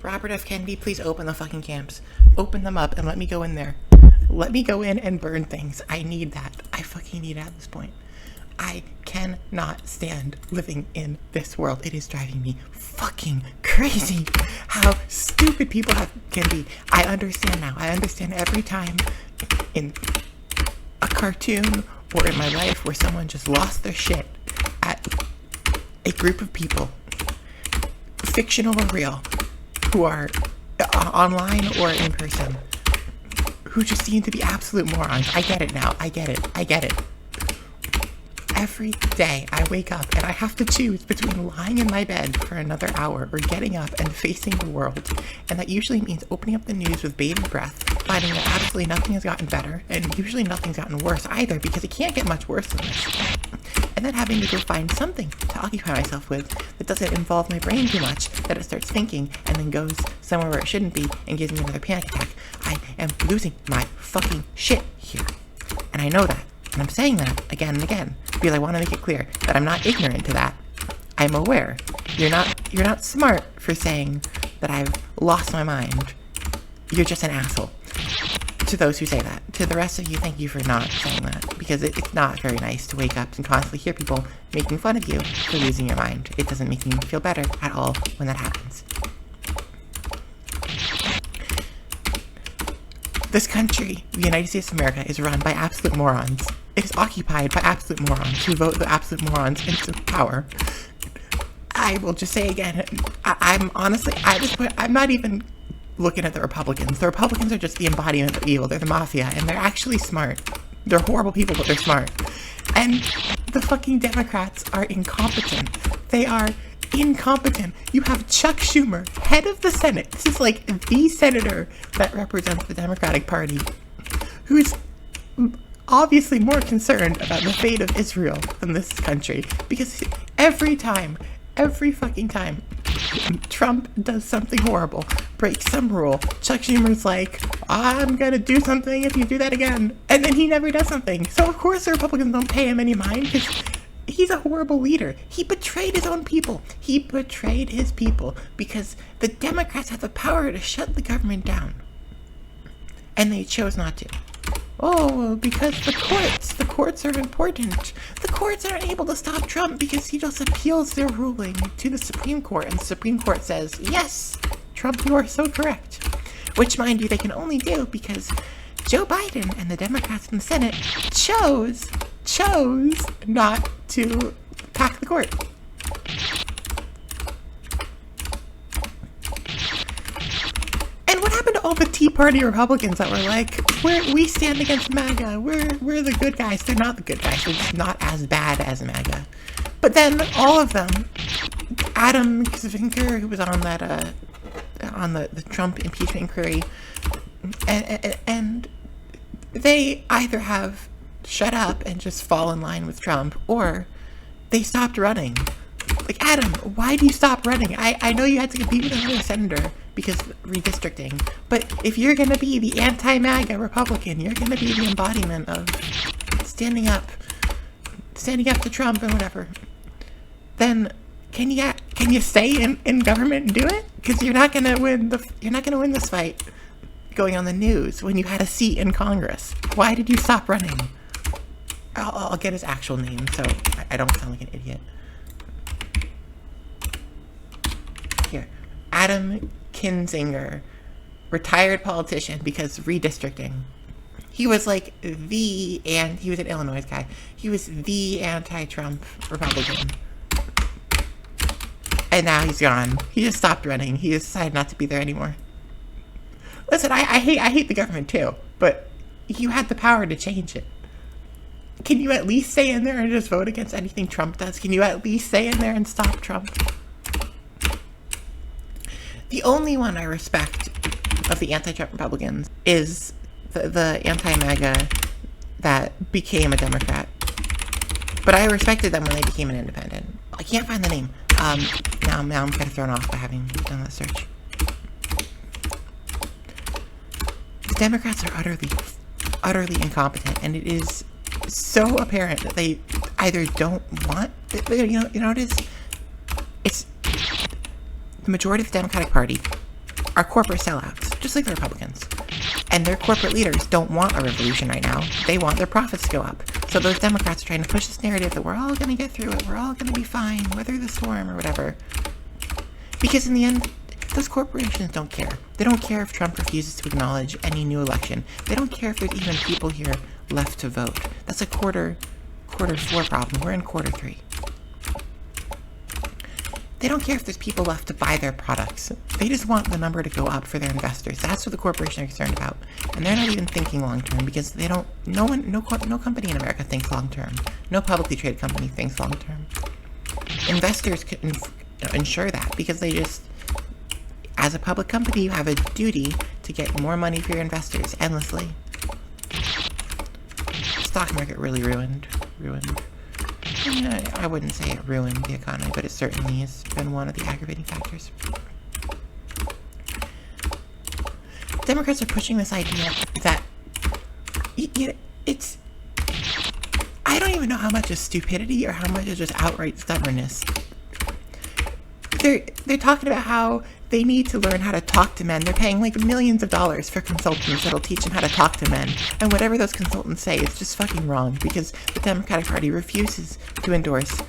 Robert F. Kennedy, please open the fucking camps. Open them up and let me go in there. Let me go in and burn things. I need that. I fucking need it at this point. I cannot stand living in this world. It is driving me fucking crazy how stupid people can be. I understand now. I understand every time in a cartoon or in my life where someone just lost their shit at a group of people, fictional or real, who are online or in person, who just seem to be absolute morons. I get it now. I get it. Every day I wake up and I have to choose between lying in my bed for another hour or getting up and facing the world. And that usually means opening up the news with bated breath, finding that absolutely nothing has gotten better, and usually nothing's gotten worse either, because it can't get much worse than this. And then having to go find something to occupy myself with that doesn't involve my brain too much, that it starts thinking and then goes somewhere where it shouldn't be and gives me another panic attack. I am losing my fucking shit here. And I know that. And I'm saying that again and again because I want to make it clear that I'm not ignorant to that. I'm aware. You're not smart for saying that I've lost my mind. You're just an asshole. To those who say that. To the rest of you, thank you for not saying that, because it's not very nice to wake up and constantly hear people making fun of you for losing your mind. It doesn't make me feel better at all when that happens. This country, the United States of America, is run by absolute morons. It is occupied by absolute morons who vote the absolute morons into power. I will just say again, I'm honestly, at this point, I'm not even looking at the Republicans. The Republicans are just the embodiment of evil. They're the mafia, and they're actually smart. They're horrible people, but they're smart. And the fucking Democrats are incompetent. They are incompetent. You have Chuck Schumer, head of the Senate. This is like the senator that represents the Democratic Party, who is obviously more concerned about the fate of Israel than this country, because every fucking time Trump does something horrible, breaks some rule, Chuck Schumer's like, I'm gonna do something if you do that again, and then he never does something. So of course the Republicans don't pay him any mind, because he's a horrible leader. He betrayed his own people. He betrayed his people because the Democrats have the power to shut the government down, and they chose not to. Oh, because the courts are important. The courts aren't able to stop Trump because he just appeals their ruling to the Supreme Court, and the Supreme Court says, yes, Trump, you are so correct. Which, mind you, they can only do because Joe Biden and the Democrats in the Senate chose not to pack the court. And what happened to all the Tea Party Republicans that were like, we stand against MAGA, we're the good guys? They're not the good guys, they're just not as bad as MAGA. But then all of them, Adam Kinzinger, who was on that, on the Trump impeachment inquiry, and they either have shut up and just fall in line with Trump, or they stopped running. Like, Adam, why do you stop running? I know you had to compete with another senator because redistricting, but if you're going to be the anti-MAGA Republican, you're going to be the embodiment of standing up to Trump and whatever, then can you stay in government and do it? Because you're not going to win this fight going on the news when you had a seat in Congress. Why did you stop running? I'll get his actual name so I don't sound like an idiot. Here, Adam Kinzinger, retired politician because redistricting. He was like he was an Illinois guy. He was the anti-Trump Republican. And now he's gone. He just stopped running. He just decided not to be there anymore. Listen, I hate the government too, but you had the power to change it. Can you at least stay in there and just vote against anything Trump does? Can you at least stay in there and stop Trump? The only one I respect of the anti-Trump Republicans is the anti-MAGA that became a Democrat. But I respected them when they became an independent. I can't find the name. Now I'm kind of thrown off by having done that search. The Democrats are utterly incompetent, and it is so apparent that they either don't want, you know what it is? It's the majority of the Democratic Party are corporate sellouts, just like the Republicans. And their corporate leaders don't want a revolution right now. They want their profits to go up. So those Democrats are trying to push this narrative that we're all going to get through it, we're all going to be fine, weather the storm or whatever. Because in the end, those corporations don't care. They don't care if Trump refuses to acknowledge any new election. They don't care if there's even people here left to vote. That's a quarter 4 problem. We're in quarter 3. They don't care if there's people left to buy their products. They just want the number to go up for their investors. That's what the corporations are concerned about. And they're not even thinking long-term because they don't, no company in America thinks long-term. No publicly traded company thinks long-term. Investors can ensure that because they just, as a public company, you have a duty to get more money for your investors endlessly. Stock market really ruined. I wouldn't say it ruined the economy, but it certainly has been one of the aggravating factors. Democrats are pushing this idea that it's... I don't even know how much is stupidity or how much is just outright stubbornness. They're talking about how they need to learn how to talk to men. They're paying like millions of dollars for consultants that'll teach them how to talk to men. And whatever those consultants say, it's just fucking wrong because the Democratic Party refuses to endorse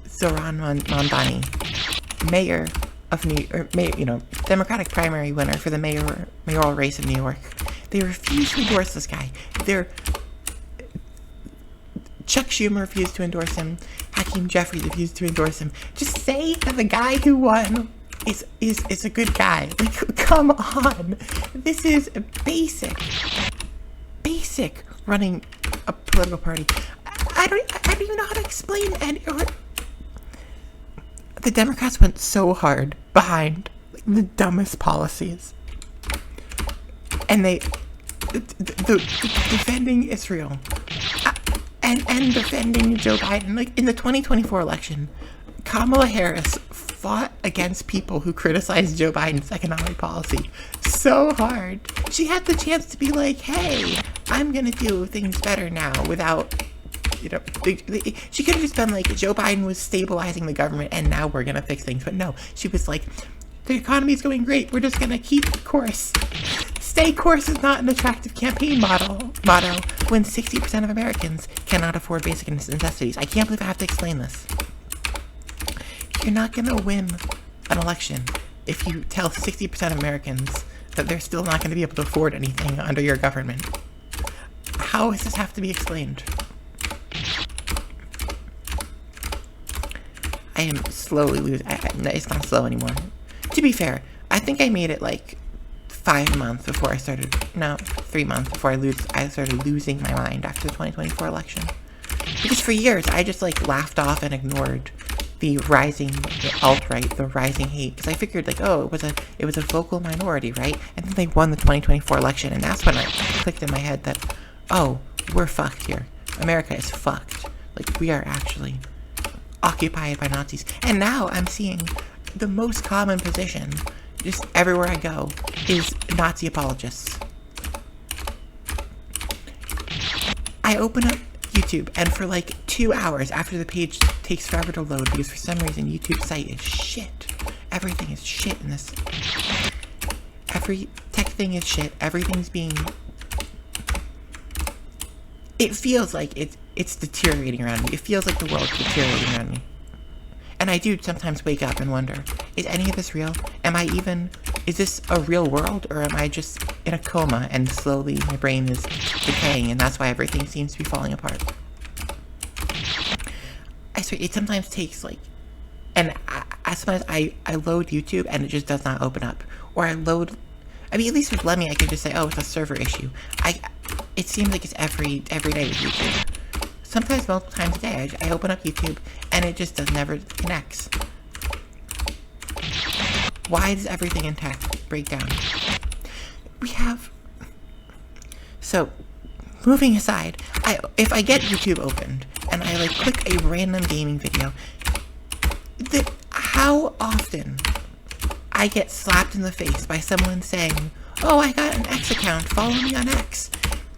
Zohran Mamdani, mayor of Democratic primary winner for the mayoral race in New York. They refuse to endorse this guy. Chuck Schumer refused to endorse him. Hakeem Jeffries refused to endorse him. Just say that the guy who won is a good guy. Like, come on. This is basic running a political party. I don't even know how to explain it. The Democrats went so hard behind the dumbest policies. And they defending Israel and defending Joe Biden. Like, in the 2024 election, Kamala Harris fought against people who criticized Joe Biden's economic policy so hard. She had the chance to be like, hey, I'm gonna do things better now without, she could have just been like, Joe Biden was stabilizing the government and now we're gonna fix things. But no, she was like, the economy's going great, we're just gonna keep course. Stay course is not an attractive campaign motto when 60% of Americans cannot afford basic necessities. I can't believe I have to explain this. You're not going to win an election if you tell 60% of Americans that they're still not going to be able to afford anything under your government. How does this have to be explained? I am slowly losing. It's not slow anymore. To be fair, I think I made it like 3 months before I started losing my mind after the 2024 election. Because for years, I just like laughed off and ignored the rising alt-right, the rising hate, because I figured like, oh, it was a vocal minority, right? And then they won the 2024 election, and that's when I clicked in my head that, oh, we're fucked here. America is fucked. Like, we are actually occupied by Nazis. And now I'm seeing the most common position, just everywhere I go, is Nazi apologists. I open up YouTube, and for like 2 hours after the page takes forever to load, because for some reason YouTube's site is shit. Everything is shit in this. Every tech thing is shit. Everything's being... It feels like it's deteriorating around me. It feels like the world's deteriorating around me. And I do sometimes wake up and wonder, is any of this real? Is this a real world, or am I just in a coma and slowly my brain is decaying and that's why everything seems to be falling apart? I swear, it sometimes takes like, sometimes I load YouTube and it just does not open up. Or at least with Lemmy I could just say, oh, it's a server issue. It seems like it's every day with YouTube. Sometimes multiple times a day, I open up YouTube and it just never connects. Why does everything in tech break down? So, moving aside, if I get YouTube opened and I like click a random gaming video, how often I get slapped in the face by someone saying, oh, I got an X account, follow me on X.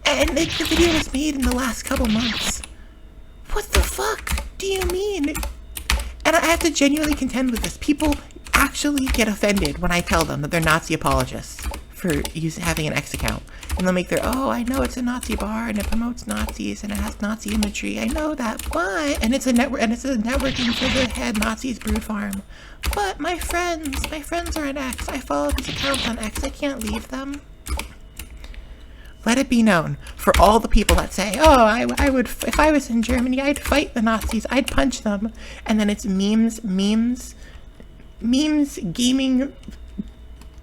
And the video was made in the last couple months. What the fuck do you mean? And I have to genuinely contend with this. People actually get offended when I tell them that they're Nazi apologists for having an X account. And they'll make their, oh, I know it's a Nazi bar and it promotes Nazis and it has Nazi imagery. I know that, but, and it's a networking for the head Nazis brood farm. But my friends are on X. I follow these accounts on X. I can't leave them. Let it be known for all the people that say, oh, I would, if I was in Germany, I'd fight the Nazis. I'd punch them. And then it's memes, gaming,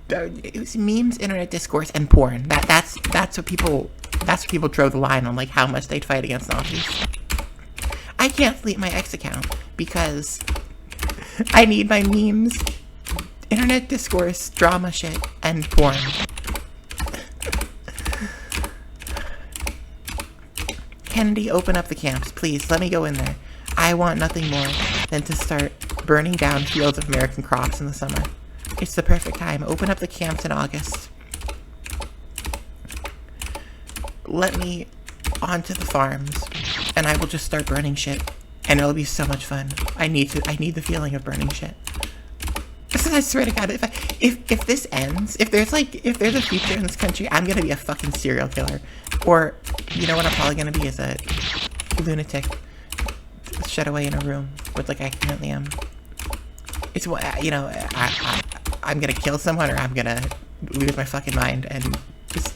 it was memes, internet discourse, and porn. That's what people drove the line on, like how much they'd fight against Nazis. I can't delete my X account because I need my memes, internet discourse, drama shit, and porn. Kennedy, open up the camps, please. Let me go in there. I want nothing more than to start burning down fields of American crops in the summer. It's the perfect time. Open up the camps in August. Let me onto the farms, and I will just start burning shit, and it'll be so much fun. I need the feeling of burning shit. I swear to God, if this ends, if there's a future in this country, I'm gonna be a fucking serial killer, or you know what I'm probably gonna be is a lunatic shut away in a room, which like I currently am. It's what, you know, I'm gonna kill someone, or I'm gonna lose my fucking mind and just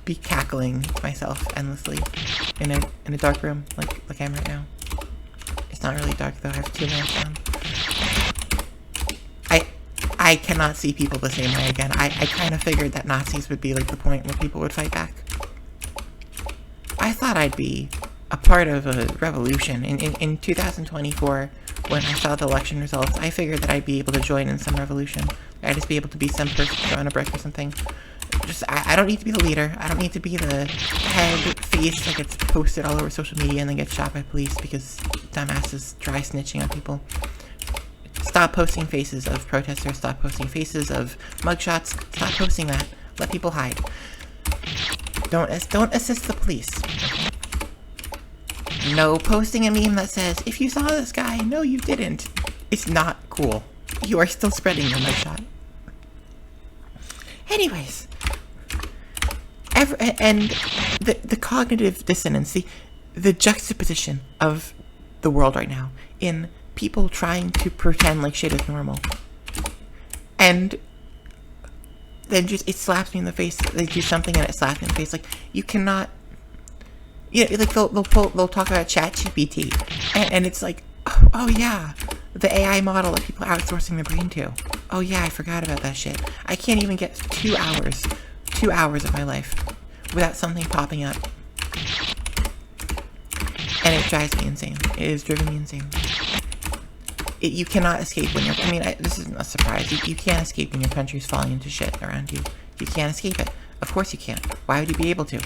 be cackling to myself endlessly in a dark room like I am right now. It's not really dark though. I have 2 lamps on. I cannot see people the same way again. I kind of figured that Nazis would be like the point where people would fight back. I thought I'd be a part of a revolution. In 2024, when I saw the election results, I figured that I'd be able to join in some revolution. I'd just be able to be some person throwing a brick or something. I don't need to be the leader. I don't need to be the head face that gets posted all over social media and then gets shot by police because dumbasses try snitching on people. Stop posting faces of protesters. Stop posting faces of mugshots. Stop posting that. Let people hide. Don't assist the police. No posting a meme that says, if you saw this guy, no you didn't. It's not cool. You are still spreading your mugshot. Anyways. And the cognitive dissonance, the juxtaposition of the world right now in people trying to pretend like shit is normal, and then just it slaps me in the face. They do something and it slaps me in the face. Like, you cannot, yeah, like they'll talk about ChatGPT, and it's like, oh yeah, the AI model that people are outsourcing their brain to. Oh yeah, I forgot about that shit. I can't even get 2 hours of my life without something popping up, and it drives me insane. It has driven me insane. You cannot escape when you're, this isn't a surprise. You can't escape when your country's falling into shit around you. You can't escape it. Of course you can't. Why would you be able to?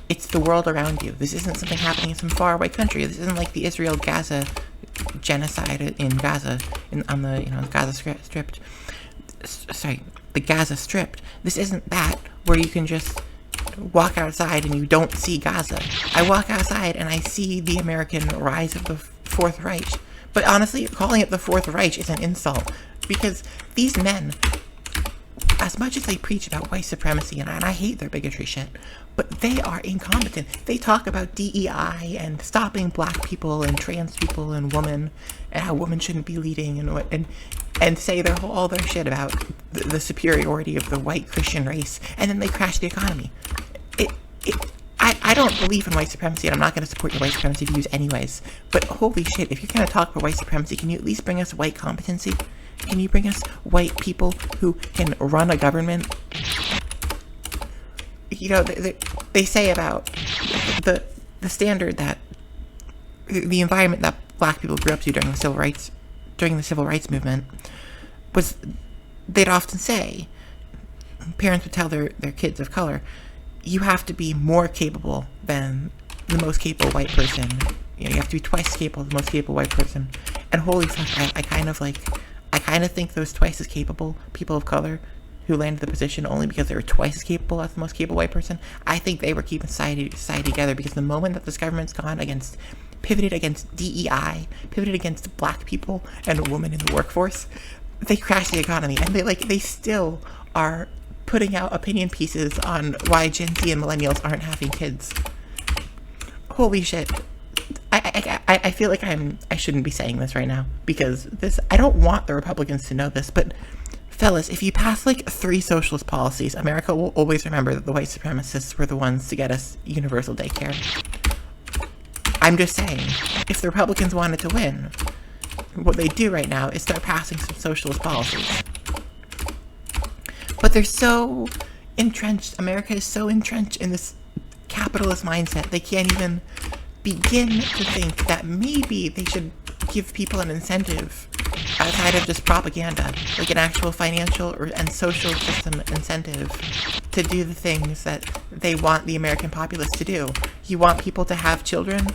It's the world around you. This isn't something happening in some faraway country. This isn't like the Israel-Gaza genocide in Gaza, on the, Gaza Strip. Sorry, the Gaza Strip. This isn't that, where you can just walk outside and you don't see Gaza. I walk outside and I see the American rise of the Fourth Reich. But honestly, calling it the Fourth Reich is an insult, because these men, as much as they preach about white supremacy, and I hate their bigotry shit, but they are incompetent. They talk about DEI and stopping black people and trans people and women, and how women shouldn't be leading, and say all their shit about the superiority of the white Christian race, and then they crash the economy. I don't believe in white supremacy, and I'm not going to support your white supremacy views anyways, but holy shit, if you're going to talk about white supremacy, can you at least bring us white competency? Can you bring us white people who can run a government? They say about the standard that the environment that black people grew up to during the civil rights movement was, they'd often say, parents would tell their kids of color, you have to be more capable than the most capable white person. You have to be twice as capable as the most capable white person. And holy fuck, I kind of think those twice as capable people of color who landed the position only because they were twice as capable as the most capable white person, I think they were keeping society together, because the moment that this government's pivoted against DEI, pivoted against black people and women in the workforce, they crashed the economy, and they still are putting out opinion pieces on why Gen Z and millennials aren't having kids. Holy shit. I feel like I shouldn't be saying this right now, because I don't want the Republicans to know this, but fellas, if you pass like 3 socialist policies, America will always remember that the white supremacists were the ones to get us universal daycare. I'm just saying, if the Republicans wanted to win, what they do right now is start passing some socialist policies. But they're so entrenched, America is so entrenched in this capitalist mindset, they can't even begin to think that maybe they should give people an incentive outside of just propaganda, like an actual financial and social system incentive to do the things that they want the American populace to do. You want people to have children?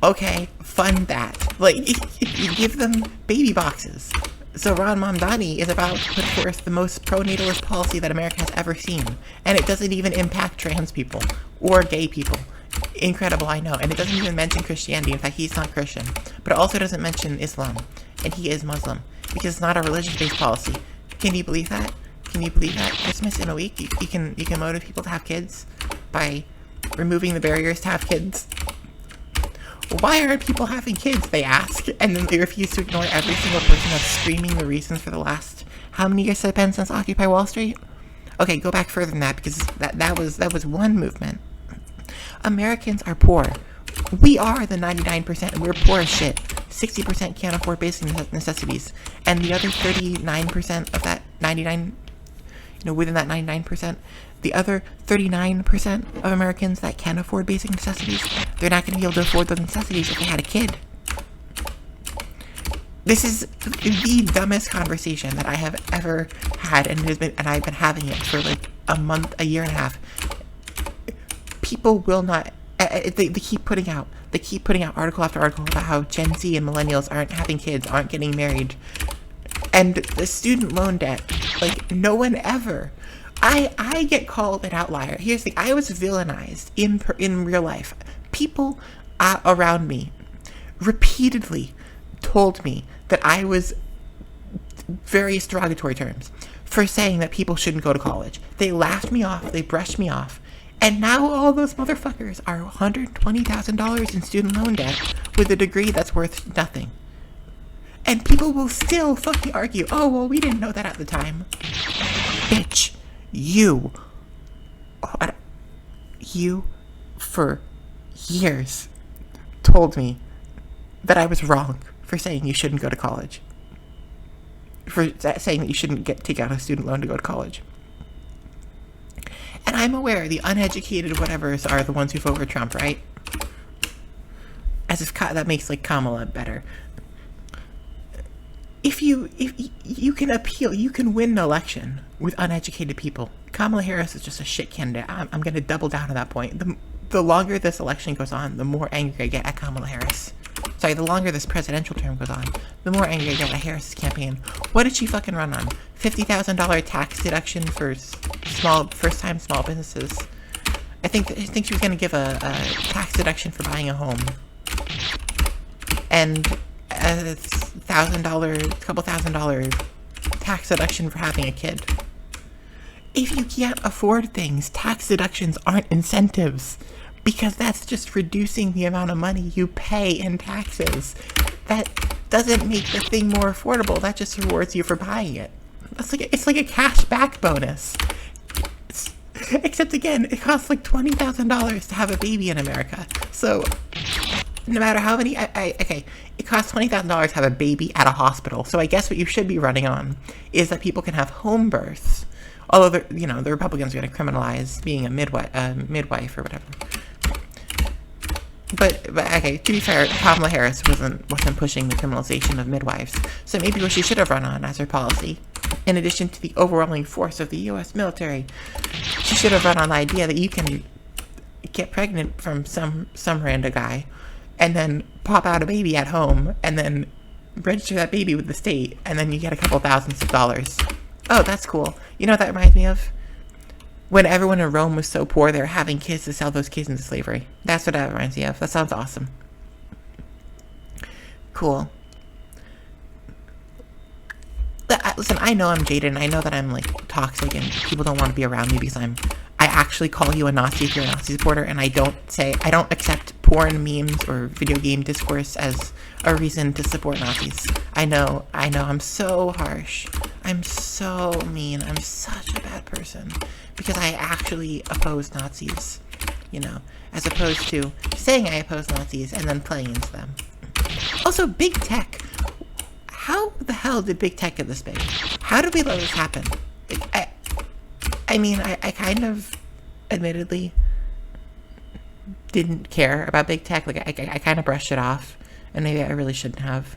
Okay, fund that. Like, you give them baby boxes. So Ron Mamdani is about to put forth the most pro-natalist policy that America has ever seen, and it doesn't even impact trans people or gay people. Incredible, I know. And it doesn't even mention Christianity. In fact, he's not Christian. But it also doesn't mention Islam, and he is Muslim, because it's not a religious-based policy. Can you believe that? Can you believe that? Christmas in a week, you can motivate people to have kids by removing the barriers to have kids. Why aren't people having kids, they ask, and then they refuse to ignore every single person that's screaming the reasons for the last, how many years has it been since Occupy Wall Street? Okay, go back further than that, because that was one movement. Americans are poor. We are the 99%, and we're poor as shit. 60% can't afford basic necessities, and the other 39% of that 99, within that 99%, the other 39% of Americans that can afford basic necessities, they're not going to be able to afford those necessities if they had a kid. This is the dumbest conversation that I have ever had, and I've been having it for like a month, a year and a half. People will not. They keep putting out article after article about how Gen Z and millennials aren't having kids, aren't getting married, and the student loan debt. Like, no one ever. I get called an outlier. Here's the thing: I was villainized in real life. People around me repeatedly told me that I was, various derogatory terms, for saying that people shouldn't go to college. They laughed me off. They brushed me off. And now all those motherfuckers are $120,000 in student loan debt with a degree that's worth nothing. And people will still fucking argue, oh, well, we didn't know that at the time. Bitch, you for years told me that I was wrong for saying you shouldn't go to college. For saying that you shouldn't take out a student loan to go to college. And I'm aware the uneducated whatevers are the ones who vote for Trump, right? As if that makes, like, Kamala better. If you can appeal, you can win an election with uneducated people. Kamala Harris is just a shit candidate. I'm going to double down on that point. The longer this election goes on, the more angry I get at Kamala Harris. Sorry, the longer this presidential term goes on, the more angry I get at Harris's campaign. What did she fucking run on? $50,000 tax deduction for first-time small businesses. I think she was going to give a tax deduction for buying a home. And a couple $1,000 tax deduction for having a kid. If you can't afford things, tax deductions aren't incentives, because that's just reducing the amount of money you pay in taxes. That doesn't make the thing more affordable. That just rewards you for buying it. It's like a cash back bonus. Except again, it costs like $20,000 to have a baby in America. So no matter how many, okay, it costs $20,000 to have a baby at a hospital. So I guess what you should be running on is that people can have home births. Although the Republicans are going to criminalize being a midwife or whatever. But okay, to be fair, Kamala Harris wasn't pushing the criminalization of midwives. So maybe what she should have run on as her policy, in addition to the overwhelming force of the U.S. military, she should have run on the idea that you can get pregnant from some random guy, and then pop out a baby at home, and then register that baby with the state, and then you get a couple thousands of dollars. Oh, that's cool. You know what that reminds me of? When everyone in Rome was so poor, they were having kids to sell those kids into slavery. That's what that reminds me of. That sounds awesome. Cool. Listen, I know I'm jaded, and I know that I'm, like, toxic, and people don't want to be around me because I actually call you a Nazi if you're a Nazi supporter, and I don't accept porn memes or video game discourse as a reason to support Nazis. I know, I'm so harsh. I'm so mean. I'm such a bad person because I actually oppose Nazis, you know, as opposed to saying I oppose Nazis and then playing into them. Also, big tech. How the hell did big tech get this big? How did we let this happen? I mean, I kind of, admittedly, didn't care about big tech. Like, I kind of brushed it off, and maybe I really shouldn't have.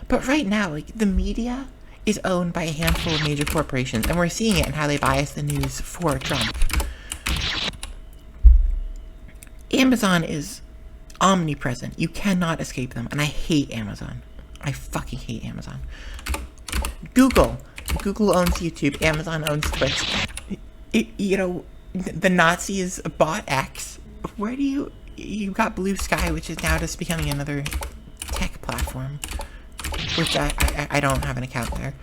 But right now, like, the media is owned by a handful of major corporations, and we're seeing it in how they bias the news for Trump. Amazon is omnipresent. You cannot escape them, and I hate Amazon. I fucking hate Amazon. Google owns YouTube. Amazon owns Twitch. You know, the Nazis bought X. Where do you got Blue Sky, which is now just becoming another tech platform, which I don't have an account there.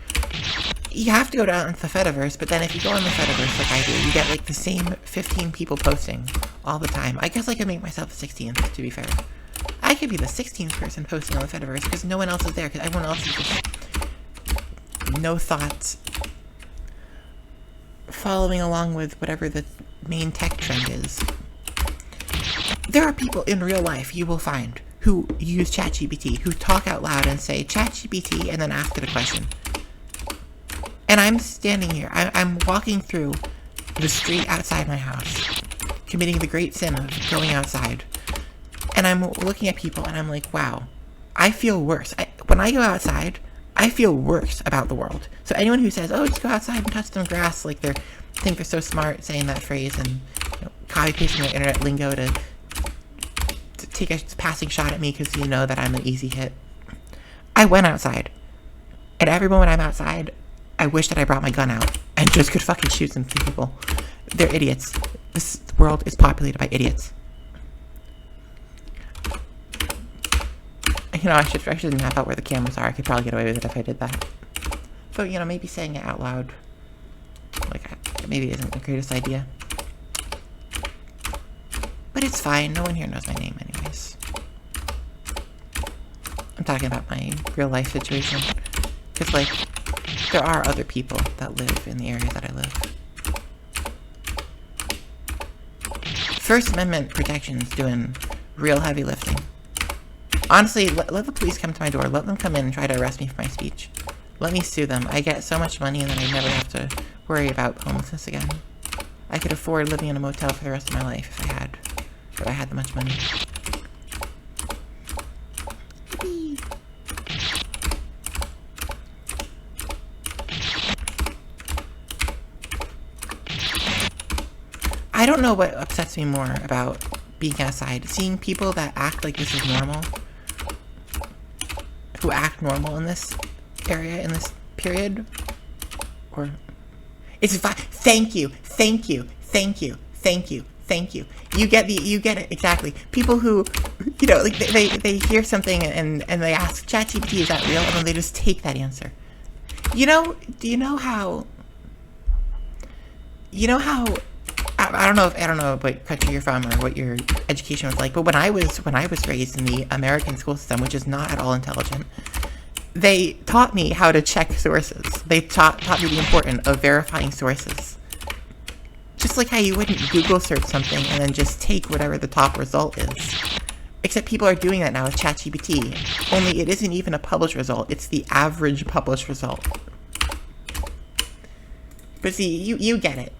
You have to go down into the Fediverse, but then if you go on the Fediverse like I do, you get like the same 15 people posting all the time. I guess I could make myself the 16th, to be fair. I could be the 16th person posting on the Fediverse because no one else is there, because everyone else is just no thoughts, following along with whatever the main tech trend is. There are people in real life you will find who use ChatGPT, who talk out loud and say ChatGPT and then ask it a question. And I'm standing here, I'm walking through the street outside my house, committing the great sin of going outside. And I'm looking at people and I'm like, wow, I feel worse. When I go outside, I feel worse about the world. So anyone who says, oh, just go outside and touch some grass, like they think they're so smart saying that phrase and, you know, copy-pasting their internet lingo to take a passing shot at me because you know that I'm an easy hit. I went outside. And every moment I'm outside, I wish that I brought my gun out and just could fucking shoot some people. They're idiots. This world is populated by idiots. You know, I shouldn't map out where the cameras are. I could probably get away with it if I did that. So, you know, maybe saying it out loud, like, maybe isn't the greatest idea. But it's fine. No one here knows my name anyways. I'm talking about my real life situation. Because, like, there are other people that live in the area that I live. First Amendment protection is doing real heavy lifting. Honestly, let the police come to my door. Let them come in and try to arrest me for my speech. Let me sue them. I get so much money and then I never have to worry about homelessness again. I could afford living in a motel for the rest of my life if I had that much money. Yippee. I don't know what upsets me more about being outside. Seeing people that act like this is normal. Who act normal in this area, in this period. Or... It's fine. Thank you. Thank you. Thank you. Thank you. Thank you. You get it, exactly. People who, you know, like, they hear something and they ask, ChatGPT, is that real? And then they just take that answer. You know, do you know how... I don't know what country you're from or what your education was like, but when I was raised in the American school system, which is not at all intelligent, they taught me how to check sources. They taught me the importance of verifying sources. Just like how you wouldn't Google search something and then just take whatever the top result is. Except people are doing that now with ChatGPT. Only it isn't even a published result, it's the average published result. But see, you get it.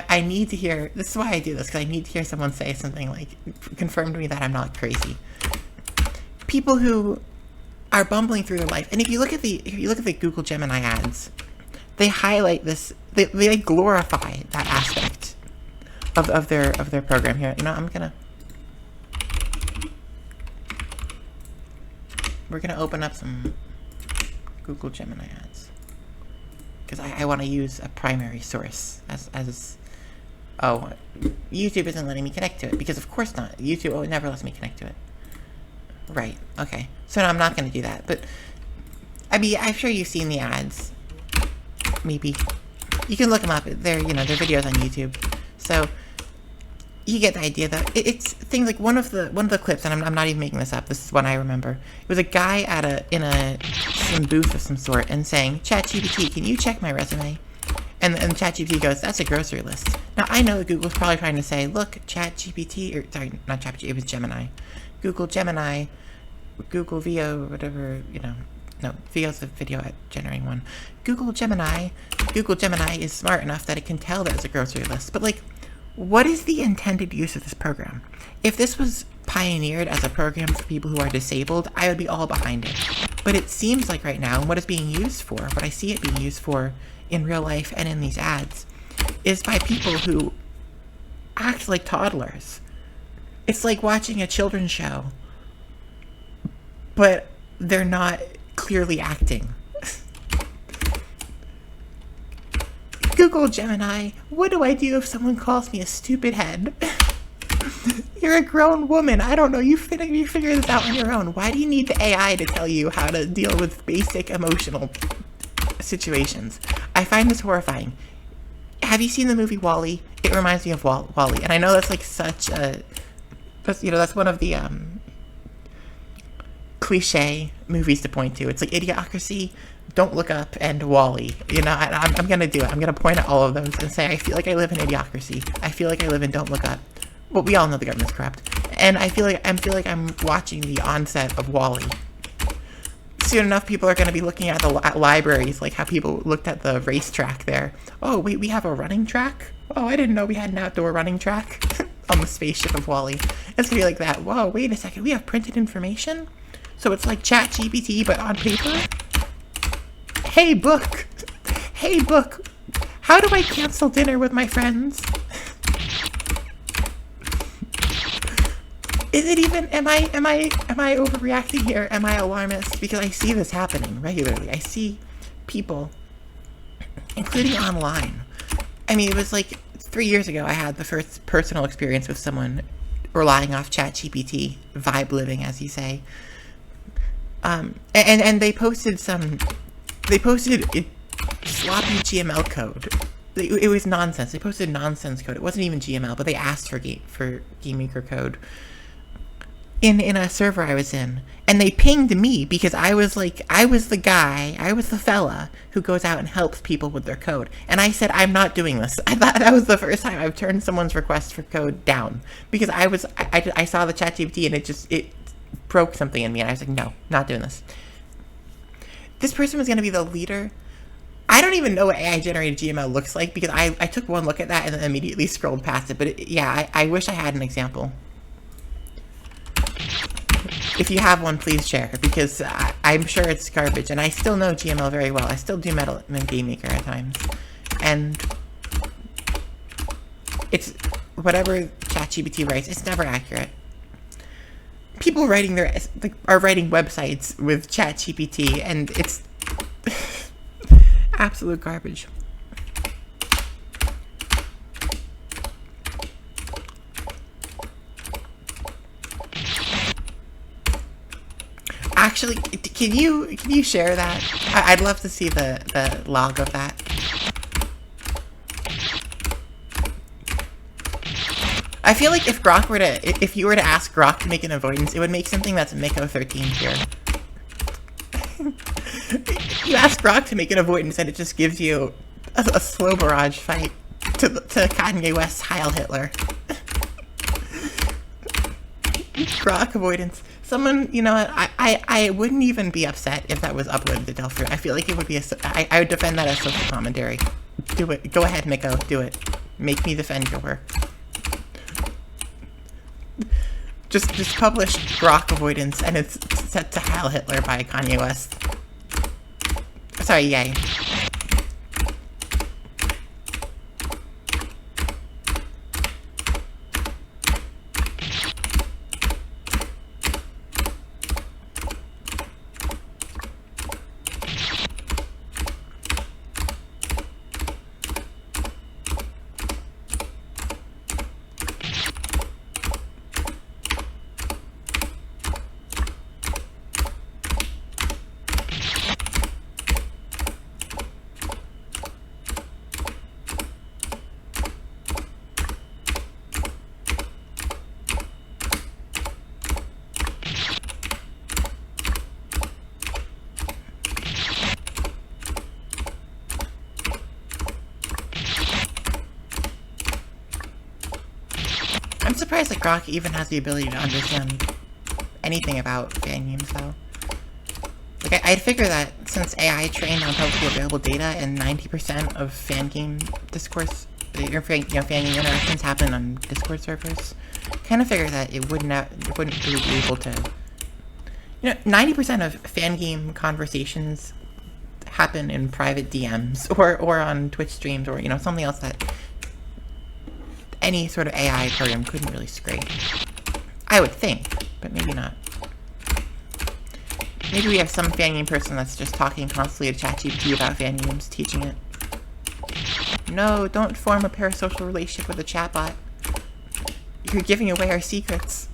I need to hear, this is why I do this, because I need to hear someone say something like, confirm to me that I'm not crazy. People who are bumbling through their life, and if you look at the Google Gemini ads, they highlight this, they glorify that aspect of their program here. You know, we're gonna open up some Google Gemini ads. Because I want to use a primary source oh, YouTube isn't letting me connect to it, because of course not. YouTube never lets me connect to it. Right, okay. So no, I'm not going to do that, but, I mean, I'm sure you've seen the ads. maybe. You can look them up. They're, you know, they're videos on YouTube. So you get the idea that it's things like one of the clips, and I'm not even making this up. This is one I remember. It was a guy in some booth of some sort and saying, "ChatGPT, can you check my resume?" And ChatGPT goes, "That's a grocery list." Now I know that Google's probably trying to say, "Look, ChatGPT," or sorry, not ChatGPT, it was Gemini. Google Gemini, Google VO, whatever, you know. No, VO's the video at generating one. Google Gemini is smart enough that it can tell that it's a grocery list. But like, what is the intended use of this program? If this was pioneered as a program for people who are disabled, I would be all behind it. But it seems like right now, and what it's being used for, what I see it being used for in real life and in these ads, is by people who act like toddlers. It's like watching a children's show, but they're not clearly acting. Google Gemini, what do I do if someone calls me a stupid head? You're a grown woman. I don't know. You figure this out on your own. Why do you need the AI to tell you how to deal with basic emotional situations? I find this horrifying. Have you seen the movie WALL-E? It reminds me of WALL-E, and I know that's like such a, that's one of the cliche movies to point to. It's like Idiocracy, Don't Look Up, and WALL-E. You know, I'm gonna do it. I'm gonna point at all of those and say I feel like I live in Idiocracy. I feel like I live in Don't Look Up. Well, we all know the government's corrupt, and I feel like I'm watching the onset of WALL-E. Soon enough, people are going to be looking at the libraries, like how people looked at the racetrack there. Oh, wait, we have a running track? Oh, I didn't know we had an outdoor running track on the spaceship of WALL-E. It's going to be like that. Whoa, wait a second, we have printed information? So it's like ChatGPT, but on paper? Hey, book! Hey, book! How do I cancel dinner with my friends? Is it even, am I overreacting here? Am I alarmist? Because I see this happening regularly. I see people, including online. I mean, it was like 3 years ago I had the first personal experience with someone relying off ChatGPT, vibe living, as you say. And they posted sloppy GML code. It was nonsense. They posted nonsense code. It wasn't even GML, but they asked for Game Maker code in a server I was in, and they pinged me because I was the fella who goes out and helps people with their code, and I said, I'm not doing this. I thought that was the first time I've turned someone's request for code down, because I saw the ChatGPT and it broke something in me, and I was like, no, not doing this. This person was going to be the leader. I don't even know what AI-generated GML looks like, because I took one look at that and then immediately scrolled past it, but yeah, I wish I had an example. If you have one, please share, because I'm sure it's garbage, and I still know GML very well. I still do meddle in Game Maker at times, and it's whatever ChatGPT writes, it's never accurate. People are writing websites with ChatGPT, and it's absolute garbage. Actually, can you share that? I'd love to see the log of that. I feel like if you were to ask Grok to make an avoidance, it would make something that's MKO 13 here. You ask Grok to make an avoidance, and it just gives you a slow barrage fight to Kanye West's Heil Hitler. Grok avoidance. Someone, you know what, I wouldn't even be upset if that was uploaded to Delphi. I feel like it would be I would defend that as social commentary. Do it. Go ahead, Miko. Do it. Make me defend your work. Just publish Grok avoidance, and it's set to Heil Hitler by Kanye West. Sorry, yay. I'm surprised that Grok even has the ability to understand anything about fan games, though. Like, I'd figure that since AI trained on publicly available data and 90% of fan game discourse, fan game interactions happen on Discord servers, kind of figure that it wouldn't really be able to. 90% of fan game conversations happen in private DMs or on Twitch streams or something else that any sort of AI program couldn't really scrape. I would think, but maybe not. Maybe we have some fan game person that's just talking constantly to ChatGPT about fan games, teaching it. No, don't form a parasocial relationship with a chatbot. You're giving away our secrets.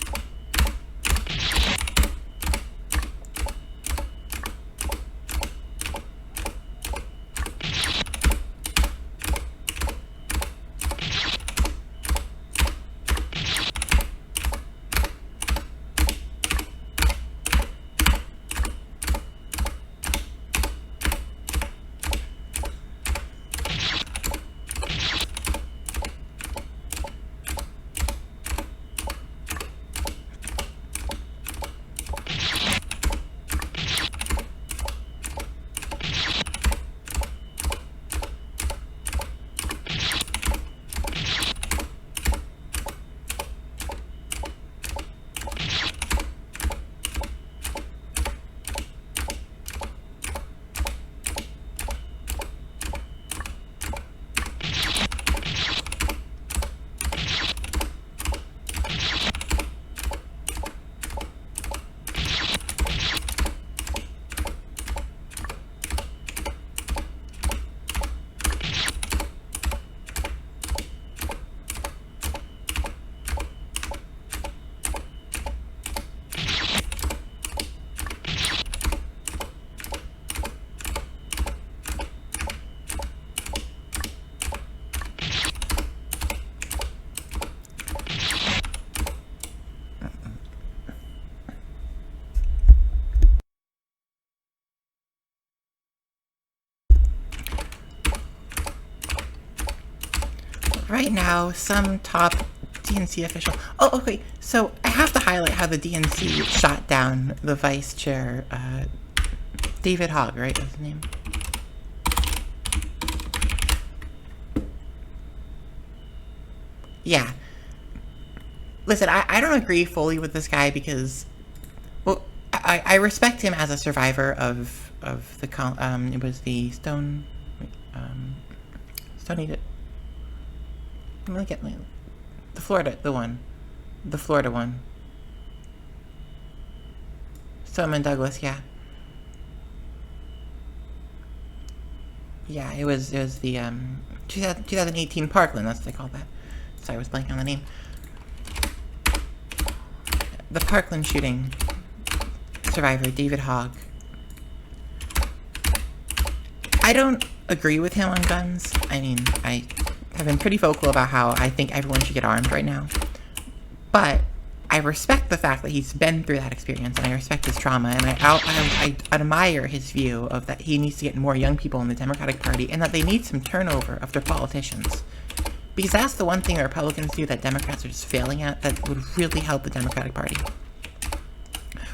Right now, some top DNC official... Oh, okay, so I have to highlight how the DNC shot down the vice chair, David Hogg, right? That's his name. Yeah. Listen, I don't agree fully with this guy because... Well, I respect him as a survivor of the... it was the Stone... Stony... Let me get the Florida one. Stoneman Douglas, yeah. Yeah, it was the 2018 Parkland, that's what they called that. Sorry, I was blanking on the name. The Parkland shooting survivor, David Hogg. I don't agree with him on guns. I mean, I have been pretty vocal about how I think everyone should get armed right now. But I respect the fact that he's been through that experience, and I respect his trauma, and I admire his view of that he needs to get more young people in the Democratic Party, and that they need some turnover of their politicians. Because that's the one thing that Republicans do that Democrats are just failing at that would really help the Democratic Party.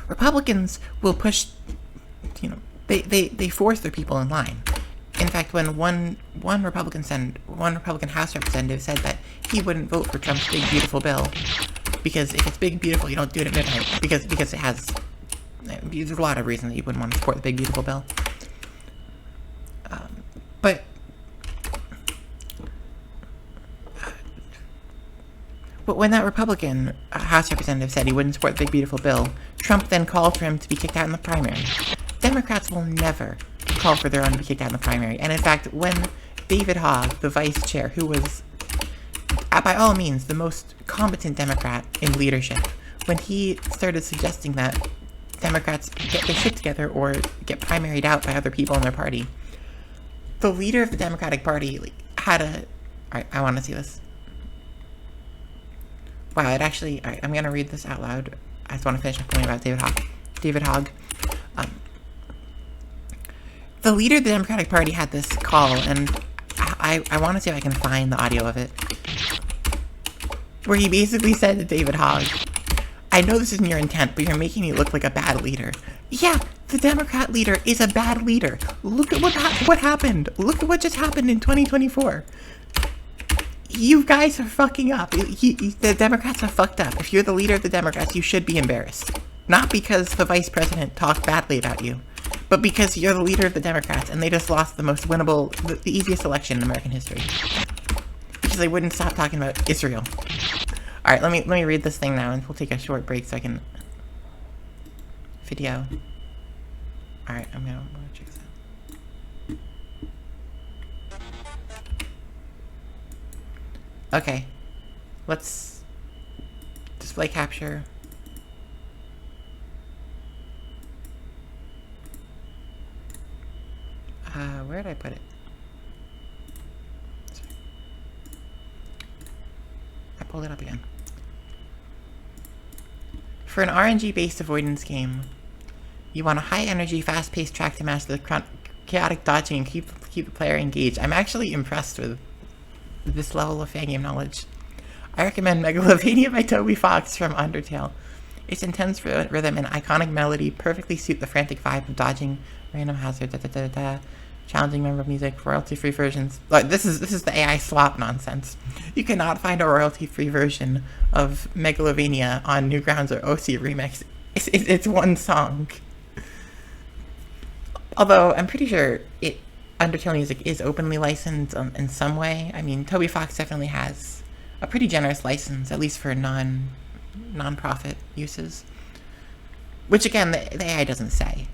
Republicans will push, they force their people in line. In fact, when one Republican House representative said that he wouldn't vote for Trump's big beautiful bill because if it's big and beautiful, you don't do it at midnight because it has. There's a lot of reasons that you wouldn't want to support the big beautiful bill. But when that Republican House representative said he wouldn't support the big beautiful bill, Trump then called for him to be kicked out in the primary. Democrats will never call for their own to be kicked out in the primary. And in fact, when David Hogg, the vice chair, who was, by all means, the most competent Democrat in leadership, when he started suggesting that Democrats get their shit together or get primaried out by other people in their party, the leader of the Democratic Party had a... Alright, I want to see this. Wow, it actually... Alright, I'm going to read this out loud. I just want to finish my point about David Hogg. The leader of the Democratic Party had this call, and I want to see if I can find the audio of it. where he basically said to David Hogg, I know this isn't your intent, but you're making me look like a bad leader. Yeah, the Democrat leader is a bad leader. Look at what happened. Look at what just happened in 2024. You guys are fucking up. The Democrats are fucked up. If you're the leader of the Democrats, you should be embarrassed. Not because the vice president talked badly about you, but because you're the leader of the Democrats and they just lost the most winnable, the easiest election in American history. Because they wouldn't stop talking about Israel. Alright, let me read this thing now and we'll take a short break so I can... Video. Alright, I'm gonna check this out. Okay. Let's... display capture. Where did I put it? Sorry. I pulled it up again. For an RNG-based avoidance game, you want a high-energy, fast-paced track to master the chaotic dodging and keep the player engaged. I'm actually impressed with this level of fan game knowledge. I recommend Megalovania by Toby Fox from Undertale. Its intense rhythm and iconic melody perfectly suit the frantic vibe of dodging random hazards, challenging memorable music, royalty-free versions. Like, this is the AI swap nonsense. You cannot find a royalty-free version of Megalovania on Newgrounds or OC Remix. It's one song. Although, I'm pretty sure Undertale music is openly licensed in some way. I mean, Toby Fox definitely has a pretty generous license, at least for non-profit uses. Which, again, the AI doesn't say.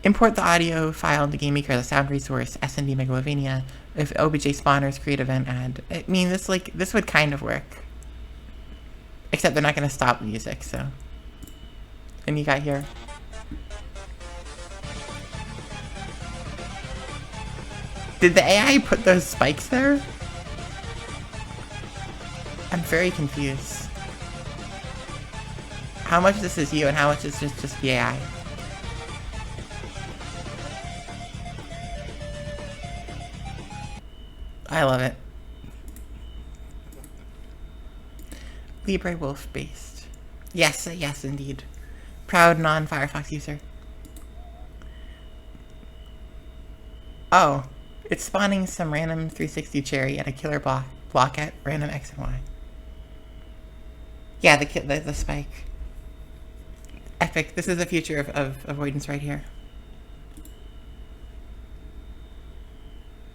Import the audio file into GameMaker as a sound resource, SND Megalovania, if OBJ spawners, create event add. I mean, this would kind of work. Except they're not going to stop music, so. And you got here. Did the AI put those spikes there? I'm very confused. How much of this is you and how much is just the AI? I love it. Libre Wolf based. Yes, yes indeed. Proud non-Firefox user. Oh, it's spawning some random 360 cherry at a killer block at random X and Y. Yeah, the spike. Epic. This is the future of avoidance right here.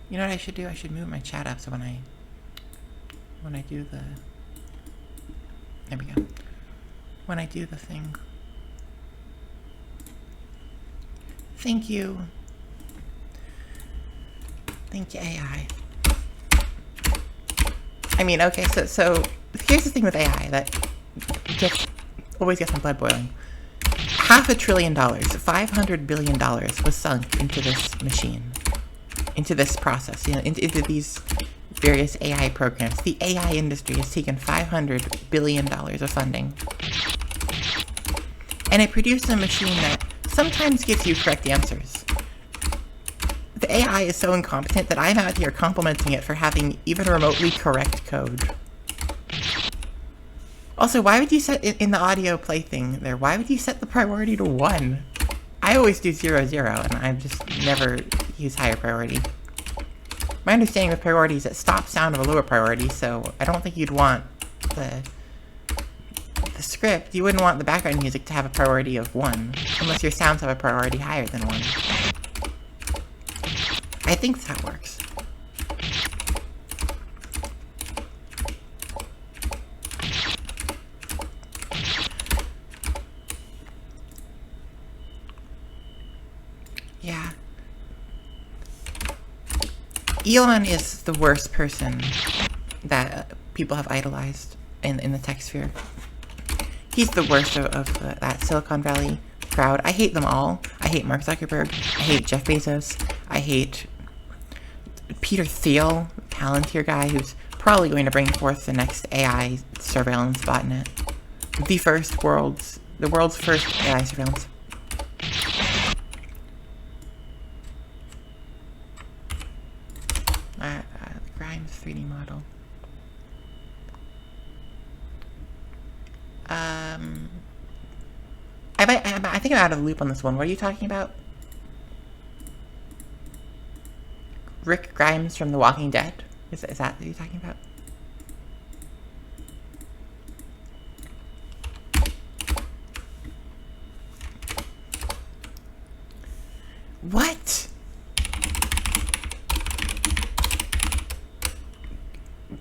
You know what I should do? I should move my chat up so when I do the... There we go. When I do the thing. Thank you. Thank you, AI. I mean, okay, so here's the thing with AI that always gets my blood boiling. $500 billion, $500 billion was sunk into this machine. Into this process, into these various AI programs. The AI industry has taken $500 billion of funding. And it produced a machine that sometimes gives you correct answers. The AI is so incompetent that I'm out here complimenting it for having even remotely correct code. Also, why would you set it in the audio play thing there? Why would you set the priority to 1? I always do 0, 0, and I just never use higher priority. My understanding of priority is it stops sound of a lower priority, so I don't think you'd want the script. You wouldn't want the background music to have a priority of 1, unless your sounds have a priority higher than 1. I think that works. Yeah. Elon is the worst person that people have idolized in the tech sphere. He's the worst of that Silicon Valley crowd. I hate them all. I hate Mark Zuckerberg. I hate Jeff Bezos. I hate Peter Thiel, Palantir guy, who's probably going to bring forth the next AI surveillance botnet. The world's first AI surveillance. Grimes 3D model. I think I'm out of the loop on this one. What are you talking about? Rick Grimes from The Walking Dead? Is that what you're talking about? What?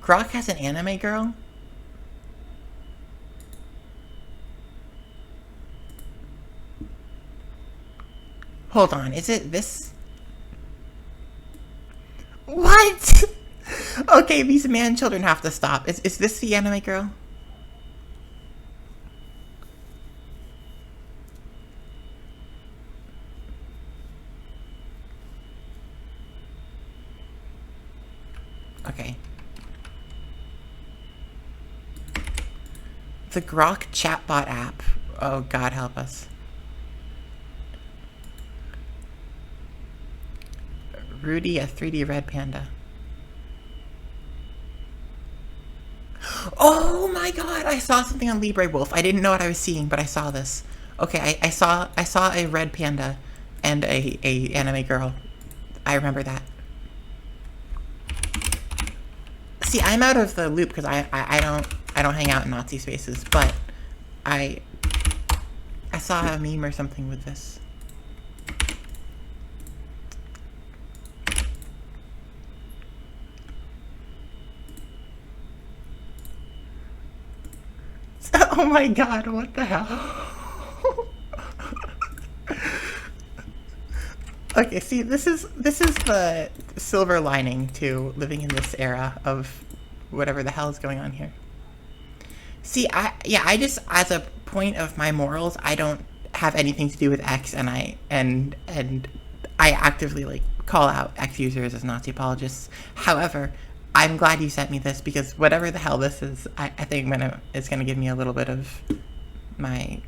Grok has an anime girl? Hold on, is it this? What? Okay, these man children have to stop. Is this the anime girl? Okay. The Grok chatbot app. Oh, God help us. Rudy, a 3D red panda. Oh my God! I saw something on Libre Wolf. I didn't know what I was seeing, but I saw this. Okay, I saw a red panda and a anime girl. I remember that. See, I'm out of the loop because I don't hang out in Nazi spaces, but I saw a meme or something with this. Oh my God, what the hell? Okay, see, this is the silver lining to living in this era of whatever the hell is going on here. See, I just, as a point of my morals, I don't have anything to do with X, and I actively like call out X users as Nazi apologists. However, I'm glad you sent me this because whatever the hell this is, I think it's gonna give me a little bit of my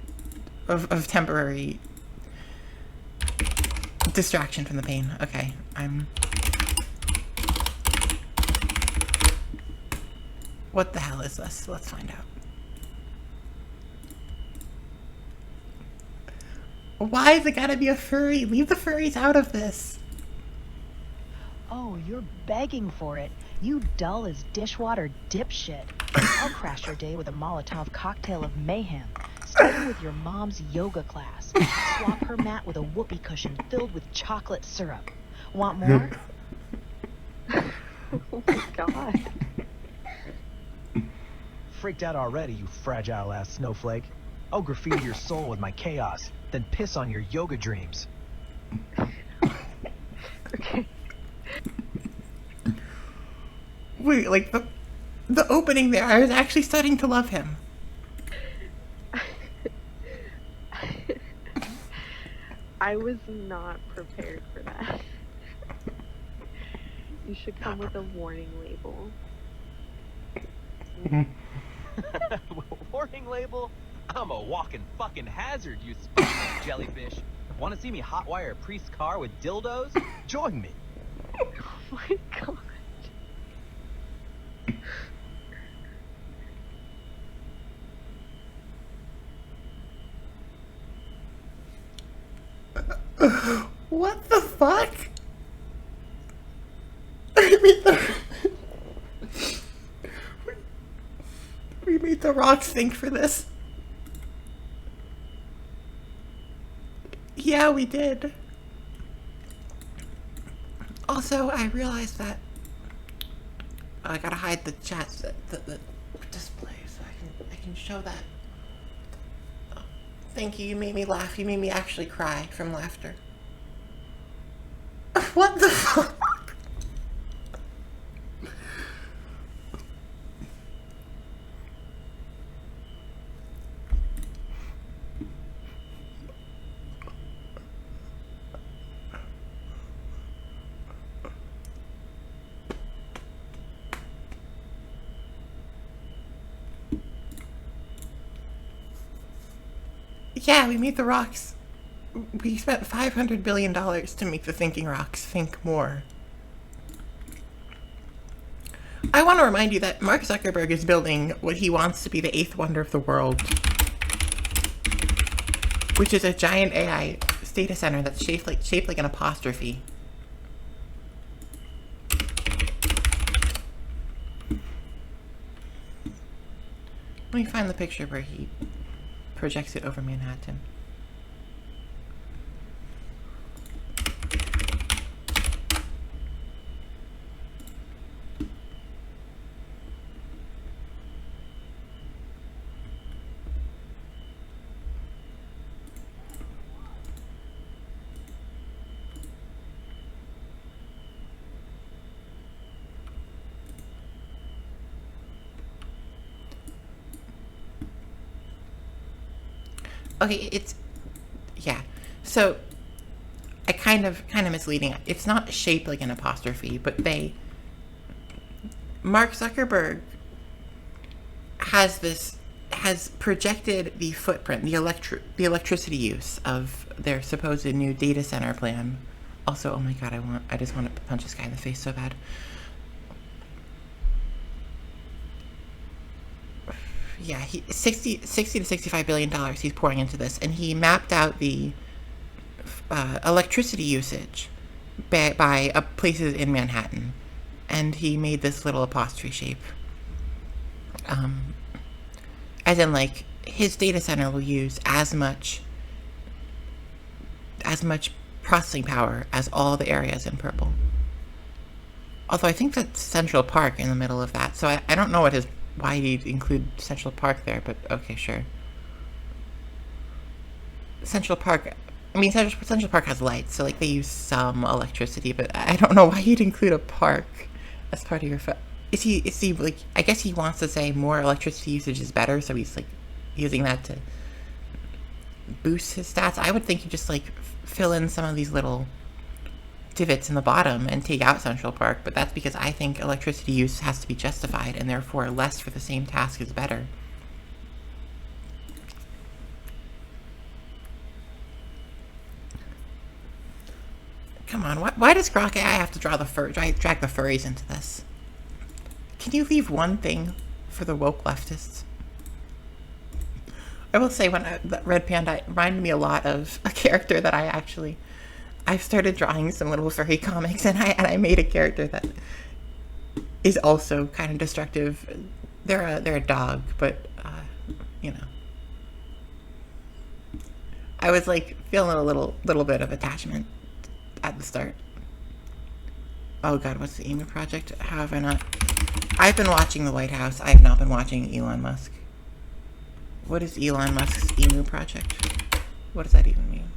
of temporary distraction from the pain. Okay, what the hell is this? Let's find out. Why is it gotta be a furry? Leave the furries out of this. Oh, you're begging for it. You dull as dishwater dipshit. I'll crash your day with a Molotov cocktail of mayhem, starting with your mom's yoga class. Swap her mat with a whoopee cushion filled with chocolate syrup. Want more? Oh my God. Freaked out already, you fragile-ass snowflake. I'll graffiti your soul with my chaos, then piss on your yoga dreams. Okay. Wait, like the opening there, I was actually starting to love him. I was not prepared for that. You should come with a warning label. Warning label? I'm a walking fucking hazard, you spineless jellyfish. Want to see me hotwire a priest's car with dildos? Join me. Oh my God. What the fuck? We made the rocks think for this. Yeah, we did. Also, I realized that I gotta hide the chat, the display, so I can show that. Oh, thank you. You made me laugh. You made me actually cry from laughter. What the fuck? Yeah, we made the rocks. We spent $500 billion to make the thinking rocks think more. I want to remind you that Mark Zuckerberg is building what he wants to be the 8th wonder of the world. which is a giant AI data center that's shaped like an apostrophe. Let me find the picture where he projects it over Manhattan. Okay, yeah. So I kind of misleading. It's not shaped like an apostrophe, but Mark Zuckerberg has projected the footprint, the electricity use of their supposed new data center plan. Also, oh my god, I just want to punch this guy in the face so bad. Yeah, 60 to $65 billion he's pouring into this, and he mapped out the electricity usage by places in Manhattan, and he made this little apostrophe shape. As in, like, his data center will use as much processing power as all the areas in purple. Although I think that's Central Park in the middle of that, so I don't know why he'd include Central Park there, but okay, sure. Central Park has lights, so like they use some electricity, but I don't know why you'd include a park as part of your is he like, I guess he wants to say more electricity usage is better, so he's like using that to boost his stats. I would think you just like fill in some of these little divots in the bottom and take out Central Park, but that's because I think electricity use has to be justified, and therefore less for the same task is better. Come on, why does Grok AI have to drag the furries into this? Can you leave one thing for the woke leftists? I will say, the Red Panda reminded me a lot of a character that I've started drawing some little furry comics, and I made a character that is also kind of destructive. They're a dog, but you know, I was like feeling a little bit of attachment at the start. Oh god, what's the Emu Project? How have I not? I've been watching the White House. I have not been watching Elon Musk. What is Elon Musk's Emu Project? What does that even mean?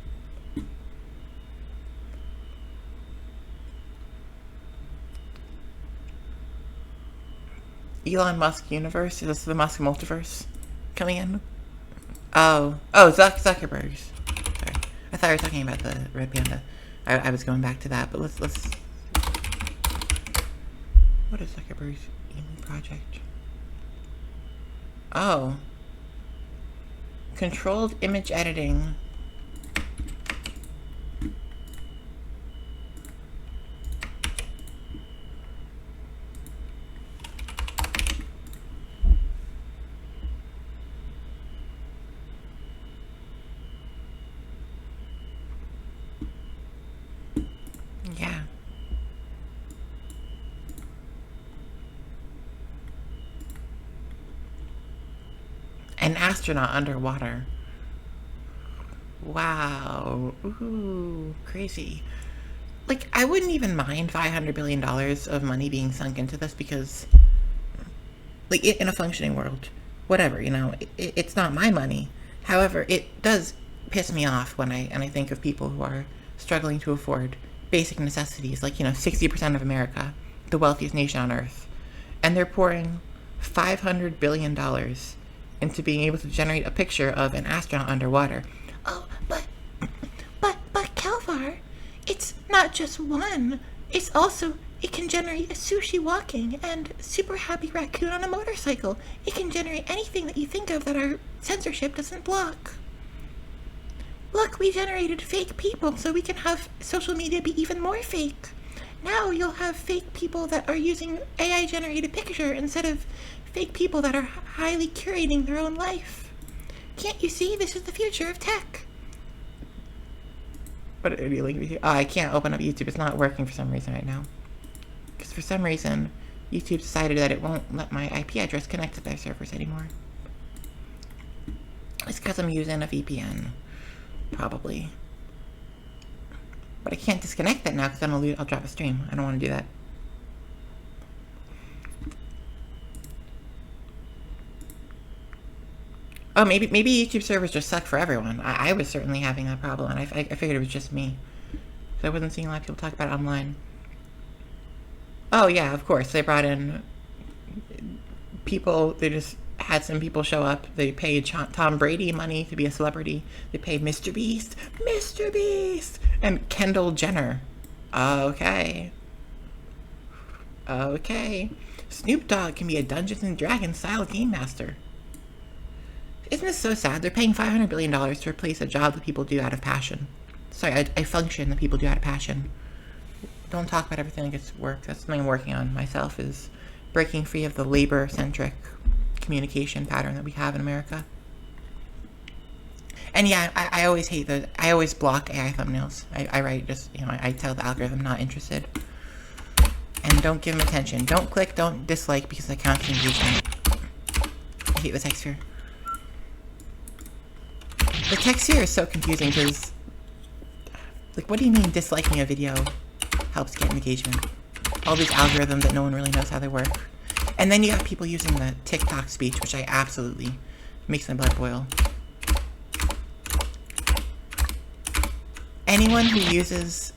Elon Musk universe? Is this the Musk multiverse coming in? Oh, Zuckerberg's. Sorry, I thought you were talking about the Red Panda. I was going back to that, but let's. What is Zuckerberg's Emu Project? Oh, controlled image editing. Yeah. An astronaut underwater. Wow. Ooh, crazy. Like, I wouldn't even mind $500 billion of money being sunk into this because, like, in a functioning world, whatever, you know, it's not my money. However, it does piss me off when I think of people who are struggling to afford basic necessities, like, you know, 60% of America, the wealthiest nation on earth, and they're pouring $500 billion into being able to generate a picture of an astronaut underwater. Oh, but Kelvar, it's not just one. It's also, it can generate a sushi walking and super happy raccoon on a motorcycle. It can generate anything that you think of that our censorship doesn't block. Look, we generated fake people so we can have social media be even more fake. Now you'll have fake people that are using AI-generated picture instead of fake people that are highly curating their own life. Can't you see? This is the future of tech. What are you linking? Oh, I can't open up YouTube. It's not working for some reason right now. Because for some reason, YouTube decided that it won't let my IP address connect to their servers anymore. It's because I'm using a VPN. Probably. But I can't disconnect that now because then I'll drop a stream. I don't want to do that. Oh, maybe YouTube servers just suck for everyone. I was certainly having that problem, and I figured it was just me. So I wasn't seeing a lot of people talk about it online. Oh yeah, of course. They brought in people. They just had some people show up. They paid Tom Brady money to be a celebrity. They paid Mr. Beast, and Kendall Jenner. Okay. Snoop Dogg can be a Dungeons and Dragons style game master. Isn't this so sad? They're paying $500 billion to replace a job that people do out of passion. Sorry, a function that people do out of passion. Don't talk about everything like it's work. That's something I'm working on myself, is breaking free of the labor-centric communication pattern that we have in America. And yeah, I always hate those. I always block AI thumbnails. I write just, I tell the algorithm I'm not interested. And don't give them attention. Don't click, don't dislike, because that counts as engagement. I hate the text here. The text here is so confusing because, like, what do you mean disliking a video helps get engagement? All these algorithms that no one really knows how they work. And then you have people using the TikTok speech, which I absolutely makes my blood boil. Anyone who uses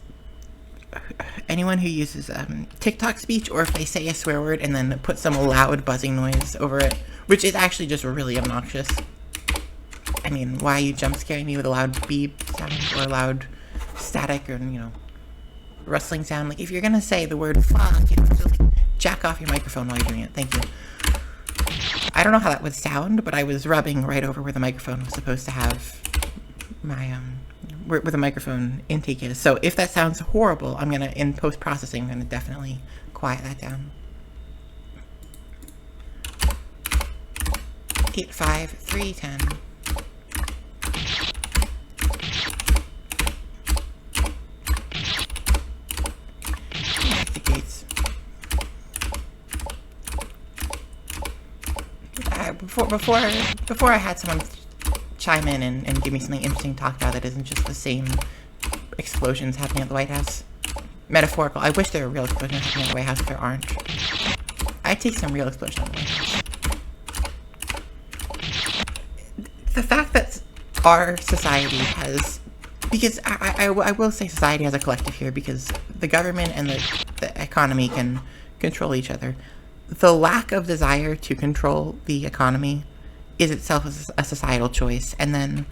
TikTok speech, or if they say a swear word and then put some loud buzzing noise over it, which is actually just really obnoxious. I mean, why are you jump scaring me with a loud beep sound or a loud static or, rustling sound? Like, if you're gonna say the word fuck, you have to, like, jack off your microphone while you're doing it. Thank you. I don't know how that would sound, but I was rubbing right over where the microphone was supposed to have my, where the microphone intake is. So if that sounds horrible, I'm gonna, in post-processing, I'm gonna definitely quiet that down. 85310. Before I had someone chime in and give me something interesting to talk about that isn't just the same explosions happening at the White House. Metaphorical. I wish there were real explosions happening at the White House, if there aren't. I'd take some real explosion at the White House. The fact that our society has... Because I will say society as a collective here, because the government and the economy can control each other. The lack of desire to control the economy is itself a societal choice, and then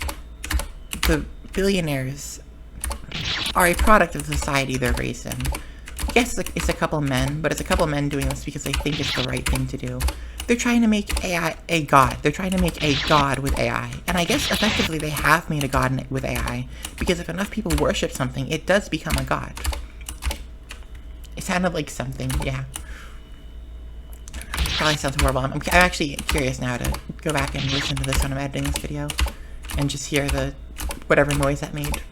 the billionaires are a product of the society they're raised in. Yes, it's a couple men, but it's a couple men doing this because they think it's the right thing to do. They're trying to make AI a god. They're trying to make a god with AI. And I guess effectively they have made a god with AI, because if enough people worship something, it does become a god. It sounded like something, yeah. Probably sounds horrible. I'm actually curious now to go back and listen to this when I'm editing this video and just hear the whatever noise that made.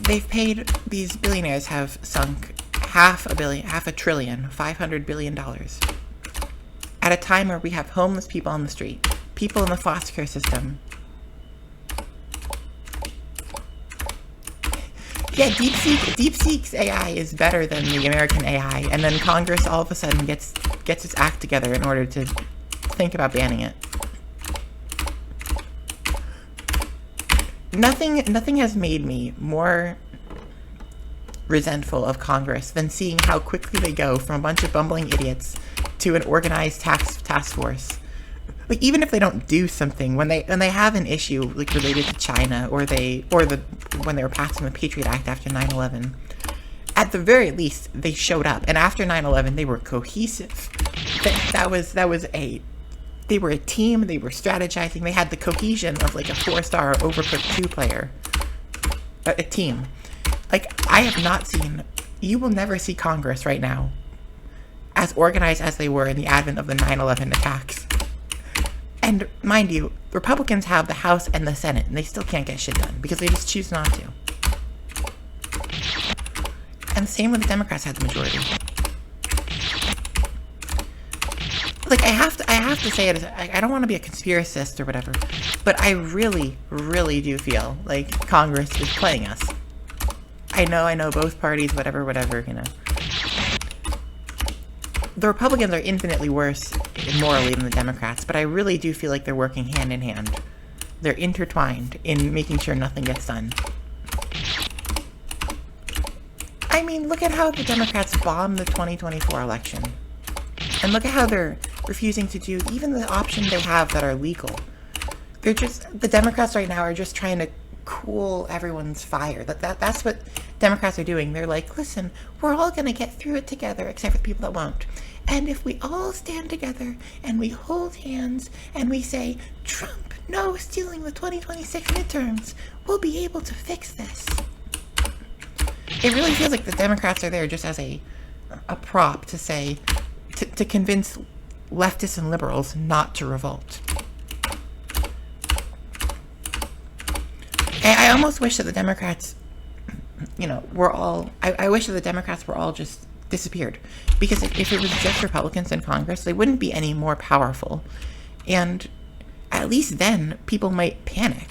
They've paid, these billionaires have sunk $500 billion, $500 billion, at a time where we have homeless people on the street, people in the foster care system. Yeah, DeepSeek's AI is better than the American AI, and then Congress all of a sudden gets its act together in order to think about banning it. Nothing has made me more resentful of Congress than seeing how quickly they go from a bunch of bumbling idiots to an organized task force. Like, even if they don't do something, when they have an issue like related to China, when they were passing the Patriot Act after 9/11, at the very least they showed up. And after 9/11, they were cohesive. They were a team. They were strategizing. They had the cohesion of like a 4-star Overcooked 2 player, a team. Like, I have not seen. You will never see Congress right now as organized as they were in the advent of the 9/11 attacks. And mind you, Republicans have the House and the Senate, and they still can't get shit done because they just choose not to. And same with the Democrats had the majority. Like, I have to say it, I don't want to be a conspiracist or whatever, but I really, really do feel like Congress is playing us. I know, both parties, whatever, you know. The Republicans are infinitely worse morally than the Democrats, but I really do feel like they're working hand in hand. They're intertwined in making sure nothing gets done. I mean, look at how the Democrats bombed the 2024 election. And look at how they're refusing to do even the options they have that are legal. The Democrats right now are just trying to cool everyone's fire. That's what Democrats are doing. They're like, listen, we're all going to get through it together, except for the people that won't. And if we all stand together and we hold hands and we say, Trump, no stealing the 2026 midterms, we'll be able to fix this. It really feels like the Democrats are there just as a prop to say, to convince leftists and liberals not to revolt. I almost wish that the Democrats, you know, were all... I wish that the Democrats were all just disappeared. Because if it was just Republicans in Congress, they wouldn't be any more powerful. And at least then, people might panic.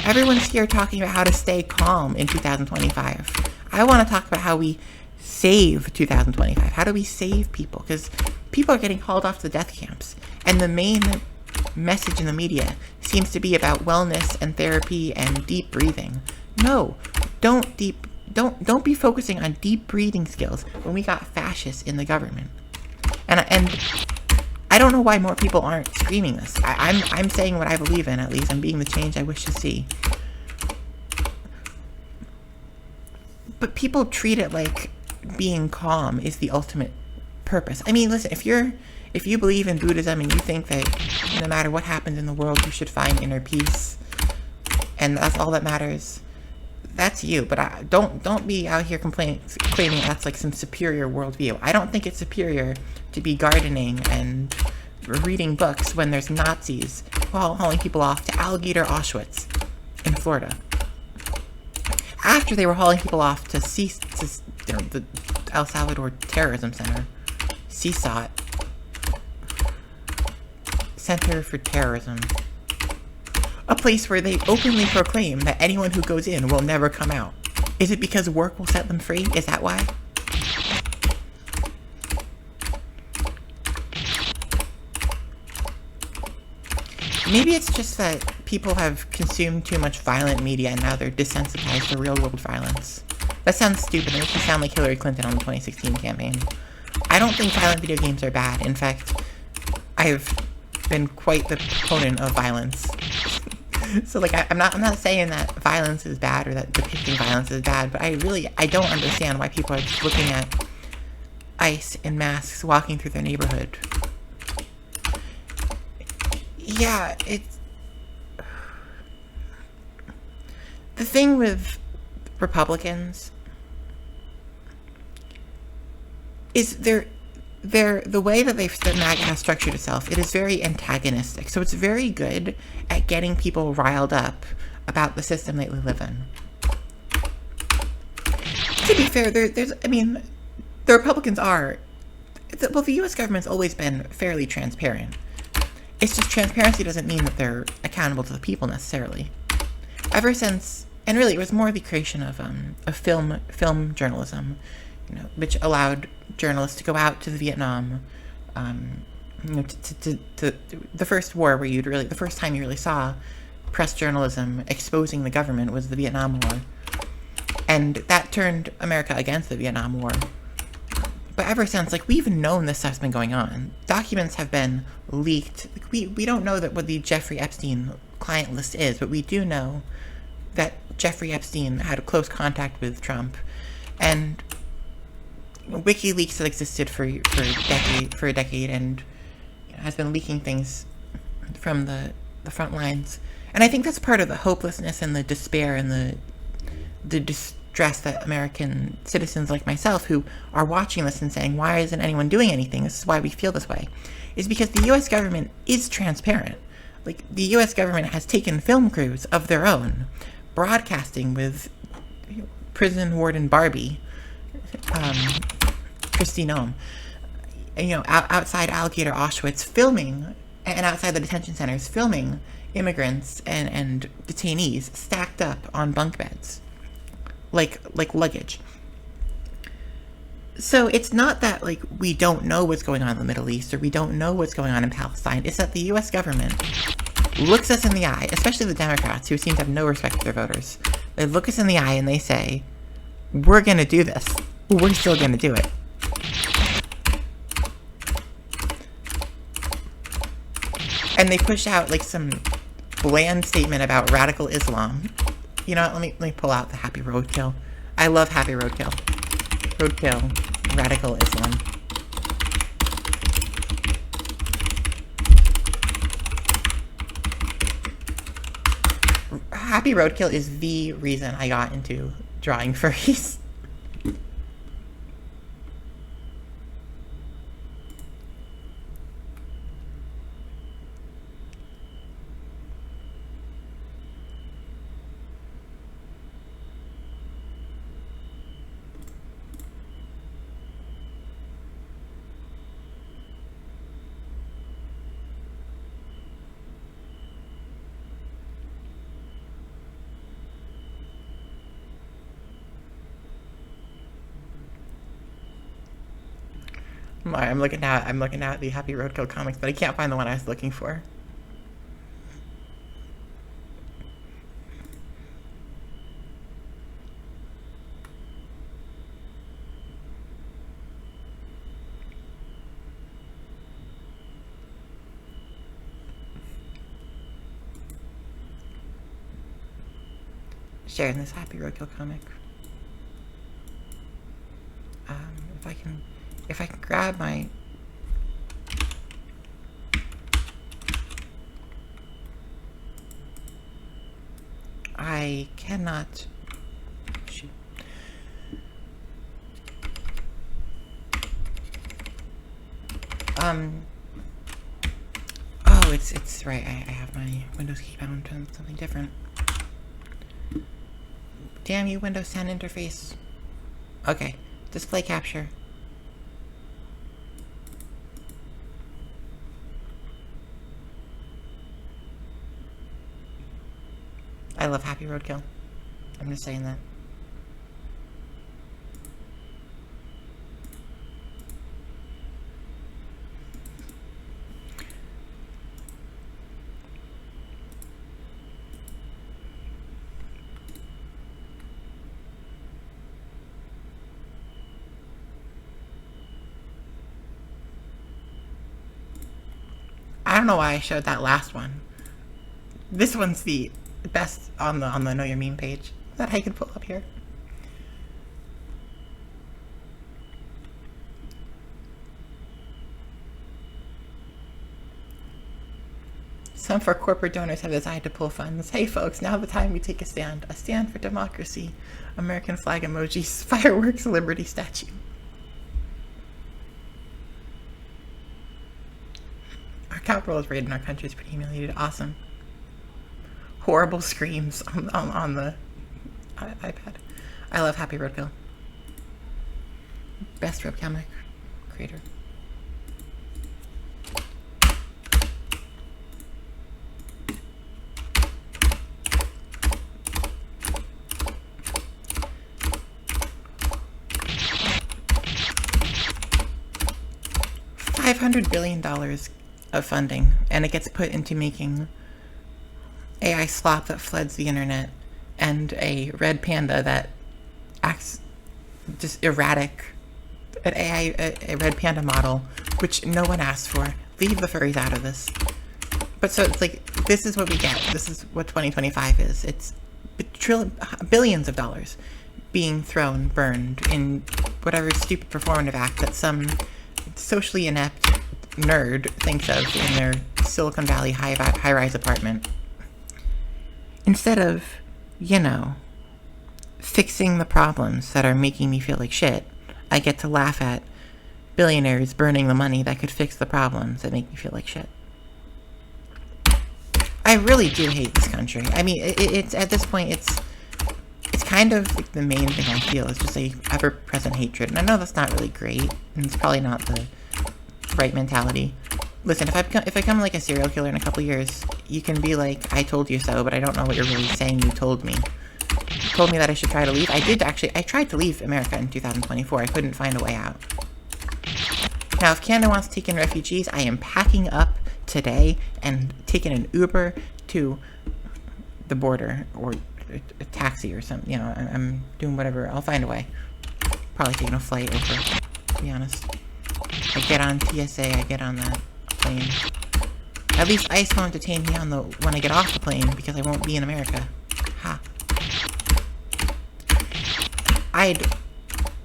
Everyone's here talking about how to stay calm in 2025. I want to talk about how we save 2025. How do we save people? Because people are getting hauled off to the death camps. And the main message in the media seems to be about wellness and therapy and deep breathing. No, don't be focusing on deep breathing skills when we got fascists in the government. And I don't know why more people aren't screaming this. I'm saying what I believe in, at least. I'm being the change I wish to see. But people treat it like being calm is the ultimate purpose. I mean, listen, if you believe in Buddhism and you think that no matter what happens in the world, you should find inner peace, and that's all that matters, that's you. But don't be out here claiming that's like some superior worldview. I don't think it's superior to be gardening and reading books when there's Nazis hauling people off to Alligator Auschwitz in Florida. After they were hauling people off to the El Salvador Terrorism Center, CSOT, Center for Terrorism, a place where they openly proclaim that anyone who goes in will never come out. Is it because work will set them free? Is that why? Maybe it's just that people have consumed too much violent media and now they're desensitized to real-world violence. That sounds stupid. It makes me sound like Hillary Clinton on the 2016 campaign. I don't think violent video games are bad. In fact, I've been quite the proponent of violence. So, like, I'm not saying that violence is bad or that depicting violence is bad, but I don't understand why people are just looking at ICE in masks walking through their neighborhood. Yeah, it's... The thing with Republicans is the way that the MAGA has structured itself, it is very antagonistic. So it's very good at getting people riled up about the system that we live in. To be fair, the Republicans are... Well, the U.S. government's always been fairly transparent. It's just transparency doesn't mean that they're accountable to the people necessarily. Ever since, and really it was more the creation of film journalism, you know, which allowed journalists to go out to the Vietnam, you know, to the first war where the first time you really saw press journalism exposing the government was the Vietnam War. And that turned America against the Vietnam War. But ever since, like, we've known this stuff's been going on. Documents have been leaked. Like, we don't know what the Jeffrey Epstein client list is, but we do know that Jeffrey Epstein had a close contact with Trump. And WikiLeaks has existed for a decade and has been leaking things from the front lines. And I think that's part of the hopelessness and the despair and the distress that American citizens like myself who are watching this and saying, why isn't anyone doing anything? This is why we feel this way. Is because the U.S. government is transparent. Like, the U.S. government has taken film crews of their own, broadcasting with prison warden Barbie, Kristi Noem, outside Alligator Auschwitz, filming, and outside the detention centers, filming immigrants and detainees stacked up on bunk beds, like luggage. So it's not that, like, we don't know what's going on in the Middle East, or we don't know what's going on in Palestine. It's that the U.S. government looks us in the eye, especially the Democrats, who seem to have no respect for their voters. They look us in the eye and they say, we're going to do this. We're still going to do it. And they push out, like, some bland statement about radical Islam. You know what? Let me pull out the Happy Roadkill. I love Happy Roadkill. Roadkill, radical Islam. Happy Roadkill is the reason I got into drawing furries. I'm looking at the Happy Roadkill comics, but I can't find the one I was looking for. Sharing this Happy Roadkill comic. If I can grab my... I cannot... Shoot. Oh, it's right. I have my Windows key bound to something different. Damn you, Windows 10 interface. Okay, display capture. I love Happy Roadkill. I'm just saying that. I don't know why I showed that last one. This one's the best on the Know Your Meme page. Is that I can pull up here? Some for corporate donors have decided to pull funds. Hey folks, now the time we take a stand. A stand for democracy. American flag emojis, fireworks, liberty statue. Our capital is raided and our country is pretty humiliated. Awesome. Horrible screams on the iPad. I love Happy Roadkill. Best webcomic creator. $500 billion of funding, and it gets put into making AI slop that floods the internet and a red panda that acts just erratic. A red panda model, which no one asked for. Leave the furries out of this. But so it's like, this is what we get. This is what 2025 is. It's billions of dollars being thrown, burned in whatever stupid performative act that some socially inept nerd thinks of in their Silicon Valley high-rise apartment. Instead of, fixing the problems that are making me feel like shit, I get to laugh at billionaires burning the money that could fix the problems that make me feel like shit. I really do hate this country. I mean, it's at this point, it's kind of like the main thing I feel is just a ever-present hatred. And I know that's not really great, and it's probably not the right mentality. Listen, if I become like a serial killer in a couple years, you can be like, I told you so, but I don't know what you're really saying you told me. You told me that I should try to leave. I tried to leave America in 2024. I couldn't find a way out. Now, if Canada wants to take in refugees, I am packing up today and taking an Uber to the border, or a taxi or something. You know, I'm doing whatever. I'll find a way. Probably taking a flight over, to be honest. I get on TSA, I get on that plane. At least ICE won't detain me when I get off the plane, because I won't be in America. Ha.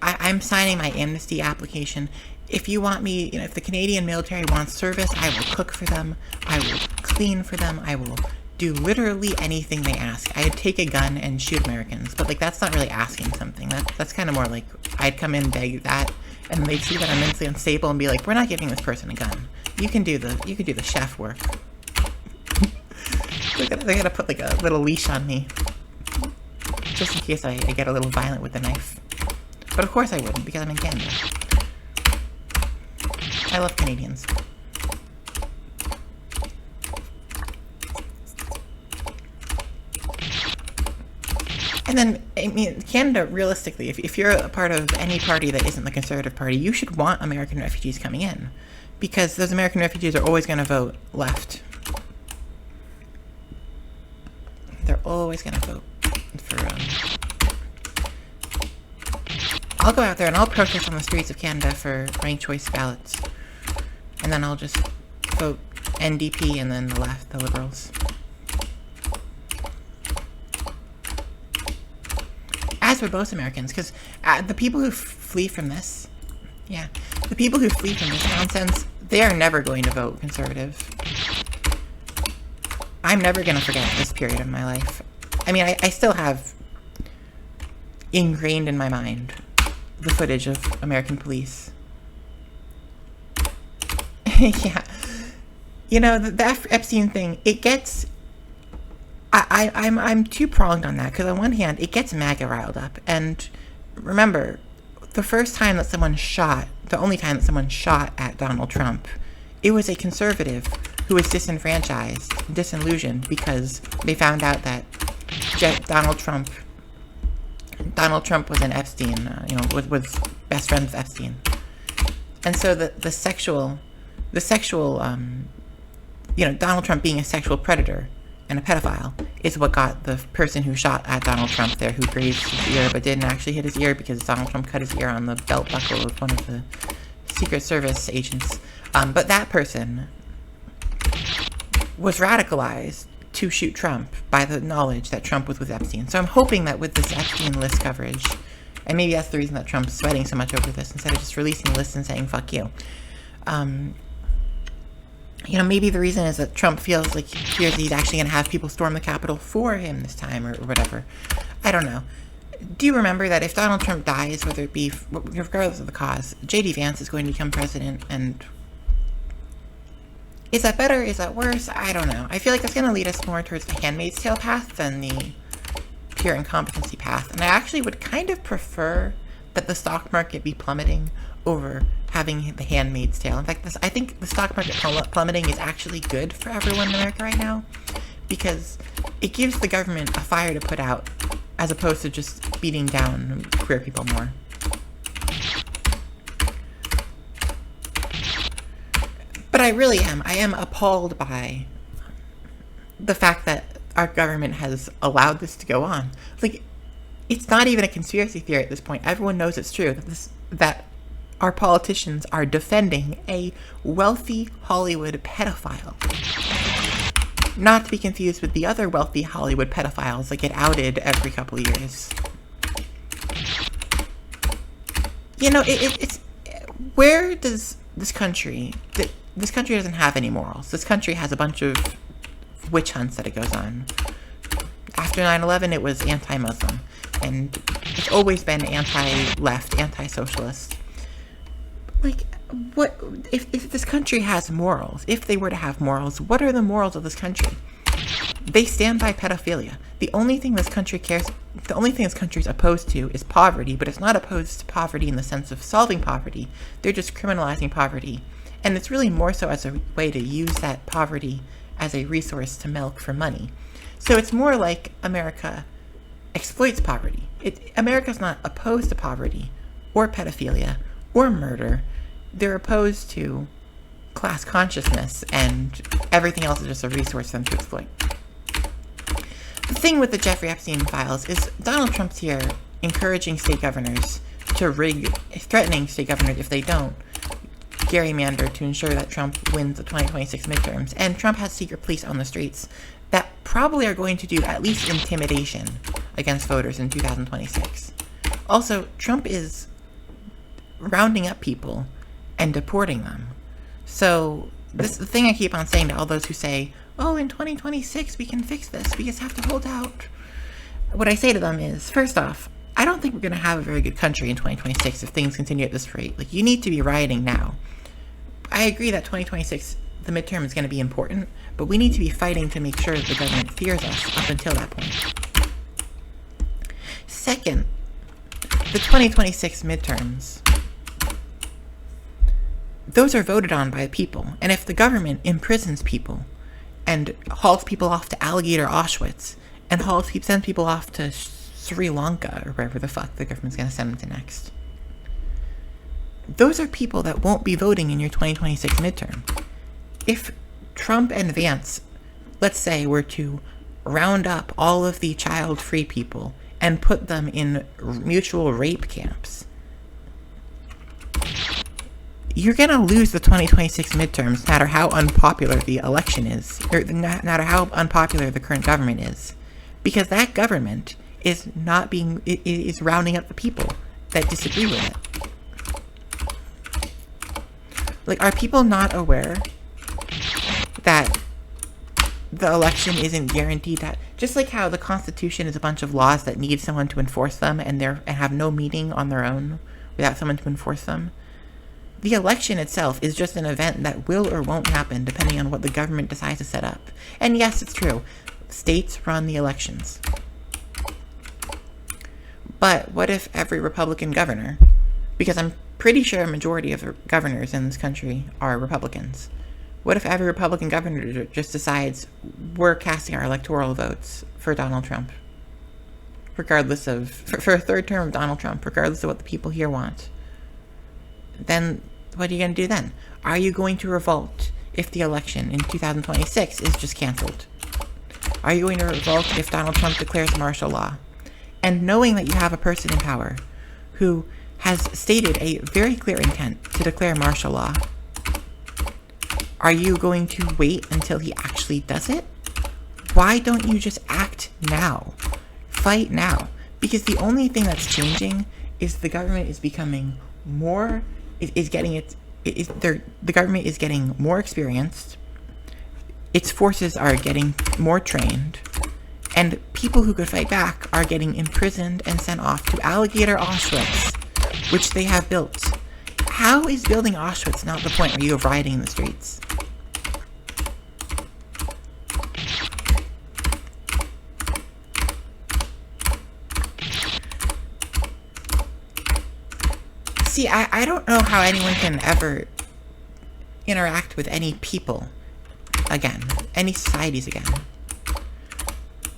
I'm signing my amnesty application. If you want me, you know, if the Canadian military wants service, I will cook for them, I will clean for them, I will do literally anything they ask. I'd take a gun and shoot Americans, but like that's not really asking something. That's kind of more like I'd come in, beg that, and they'd see that I'm mentally unstable and be like, we're not giving this person a gun. You can do the chef work. They gotta put like a little leash on me, just in case I get a little violent with the knife. But of course I wouldn't, because I'm in Canada. I love Canadians. And then, I mean, Canada, realistically, if you're a part of any party that isn't the Conservative Party, you should want American refugees coming in. Because those American refugees are always going to vote left. They're always going to vote for, I'll go out there and I'll protest on the streets of Canada for ranked choice ballots. And then I'll just vote NDP and then the left, the Liberals. As would most Americans, because the people who flee from this, the people who flee from this nonsense, they are never going to vote Conservative. I'm never going to forget this period of my life. I mean, I still have ingrained in my mind the footage of American police. Yeah. You know, the Epstein thing, it gets... I'm two-pronged on that, because on one hand, it gets MAGA riled up. And remember, the first time that someone shot, the only time that someone shot at Donald Trump, it was a conservative who was disenfranchised, disillusioned, because they found out that Donald Trump was an Epstein, was best friends with Epstein. And so the sexual, Donald Trump being a sexual predator and a pedophile is what got the person who shot at Donald Trump there, who grazed his ear but didn't actually hit his ear because Donald Trump cut his ear on the belt buckle of one of the Secret Service agents. But that person was radicalized to shoot Trump by the knowledge that Trump was with Epstein. So I'm hoping that with this Epstein list coverage, and maybe that's the reason that Trump's sweating so much over this instead of just releasing the list and saying, fuck you. Maybe the reason is that Trump feels like he's actually going to have people storm the Capitol for him this time, or whatever. I don't know. Do you remember that if Donald Trump dies, whether it be, regardless of the cause, J.D. Vance is going to become president, and is that better? Is that worse? I don't know. I feel like that's going to lead us more towards the Handmaid's Tale path than the pure incompetency path. And I actually would kind of prefer that the stock market be plummeting over having the Handmaid's Tale. In fact, I think the stock market plummeting is actually good for everyone in America right now, because it gives the government a fire to put out, as opposed to just beating down queer people more. But I am appalled by the fact that our government has allowed this to go on. Like, it's not even a conspiracy theory at this point. Everyone knows it's true that our politicians are defending a wealthy Hollywood pedophile. Not to be confused with the other wealthy Hollywood pedophiles that get outed every couple of years. It's where does this country doesn't have any morals. This country has a bunch of witch hunts that it goes on. After 9/11, it was anti-Muslim, and it's always been anti-left, anti-socialist. Like, what if this country has morals? If they were to have morals, what are the morals of this country? They stand by pedophilia. The only thing this country is opposed to is poverty, but it's not opposed to poverty in the sense of solving poverty. They're just criminalizing poverty. And it's really more so as a way to use that poverty as a resource to milk for money. So it's more like America exploits poverty. America's not opposed to poverty or pedophilia or murder. They're opposed to class consciousness, and everything else is just a resource for them to exploit. The thing with the Jeffrey Epstein files is Donald Trump's here encouraging state governors to threatening state governors if they don't gerrymander to ensure that Trump wins the 2026 midterms. And Trump has secret police on the streets that probably are going to do at least intimidation against voters in 2026. Also, Trump is rounding up people and deporting them. So this is the thing I keep on saying to all those who say, oh, in 2026 we can fix this, we just have to hold out. What I say to them is, first off, I don't think we're going to have a very good country in 2026 if things continue at this rate. Like, you need to be rioting now. I agree that 2026, the midterm, is going to be important, but we need to be fighting to make sure that the government fears us up until that point. Second, the 2026 midterms, those are voted on by people, and if the government imprisons people and hauls people off to Alligator Auschwitz and sends people off to Sri Lanka or wherever the fuck the government's going to send them to next, those are people that won't be voting in your 2026 midterm. If Trump and Vance, let's say, were to round up all of the child-free people and put them in mutual rape camps, you're going to lose the 2026 midterms no matter how unpopular the election is, or no matter how unpopular the current government is, because that government is rounding up the people that disagree with it. Like, are people not aware that the election isn't guaranteed? That just like how the Constitution is a bunch of laws that need someone to enforce them and have no meaning on their own without someone to enforce them, the election itself is just an event that will or won't happen depending on what the government decides to set up. And yes, it's true, states run the elections. But what if every Republican governor, because I'm pretty sure a majority of governors in this country are Republicans, what if every Republican governor just decides we're casting our electoral votes for Donald Trump, regardless of, for a third term of Donald Trump, regardless of what the people here want? Then what are you going to do then? Are you going to revolt if the election in 2026 is just canceled? Are you going to revolt if Donald Trump declares martial law? And knowing that you have a person in power who has stated a very clear intent to declare martial law, are you going to wait until he actually does it? Why don't you just act now? Fight now. Because the only thing that's changing is the government is becoming more, the government is getting more experienced, its forces are getting more trained, and people who could fight back are getting imprisoned and sent off to Alligator Auschwitz, which they have built. How is building Auschwitz not the point where you are rioting in the streets? See, I don't know how anyone can ever interact with any people again, any societies again,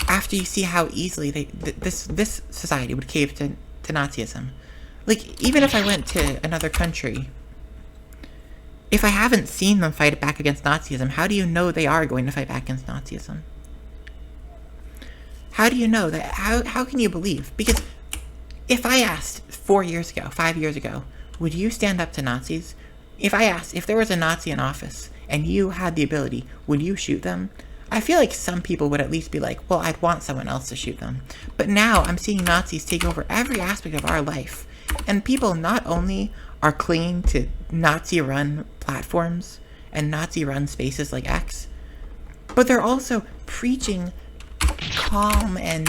after you see how easily this society would cave to Nazism. Like, even if I went to another country, if I haven't seen them fight back against Nazism, how do you know they are going to fight back against Nazism? How do you know that? How can you believe? Because if I asked 4 years ago, 5 years ago, would you stand up to Nazis? If I asked, if there was a Nazi in office and you had the ability, would you shoot them? I feel like some people would at least be like, well, I'd want someone else to shoot them. But now I'm seeing Nazis take over every aspect of our life. And people not only are clinging to Nazi-run platforms and Nazi-run spaces like X, but they're also preaching calm and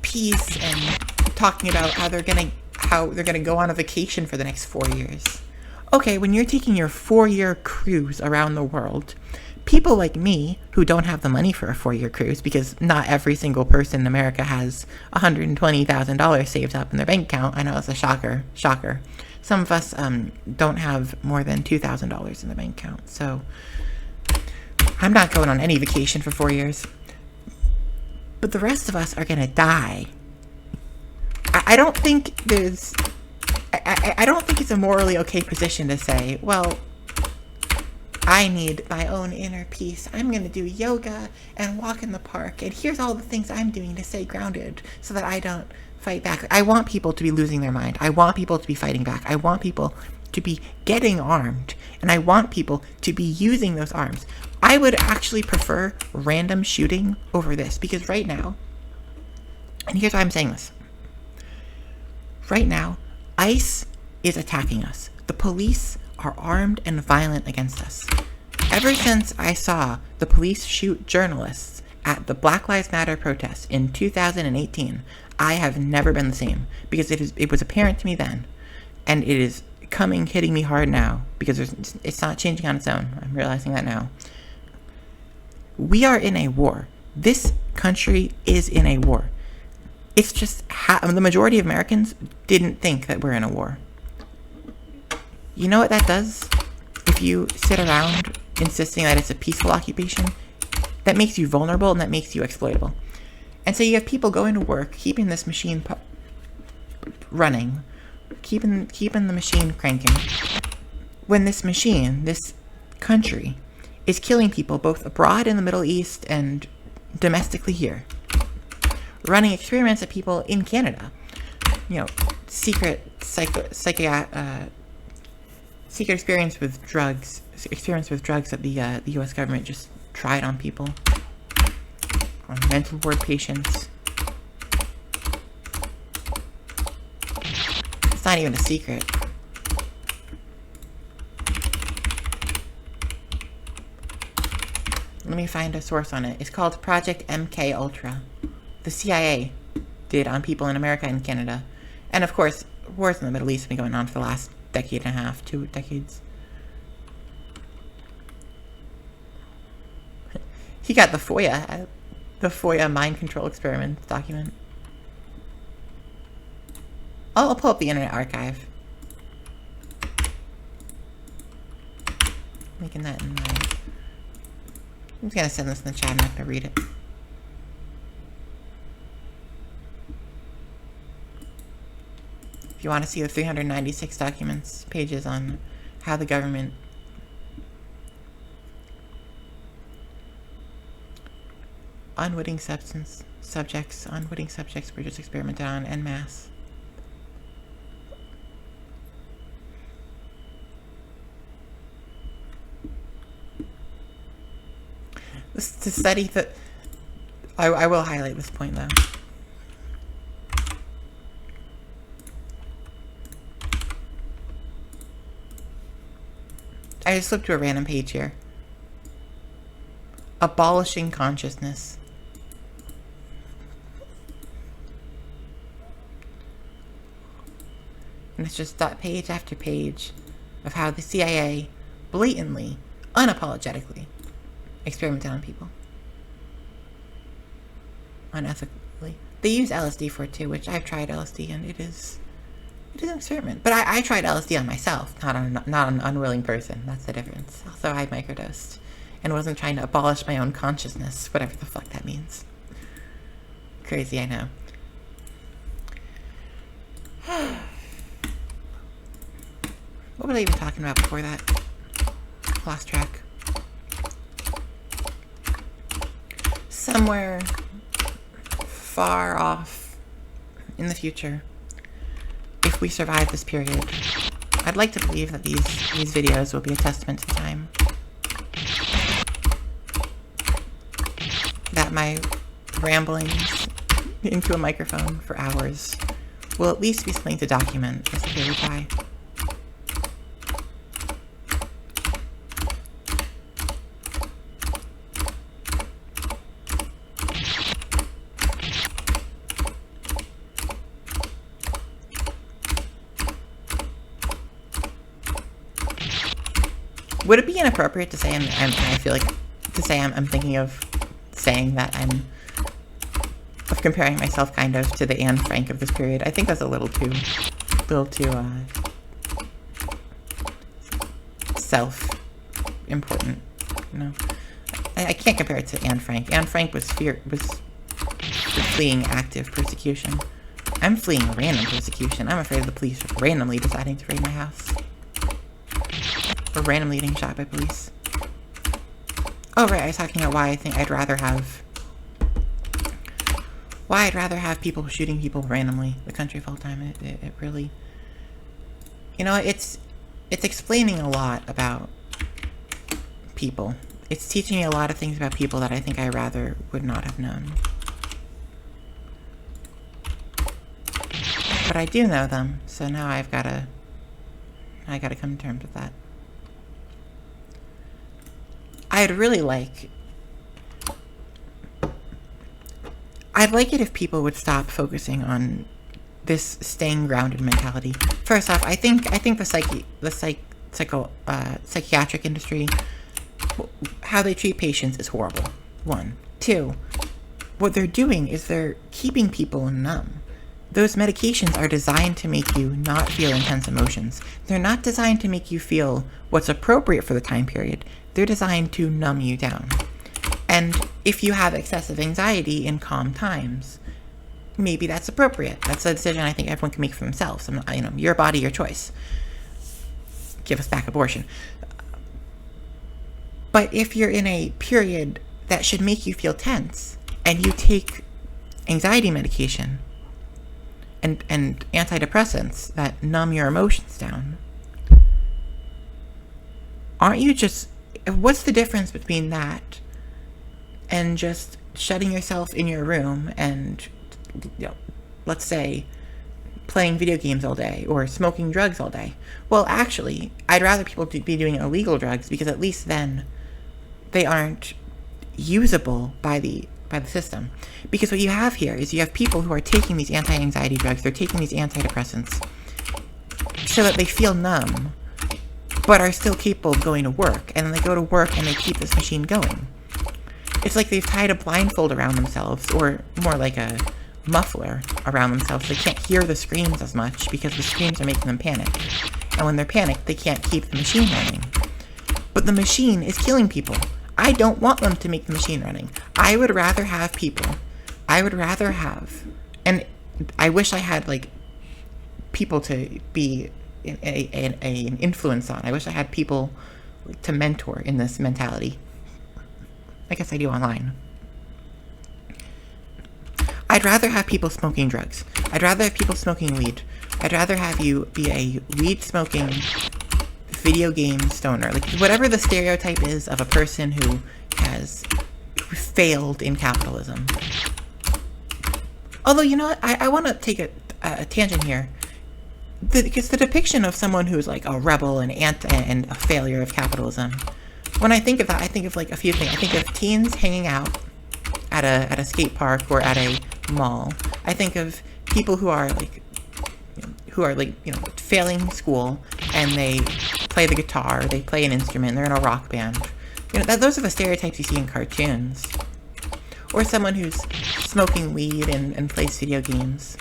peace and talking about how they're gonna go on a vacation for the next 4 years. Okay, when you're taking your 4-year cruise around the world, people like me who don't have the money for a 4-year cruise, because not every single person in America has $120,000 saved up in their bank account. I know it's a shocker. Some of us don't have more than $2,000 in the bank account. So I'm not going on any vacation for 4 years. But the rest of us are going to die. I don't think there's... I don't think it's a morally okay position to say, well, I need my own inner peace. I'm going to do yoga and walk in the park. And here's all the things I'm doing to stay grounded so that I don't fight back. I want people to be losing their mind. I want people to be fighting back. I want people to be getting armed. And I want people to be using those arms. I would actually prefer random shooting over this. Because right now, and here's why I'm saying this. Right now, ICE is attacking us. The police are armed and violent against us. Ever since I saw the police shoot journalists at the Black Lives Matter protest in 2018, I have never been the same, because it was apparent to me then, and it is hitting me hard now, because it's not changing on its own. I'm realizing that now. We are in a war. This country is in a war. It's just the majority of Americans didn't think that we're in a war. You know what that does? If you sit around insisting that it's a peaceful occupation, that makes you vulnerable and that makes you exploitable. And so you have people going to work, keeping this machine running, keeping the machine cranking, when this machine, this country, is killing people both abroad in the Middle East and domestically here. Running experiments at people in Canada. You know, secret experiments with drugs that the U.S. government just tried on people, on mental ward patients. It's not even a secret. Let me find a source on it. It's called Project MKUltra. The CIA did on people in America and Canada. And of course, wars in the Middle East have been going on for the last decade and a half, 2 decades. He got the FOIA mind control experiment document. I'll pull up the Internet Archive. Making that in mind. I'm just gonna send this in the chat. I'm not gonna read it. If you want to see the 396 pages on how the government unwitting subjects were just experimented on en masse. To study that, I will highlight this point though. I just flipped to a random page here. Abolishing consciousness. And it's just that page after page of how the CIA blatantly, unapologetically experimented on people. Unethically. They use LSD for it too, which I've tried LSD and it is an experiment. But I tried LSD on myself, not on an unwilling person. That's the difference. Also, I microdosed and wasn't trying to abolish my own consciousness, whatever the fuck that means. Crazy, I know. What was I even talking about before that? Lost track. Somewhere far off in the future, if we survive this period, I'd like to believe that these videos will be a testament to the time. That my ramblings into a microphone for hours will at least be something to document this period by. Would it be inappropriate to say I feel like to say I'm thinking of saying that of comparing myself kind of to the Anne Frank of this period. I think that's a little too self-important, you know. I can't compare it to Anne Frank. Anne Frank was fleeing active persecution. I'm fleeing random persecution. I'm afraid of the police randomly deciding to raid my house. Or randomly getting shot by police. Oh right, I was talking about why I think I'd rather have people shooting people randomly the country full time. It really, you know, it's explaining a lot about people. It's teaching me a lot of things about people that I think I rather would not have known. But I do know them, so now I gotta come to terms with that. I'd like it if people would stop focusing on this staying grounded mentality. First off, I think the psychiatric industry, how they treat patients is horrible. 1. 2, what they're doing is they're keeping people numb. Those medications are designed to make you not feel intense emotions. They're not designed to make you feel what's appropriate for the time period. They're designed to numb you down. And if you have excessive anxiety in calm times, maybe that's appropriate. That's a decision I think everyone can make for themselves. I'm not, you know, your body, your choice. Give us back abortion. But if you're in a period that should make you feel tense, and you take anxiety medication and antidepressants that numb your emotions down, aren't you just... What's the difference between that and just shutting yourself in your room and, you know, let's say, playing video games all day or smoking drugs all day? Well, actually, I'd rather people be doing illegal drugs, because at least then they aren't usable by the system. Because what you have here is you have people who are taking these anti-anxiety drugs, they're taking these antidepressants so that they feel numb, but are still capable of going to work. And then they go to work and they keep this machine going. It's like they've tied a blindfold around themselves, or more like a muffler around themselves. They can't hear the screams as much because the screams are making them panic. And when they're panicked, they can't keep the machine running. But the machine is killing people. I don't want them to make the machine running. I would rather have people. And I wish I had, like, people to be an influence on. I wish I had people to mentor in this mentality. I guess I do online. I'd rather have people smoking drugs. I'd rather have people smoking weed. I'd rather have you be a weed-smoking video game stoner. Like, whatever the stereotype is of a person who has failed in capitalism. Although, you know what? I want to take a tangent here. Because the depiction of someone who's like a rebel and a failure of capitalism, when I think of that, I think of like a few things. I think of teens hanging out at a skate park or at a mall. I think of people who are failing school, and they play the guitar, they play an instrument, they're in a rock band. You know, those are the stereotypes you see in cartoons. Or someone who's smoking weed and plays video games.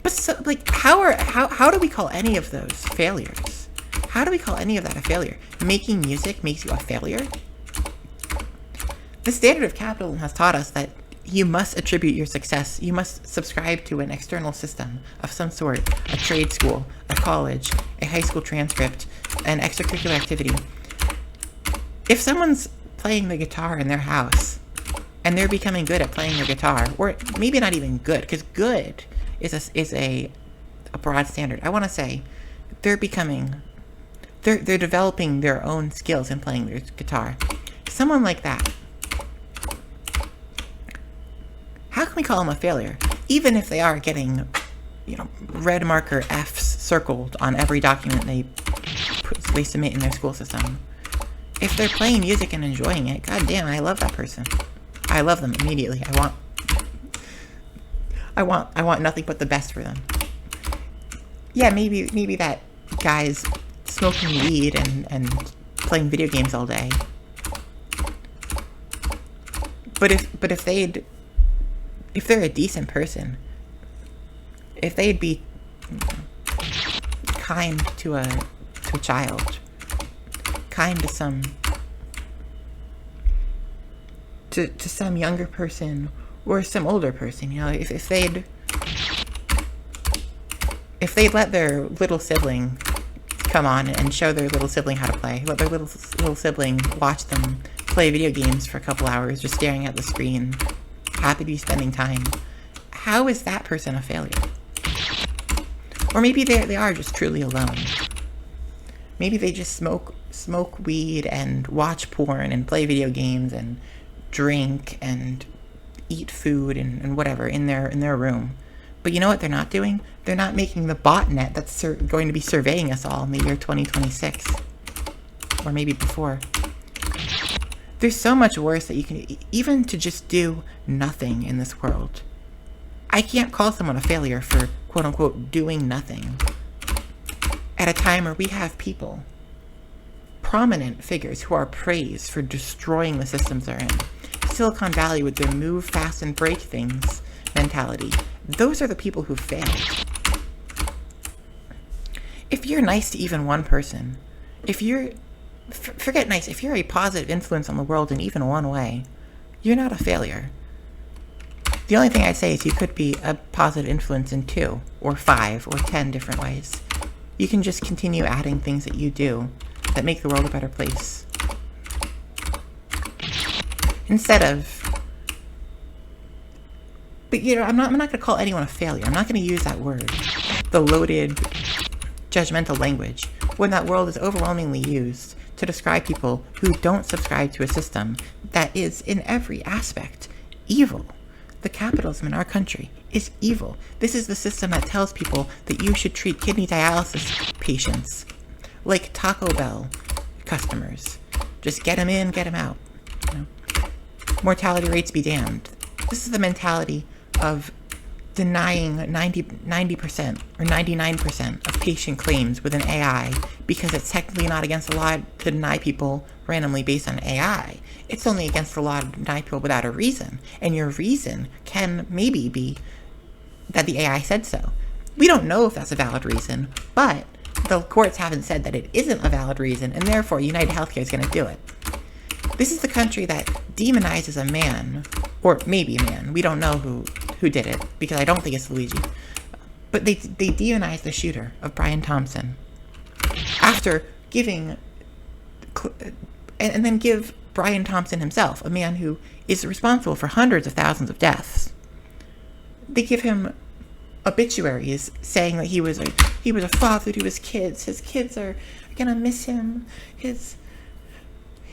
But so, like, how do we call any of those failures? How do we call any of that a failure? Making music makes you a failure? The standard of capitalism has taught us that you must attribute your success. You must subscribe to an external system of some sort, a trade school, a college, a high school transcript, an extracurricular activity. If someone's playing the guitar in their house, and they're becoming good at playing the guitar, or maybe not even good, because good is a broad standard. I want to say they're developing their own skills in playing their guitar. Someone like that, how can we call them a failure? Even if they are getting, you know, red marker F's circled on every document they submit in their school system. If they're playing music and enjoying it, god damn, I love that person. I love them immediately. I want nothing but the best for them. Yeah, maybe that guy's smoking weed and playing video games all day. But if they're a decent person, if they'd be kind to a child, kind to some younger person or some older person, you know, if they'd let their little sibling come on and show their little sibling how to play, let their little sibling watch them play video games for a couple hours just staring at the screen, happy to be spending time, how is that person a failure? Or maybe they are just truly alone. Maybe they just smoke weed and watch porn and play video games and drink and eat food and whatever in their room. But you know what they're not doing? They're not making the botnet that's going to be surveying us all in the year 2026. Or maybe before. There's so much worse that you can, even to just do nothing in this world. I can't call someone a failure for quote-unquote doing nothing at a time where we have people, prominent figures who are praised for destroying the systems they're in. Silicon Valley with their move fast and break things mentality. Those are the people who failed. If you're nice to even one person, if you're, forget nice, if you're a positive influence on the world in even one way, you're not a failure. The only thing I'd say is you could be a positive influence in 2 or 5 or 10 different ways. You can just continue adding things that you do that make the world a better place. Instead of, but you know, I'm not going to call anyone a failure. I'm not going to use that word, the loaded, judgmental language, when that word is overwhelmingly used to describe people who don't subscribe to a system that is, in every aspect, evil. The capitalism in our country is evil. This is the system that tells people that you should treat kidney dialysis patients like Taco Bell customers. Just get them in, get them out. You know? Mortality rates be damned. This is the mentality of denying 90% or 99% of patient claims with an AI because it's technically not against the law to deny people randomly based on AI. It's only against the law to deny people without a reason. And your reason can maybe be that the AI said so. We don't know if that's a valid reason, but the courts haven't said that it isn't a valid reason, and therefore United Healthcare is going to do it. This is the country that demonizes a man, or maybe a man. We don't know who did it, because I don't think it's Luigi. But they demonize the shooter of Brian Thompson after giving, and then give Brian Thompson himself, a man who is responsible for hundreds of thousands of deaths. They give him obituaries saying that he was a father to his kids. His kids are gonna miss him.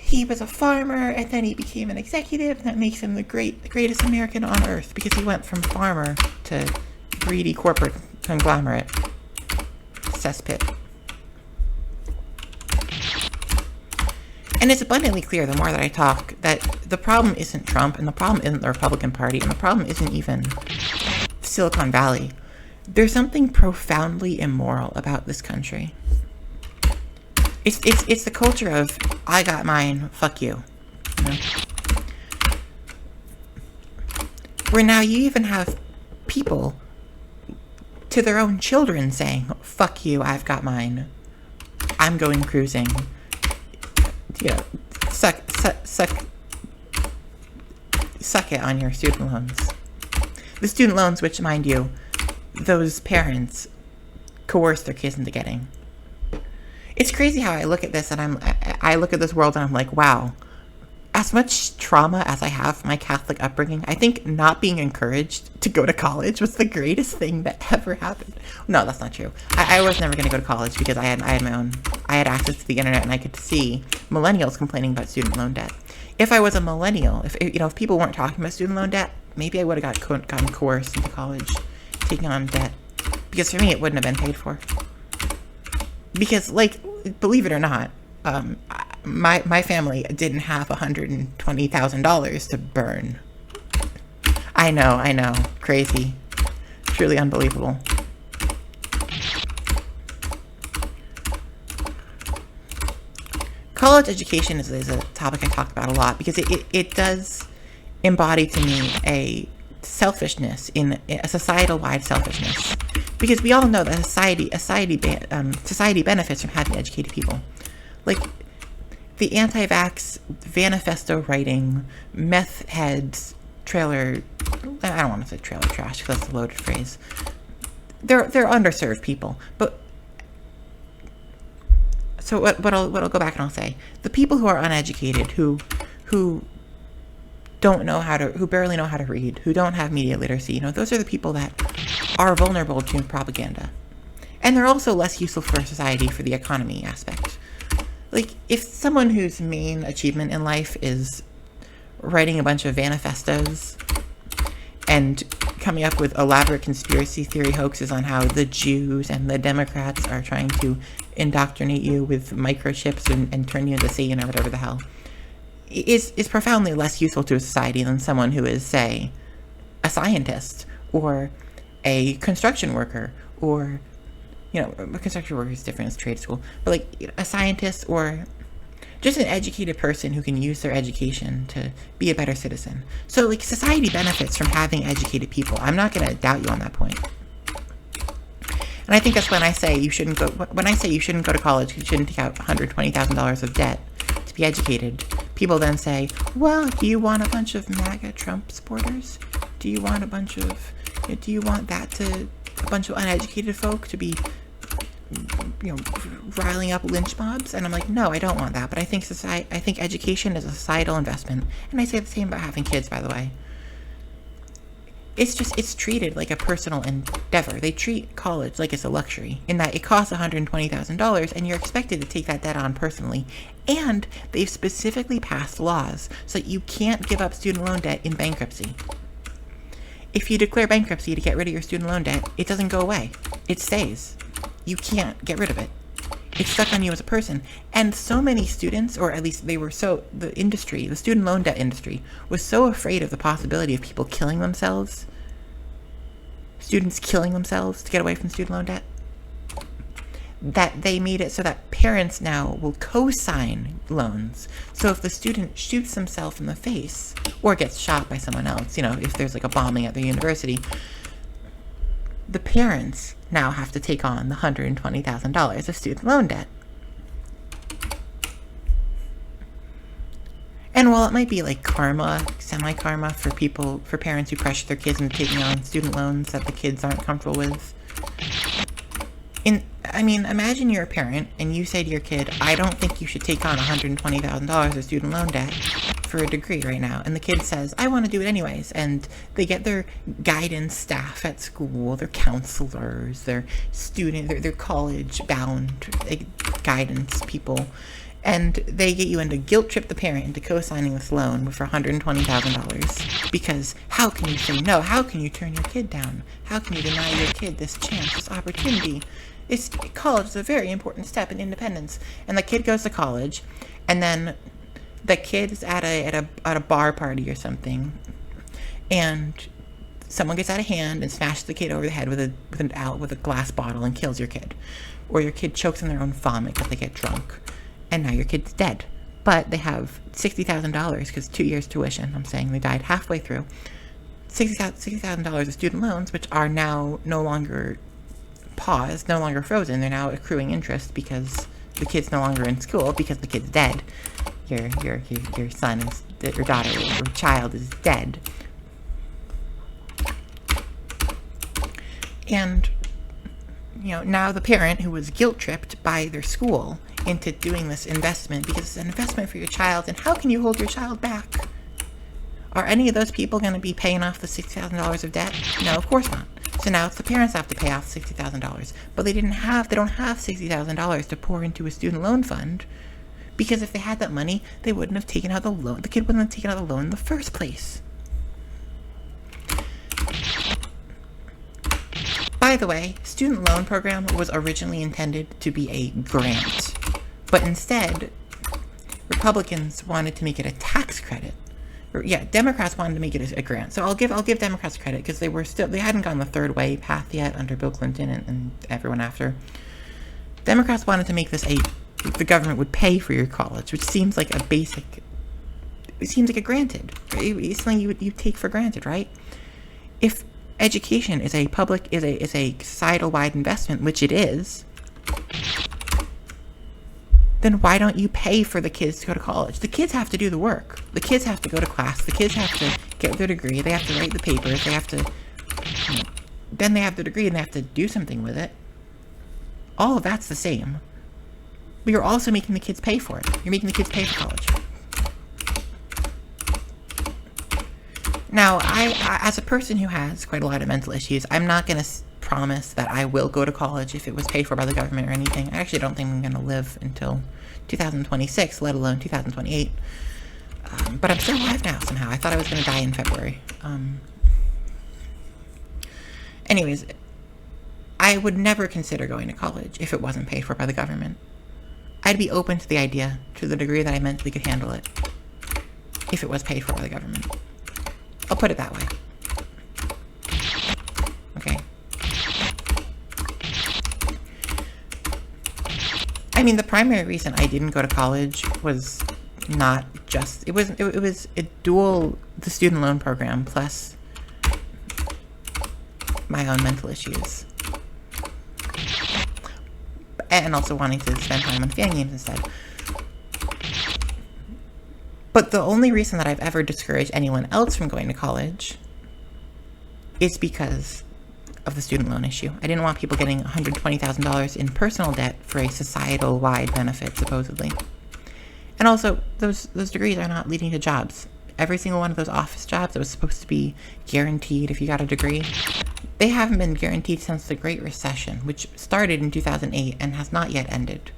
He was a farmer, and then he became an executive, and that makes him the greatest American on earth because he went from farmer to greedy corporate conglomerate cesspit. And it's abundantly clear the more that I talk that the problem isn't Trump, and the problem isn't the Republican Party, and the problem isn't even Silicon Valley. There's something profoundly immoral about this country. It's the culture of I got mine, fuck you. You know? Where now you even have people to their own children saying, fuck you, I've got mine. I'm going cruising. You know, suck it on your student loans. The student loans, which, mind you, those parents coerce their kids into getting. It's crazy how I look at this, and I look at this world and I'm like, wow, as much trauma as I have from my Catholic upbringing, I think not being encouraged to go to college was the greatest thing that ever happened. No, that's not true. I was never going to go to college because I had access to the internet, and I could see millennials complaining about student loan debt. If I was a millennial, if people weren't talking about student loan debt, maybe I would have gotten coerced into college, taking on debt. Because for me, it wouldn't have been paid for. Because, believe it or not, my family didn't have $120,000 to burn. I know, crazy, truly unbelievable. College education is a topic I talk about a lot because it does embody to me a selfishness, in a societal-wide selfishness, because we all know that society benefits from having educated people. Like, the anti-vax, manifesto writing, meth heads, I don't want to say trailer trash because that's a loaded phrase. They're underserved people, but so what I'll go back and I'll say, the people who are uneducated, who barely know how to read, who don't have media literacy, those are the people that are vulnerable to propaganda. And they're also less useful for society for the economy aspect. Like, if someone whose main achievement in life is writing a bunch of manifestos and coming up with elaborate conspiracy theory hoaxes on how the Jews and the Democrats are trying to indoctrinate you with microchips and turn you into Satan or whatever the hell, is profoundly less useful to a society than someone who is, say, a scientist or a construction worker, or, a construction worker is different as trade school, but like a scientist or just an educated person who can use their education to be a better citizen. So, like, society benefits from having educated people. I'm not going to doubt you on that point. And I think that's when I say you shouldn't go to college, you shouldn't take out $120,000 of debt to be educated. People then say, well, do you want a bunch of MAGA Trump supporters? Do you want a bunch of uneducated folk to be, riling up lynch mobs? And I'm like, no, I don't want that. But I think education is a societal investment. And I say the same about having kids, by the way. It's treated like a personal endeavor. They treat college like it's a luxury, in that it costs $120,000 and you're expected to take that debt on personally. And they've specifically passed laws so that you can't give up student loan debt in bankruptcy. If you declare bankruptcy to get rid of your student loan debt, it doesn't go away. It stays. You can't get rid of it. It's stuck on you as a person. And so many students, or at least the student loan debt industry, was so afraid of the possibility of people killing themselves, students killing themselves to get away from student loan debt, that they made it so that parents now will co-sign loans. So if the student shoots himself in the face, or gets shot by someone else, if there's like a bombing at the university, the parents now have to take on the $120,000 of student loan debt. And while it might be like karma, semi-karma for parents who pressure their kids into taking on student loans that the kids aren't comfortable with, imagine you're a parent and you say to your kid, I don't think you should take on $120,000 of student loan debt for a degree right now. And the kid says, I want to do it anyways. And they get their guidance staff at school, their counselors, their college-bound guidance people, and they get you into guilt trip the parent into co-signing this loan for $120,000. Because how can you say no? How can you turn your kid down? How can you deny your kid this chance, this opportunity? College is a very important step in independence. And the kid goes to college, and then the kid's at a bar party or something, and someone gets out of hand and smashes the kid over the head with a glass bottle and kills your kid, or your kid chokes on their own vomit because they get drunk, and now your kid's dead. But they have $60,000 because 2 years tuition. I'm saying they died halfway through. $60,000 of student loans, which are now no longer paused, no longer frozen. They're now accruing interest because the kid's no longer in school because the kid's dead. Your son is, your daughter, your child is dead. And, now the parent who was guilt-tripped by their school into doing this investment, because it's an investment for your child, and how can you hold your child back? Are any of those people going to be paying off the $60,000 of debt? No, of course not. So now it's the parents that have to pay off $60,000. But they don't have $60,000 to pour into a student loan fund, because if they had that money, they wouldn't have taken out the loan. The kid wouldn't have taken out the loan in the first place. By the way, student loan program was originally intended to be a grant, but instead, Republicans wanted to make it a tax credit. Democrats wanted to make it a grant. So I'll give Democrats credit because they hadn't gone the third way path yet under Bill Clinton and everyone after. Democrats wanted to make this the government would pay for your college, which seems like a basic it seems like a granted. It's something you take for granted, right? If education is a societal-wide investment, which it is, then why don't you pay for the kids to go to college? The kids have to do the work. The kids have to go to class. The kids have to get their degree. They have to write the papers. They have to, then they have the degree and they have to do something with it. All of that's the same. But you're also making the kids pay for it. You're making the kids pay for college. Now, I as a person who has quite a lot of mental issues, I'm not going to promise that I will go to college if it was paid for by the government or anything. I actually don't think I'm going to live until 2026, let alone 2028. But I'm still alive now somehow. I thought I was going to die in February. Anyways, I would never consider going to college if it wasn't paid for by the government. I'd be open to the idea, to the degree that I mentally could handle it, if it was paid for by the government. I'll put it that way. Okay. I mean, the primary reason I didn't go to college was not just... It was a dual... the student loan program plus my own mental issues. And also wanting to spend time on fan games instead. But the only reason that I've ever discouraged anyone else from going to college is because of the student loan issue. I didn't want people getting $120,000 in personal debt for a societal-wide benefit, supposedly. And also, those degrees are not leading to jobs. Every single one of those office jobs that was supposed to be guaranteed if you got a degree, they haven't been guaranteed since the Great Recession, which started in 2008 and has not yet ended.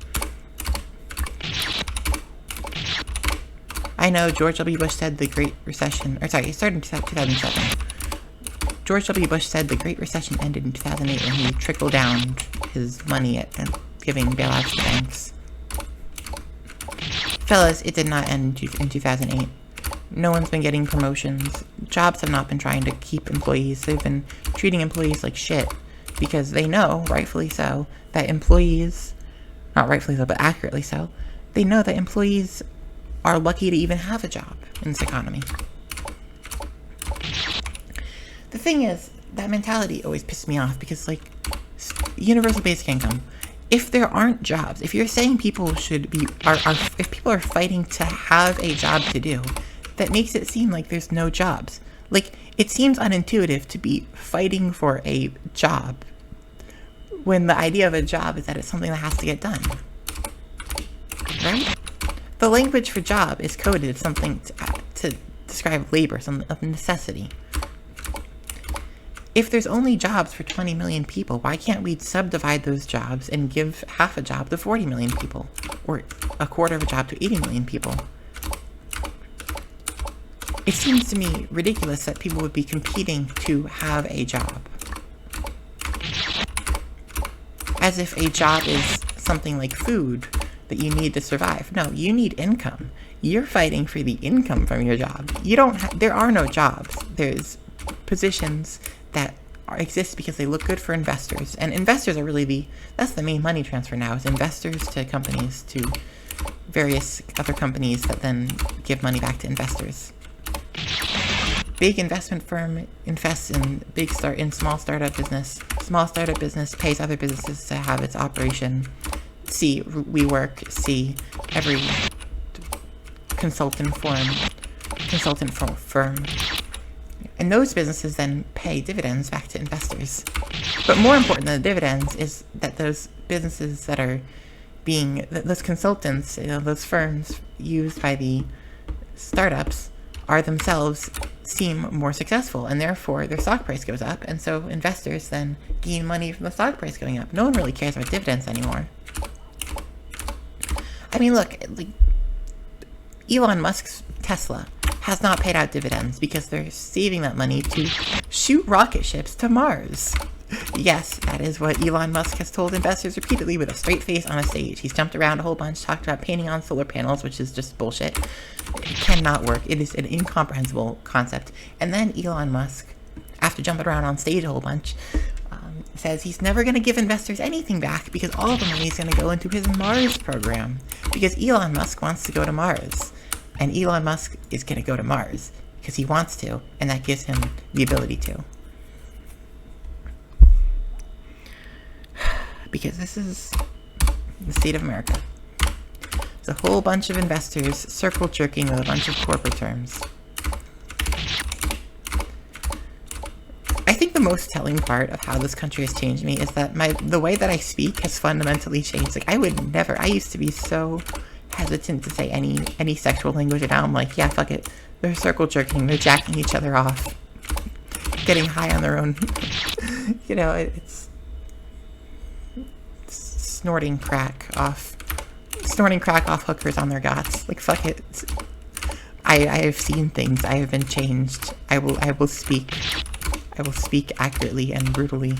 I know George W. Bush said the Great Recession, it started in 2007. George W. Bush said the Great Recession ended in 2008 when he trickled down his money and giving bailouts to banks. Fellas, it did not end in 2008. No one's been getting promotions. Jobs have not been trying to keep employees. They've been treating employees like shit because they know, rightfully so, that employees, not rightfully so, but accurately so, they know that employees are lucky to even have a job in this economy. The thing is, that mentality always pissed me off because, like, universal basic income, if there aren't jobs, if you're saying people should be, if people are fighting to have a job to do, that makes it seem like there's no jobs. Like, it seems unintuitive to be fighting for a job when the idea of a job is that it's something that has to get done. Right? The language for job is coded as something to describe labor, something of necessity. If there's only jobs for 20 million people, why can't we subdivide those jobs and give half a job to 40 million people? Or a quarter of a job to 80 million people? It seems to me ridiculous that people would be competing to have a job. As if a job is something like food that you need to survive. No, you need income. You're fighting for the income from your job. There are no jobs. There's positions that exist because they look good for investors. And investors are really that's the main money transfer now, is investors to companies, to various other companies that then give money back to investors. Big investment firm invests in small startup business. Small startup business pays other businesses to have its operation. See WeWork, see every consultant firm. And those businesses then pay dividends back to investors. But more important than the dividends is that those businesses that are those consultants, those firms used by the startups are themselves seem more successful, and therefore their stock price goes up, and so investors then gain money from the stock price going up. No one really cares about dividends anymore. I mean, look, like, Elon Musk's Tesla has not paid out dividends because they're saving that money to shoot rocket ships to Mars. Yes, that is what Elon Musk has told investors repeatedly with a straight face on a stage. He's jumped around a whole bunch, talked about painting on solar panels, which is just bullshit. It cannot work. It is an incomprehensible concept. And then Elon Musk, after jumping around on stage a whole bunch, says he's never going to give investors anything back because all the money is going to go into his Mars program. Because Elon Musk wants to go to Mars. And Elon Musk is going to go to Mars because he wants to, and that gives him the ability to. Because this is the state of America. There's a whole bunch of investors circle jerking with a bunch of corporate terms. I think the most telling part of how this country has changed me is that the way that I speak has fundamentally changed. Like, I used to be so hesitant to say any sexual language, and now I'm like, yeah, fuck it. They're circle jerking, they're jacking each other off, getting high on their own. You know, it's snorting crack off hookers on their gots. Like, fuck it. I have seen things. I have been changed. I will speak accurately and brutally.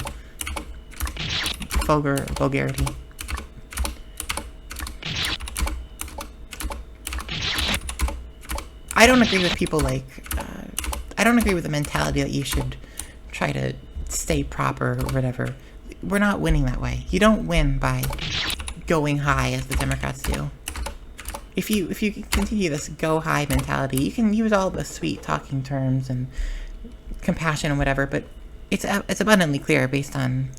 Vulgarity. I don't agree with people like, I don't agree with the mentality that you should try to stay proper or whatever. We're not winning that way. You don't win by going high as the Democrats do. If you continue this go high mentality, you can use all the sweet talking terms and compassion and whatever, but it's abundantly clear based on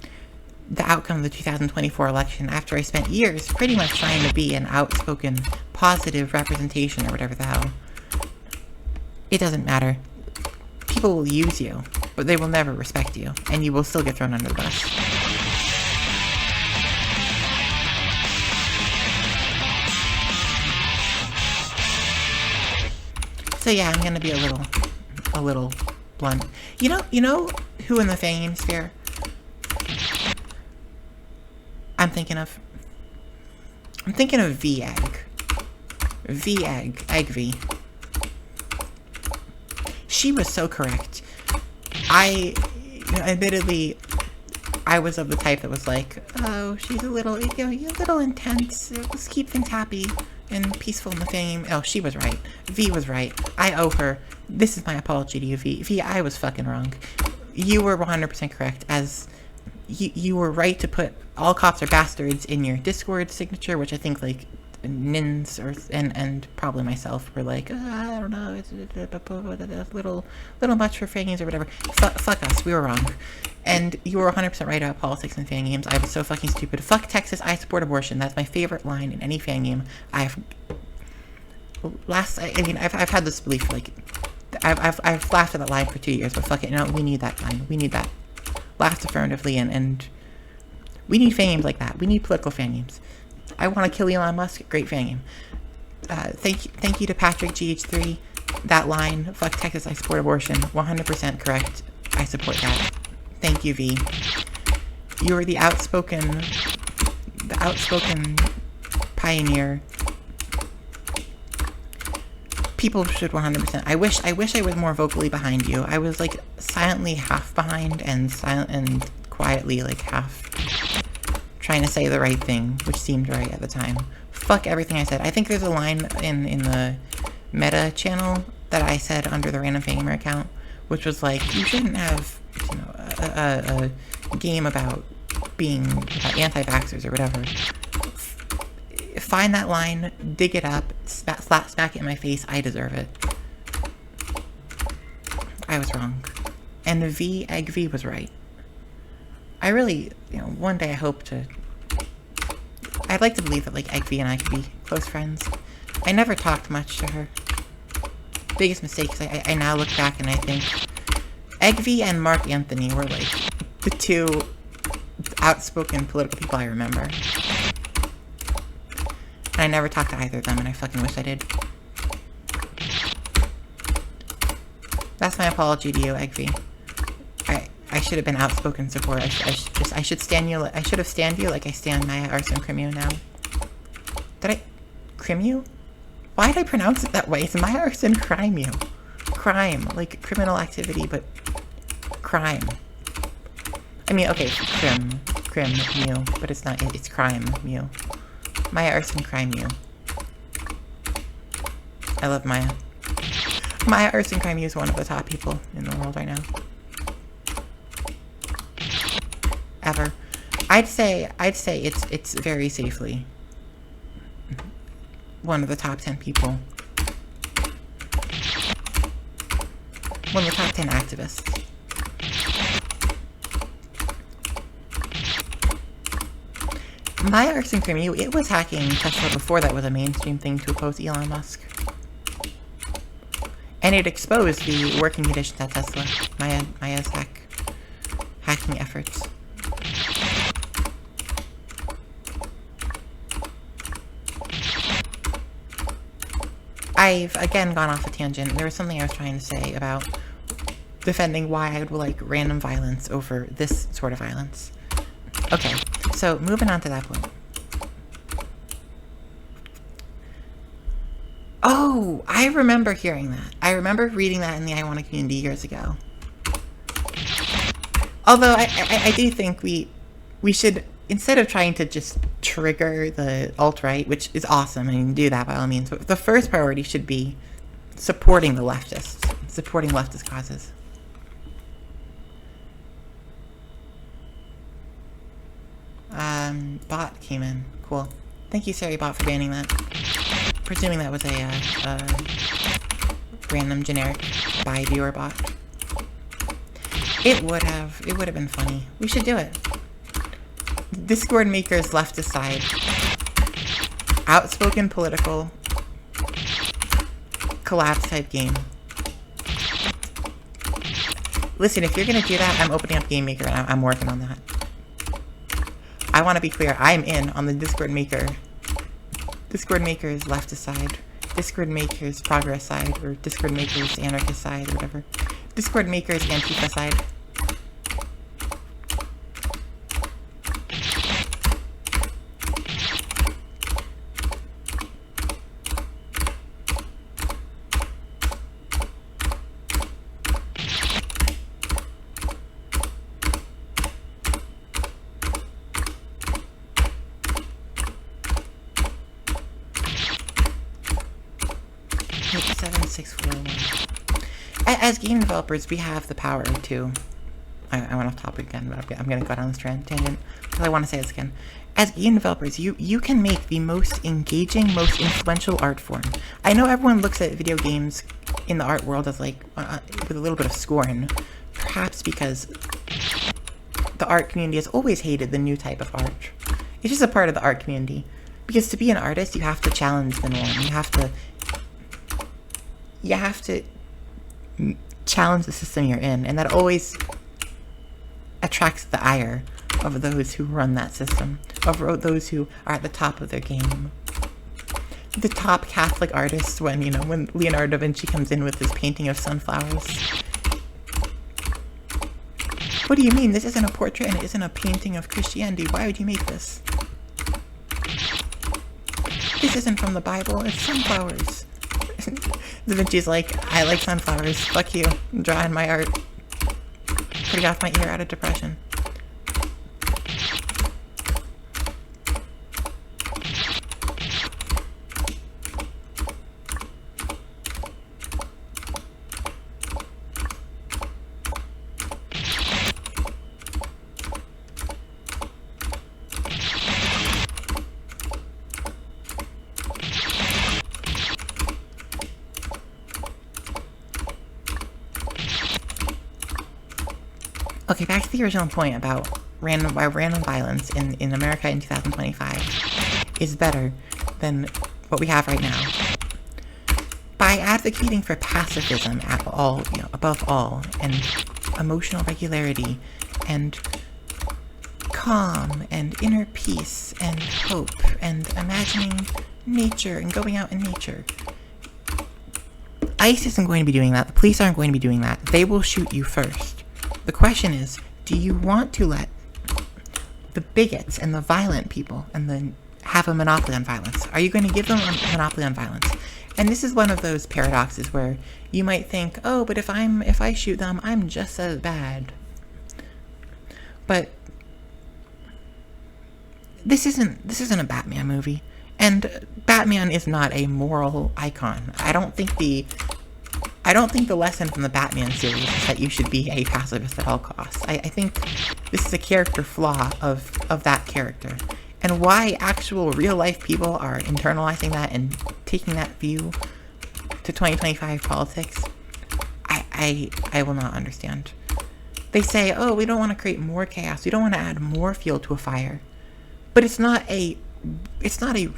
the outcome of the 2024 election, after I spent years pretty much trying to be an outspoken, positive representation or whatever the hell. It doesn't matter. People will use you, but they will never respect you, and you will still get thrown under the bus. So yeah, I'm gonna be a little blunt. You know who in the fame sphere I'm thinking of? I'm thinking of V-Egg. Egg V. She was so correct. Admittedly, I was of the type that was like, oh, she's a little intense. Let's keep things happy and peaceful in the fame. Oh, she was right. V was right. I owe her. This is my apology to you, V. V, I was fucking wrong. You were 100% correct, as you were right to put all cops are bastards in your Discord signature, which I think, like, Nins and probably myself were like, I don't know, it's a little much for fan games or whatever. Fuck us, we were wrong. And you were 100% right about politics and fan games. I was so fucking stupid. Fuck Texas, I support abortion. That's my favorite line in any fan game. I've had this belief, like, I've laughed at that line for 2 years, but fuck it, no, we need that line. We need that. Laughed affirmatively, and we need fan games like that. We need political fan games. I want to kill Elon Musk. Great fan game. Thank you to Patrick GH3. That line, fuck Texas, I support abortion. 100% correct. I support that. Thank you, V. You were the outspoken pioneer. People should 100%. I wish I was more vocally behind you. I was like silently half behind and quietly like half trying to say the right thing, which seemed right at the time. Fuck everything I said. I think there's a line in the Meta channel that I said under the Random Fan Gamer account, which was like, you shouldn't have, a game about being anti-vaxxers or whatever. Find that line, dig it up, smack it in my face. I deserve it. I was wrong. And Egg V was right. I really, one day I hope to... I'd like to believe that, like, Egg V and I could be close friends. I never talked much to her. Biggest mistake is I now look back and I think Egg V and Mark Anthony were, like, the two outspoken political people I remember. And I never talked to either of them, and I fucking wish I did. That's my apology to you, Egg V. I should have been outspoken support. I should stand you. I should have stand you like I stand Maya Arson Crimeo now. Did I Crimeo? Why did I pronounce it that way? It's Maya Arson Crimeo. Crime, like criminal activity, but crime. I mean, okay, Crimeo, but it's not. It's crime, Mew. Maya Arson Crimeo. I love Maya. Maya Arson Crimeo is one of the top people in the world right now. Ever. I'd say it's very safely one of the top 10 people one of the top 10 activists. My arcs and cream, it was hacking Tesla before that was a mainstream thing to oppose Elon Musk. And it exposed the working conditions at Tesla, Maya's hacking efforts. I've again gone off a tangent. There was something I was trying to say about defending why I would like random violence over this sort of violence. Okay, so moving on to that point. Oh, I remember hearing that. I remember reading that in the I Wanna community years ago. Although I do think we should, instead of trying to just trigger the alt-right, which is awesome, and you can do that by all means, but the first priority should be supporting the leftists, supporting leftist causes. Bot came in. Cool. Thank you, Sari Bot, for banning that. Presuming that was a random generic by viewer bot. It would have been funny. We should do it. Discord makers leftist side. Outspoken political collapse type game. Listen, if you're gonna do that, I'm opening up Game Maker and I'm working on that. I want to be clear, I'm in on the Discord Maker's leftist side, Discord Maker's progress side, or Discord Maker's anarchist side, or whatever. Discord Maker's Antifa side. As game developers, we have the power to... I went off topic again, but I'm going to go down this tangent, because I want to say this again. As game developers, you can make the most engaging, most influential art form. I know everyone looks at video games in the art world as like, with a little bit of scorn, perhaps because the art community has always hated the new type of art. It's just a part of the art community. Because to be an artist, you have to challenge the norm. You have to challenge the system you're in, and that always attracts the ire of those who run that system, of those who are at the top of their game. The top Catholic artists, when Leonardo da Vinci comes in with his painting of sunflowers. What do you mean? This isn't a portrait and it isn't a painting of Christianity. Why would you make this? This isn't from the Bible, it's sunflowers. Da Vinci's like, I like sunflowers, fuck you, I'm drawing my art. Putting off my ear out of depression. Okay, back to the original point about why random violence in America in 2025 is better than what we have right now. By advocating for pacifism above all, and emotional regularity, and calm, and inner peace, and hope, and imagining nature, and going out in nature. ICE isn't going to be doing that. The police aren't going to be doing that. They will shoot you first. The question is, do you want to let the bigots and the violent people have a monopoly on violence? Are you going to give them a monopoly on violence? And this is one of those paradoxes where you might think, oh, but if I shoot them, I'm just as bad. But this isn't a Batman movie, and Batman is not a moral icon. I don't think the lesson from the Batman series is that you should be a pacifist at all costs. I think this is a character flaw of that character. And why actual real-life people are internalizing that and taking that view to 2025 politics, I will not understand. They say, oh, we don't want to create more chaos. We don't want to add more fuel to a fire. But it's not a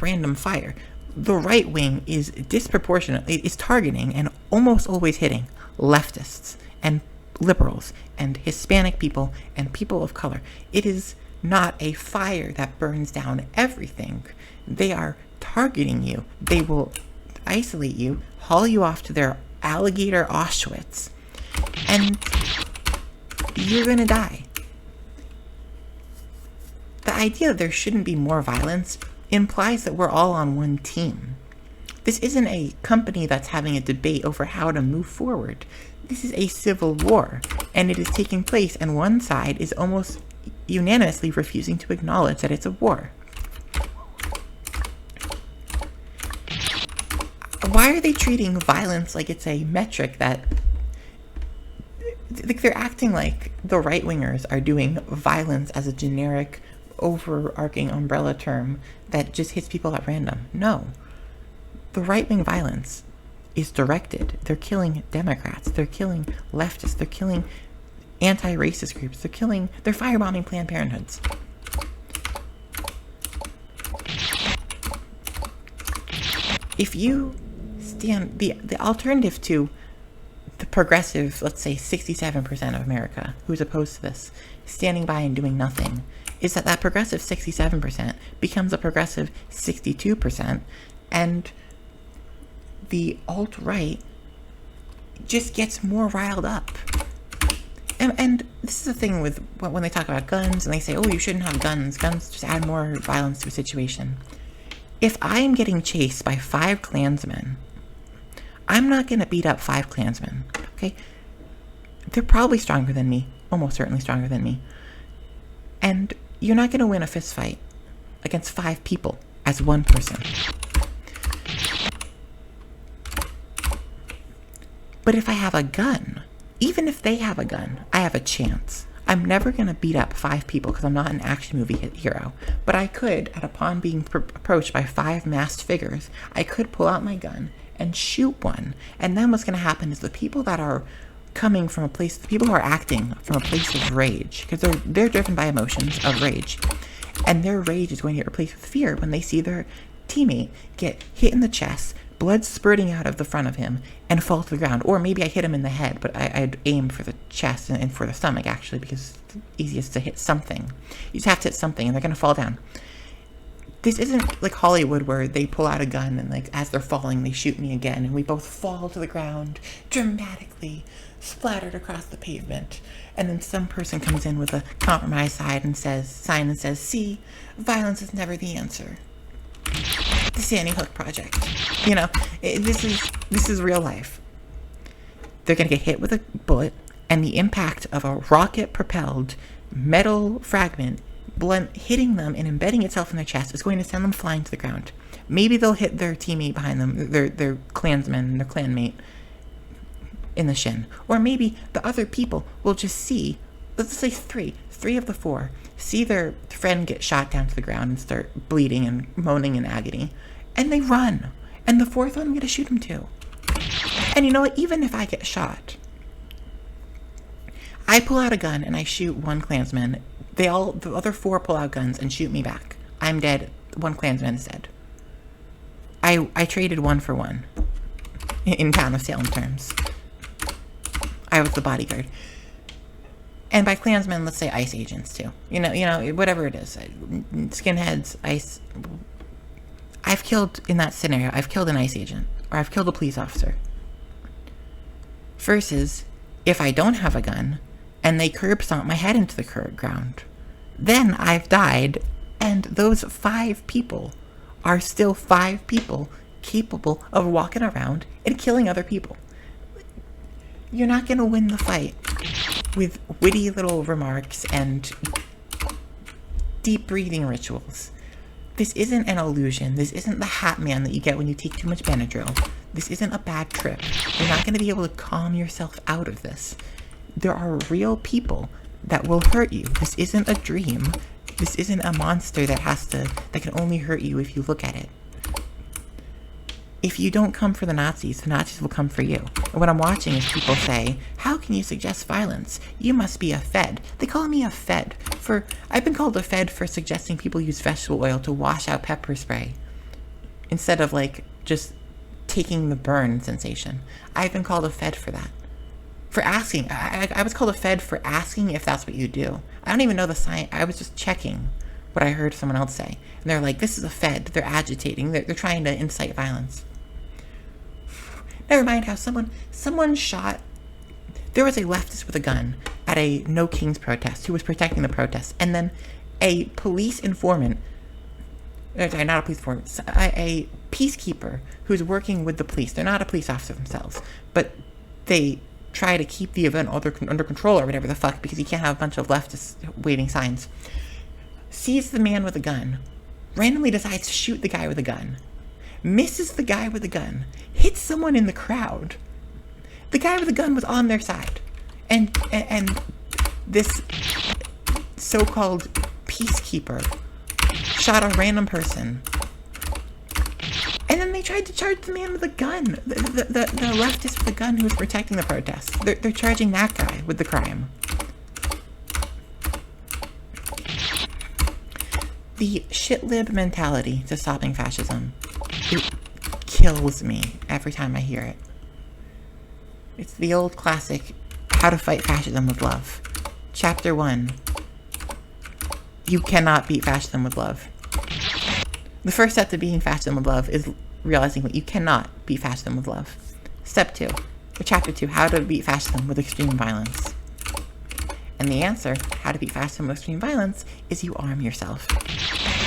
random fire. The right wing is disproportionately, is targeting and almost always hitting leftists and liberals and Hispanic people and people of color. It is not a fire that burns down everything. They are targeting you. They will isolate you, haul you off to their alligator Auschwitz, and you're gonna die. The idea that there shouldn't be more violence implies that we're all on one team. This isn't a company that's having a debate over how to move forward. This is a civil war, and it is taking place, and one side is almost unanimously refusing to acknowledge that it's a war. Why are they treating violence like it's a metric that... Like, they're acting like the right-wingers are doing violence as a generic, overarching umbrella term that just hits people at random. No. The right-wing violence is directed. They're killing Democrats. They're killing leftists. They're killing anti-racist groups. They're firebombing Planned Parenthoods. If you stand... The alternative to the progressive, let's say 67% of America, who's opposed to this, standing by and doing nothing, is that progressive 67% becomes a progressive 62%, and the alt-right just gets more riled up. And this is the thing with when they talk about guns, and they say, oh, you shouldn't have guns. Guns just add more violence to a situation. If I'm getting chased by 5 Klansmen, I'm not going to beat up 5 Klansmen, okay? They're probably stronger than me, almost certainly stronger than me. And you're not going to win a fist fight against 5 people as one person. But if I have a gun, even if they have a gun, I have a chance. I'm never going to beat up 5 people because I'm not an action movie hero. But I could, upon being approached by 5 masked figures, I could pull out my gun and shoot one. And then what's going to happen is the people that are coming from a place, the people who are acting from a place of rage, because they're driven by emotions of rage, and their rage is going to get replaced with fear when they see their teammate get hit in the chest, blood spurting out of the front of him, and fall to the ground. Or maybe I hit him in the head, but I'd aim for the chest and for the stomach, actually, because it's easiest to hit something. You just have to hit something, and they're going to fall down. This isn't like Hollywood where they pull out a gun and, like, as they're falling, they shoot me again, and we both fall to the ground, dramatically splattered across the pavement. And then some person comes in with a compromise sign and says, see, violence is never the answer. The Sandy Hook Project. You know, this is real life. They're going to get hit with a bullet, and the impact of a rocket-propelled metal fragment hitting them and embedding itself in their chest is going to send them flying to the ground. Maybe they'll hit their teammate behind them, their Klansman, their clanmate, in the shin. Or maybe the other people will just see, let's say 3 of the 4, see their friend get shot down to the ground and start bleeding and moaning in agony, and they run. And the 4th one, I'm going to shoot him too. And you know what? Even if I get shot, I pull out a gun and I shoot one Klansman. The other 4 pull out guns and shoot me back. I'm dead. One Klansman is dead. I traded 1 for 1 in Town of Salem terms. I was the bodyguard. And by Klansmen, let's say ICE agents too. You know, whatever it is. Skinheads, ICE. In that scenario, I've killed an ICE agent. Or I've killed a police officer. Versus, if I don't have a gun, and they curb stomp my head into the ground, then I've died, and those 5 people are still 5 people capable of walking around and killing other people. You're not going to win the fight with witty little remarks and deep breathing rituals. This isn't an illusion. This isn't the Hat Man that you get when you take too much Benadryl. This isn't a bad trip. You're not going to be able to calm yourself out of this. There are real people that will hurt you. This isn't a dream. This isn't a monster that can only hurt you if you look at it. if you don't come for the Nazis will come for you. And what I'm watching is people say, how can you suggest violence? You must be a Fed. They call me a Fed I've been called a Fed for suggesting people use vegetable oil to wash out pepper spray instead of like just taking the burn sensation. I've been called a Fed for that. For asking. I was called a Fed for asking if that's what you do. I don't even know the science. I was just checking what I heard someone else say. And they're like, this is a Fed. They're agitating. They're trying to incite violence. Never mind how someone shot. There was a leftist with a gun at a No Kings protest who was protecting the protest. And then a police informant, sorry, not a police informant, a peacekeeper who's working with the police. They're not a police officer themselves, but they try to keep the event under control or whatever the fuck, because you can't have a bunch of leftists waving signs. Sees the man with a gun, randomly decides to shoot the guy with a gun, misses the guy with a gun, hits someone in the crowd. The guy with the gun was on their side, and this so-called peacekeeper shot a random person. And then they tried to charge the man with a gun, the leftist with a gun who was protecting the protest. They're charging that guy with the crime. The shit-lib mentality to stopping fascism, it kills me every time I hear it. It's the old classic, How to Fight Fascism with Love. Chapter 1. You cannot beat fascism with love. The first step to beating fascism with love is realizing that you cannot beat fascism with love. Step 2. Or Chapter 2. How to beat fascism with extreme violence. And the answer, how to beat fascism with extreme violence, is you arm yourself.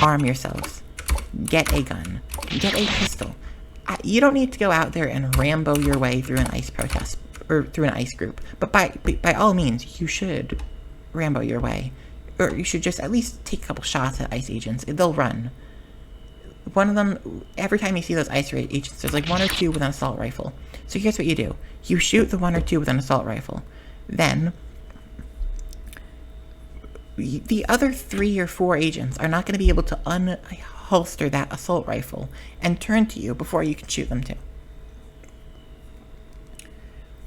Arm yourselves. Get a gun. Get a pistol. You don't need to go out there and Rambo your way through an ICE protest, or through an ICE group. But by all means, you should Rambo your way. Or you should just at least take a couple shots at ICE agents. They'll run. One of them, every time you see those ICE agents, there's like 1 or 2 with an assault rifle. So here's what you do. You shoot the 1 or 2 with an assault rifle. Then the other 3 or 4 agents are not going to be able to unholster that assault rifle and turn to you before you can shoot them too.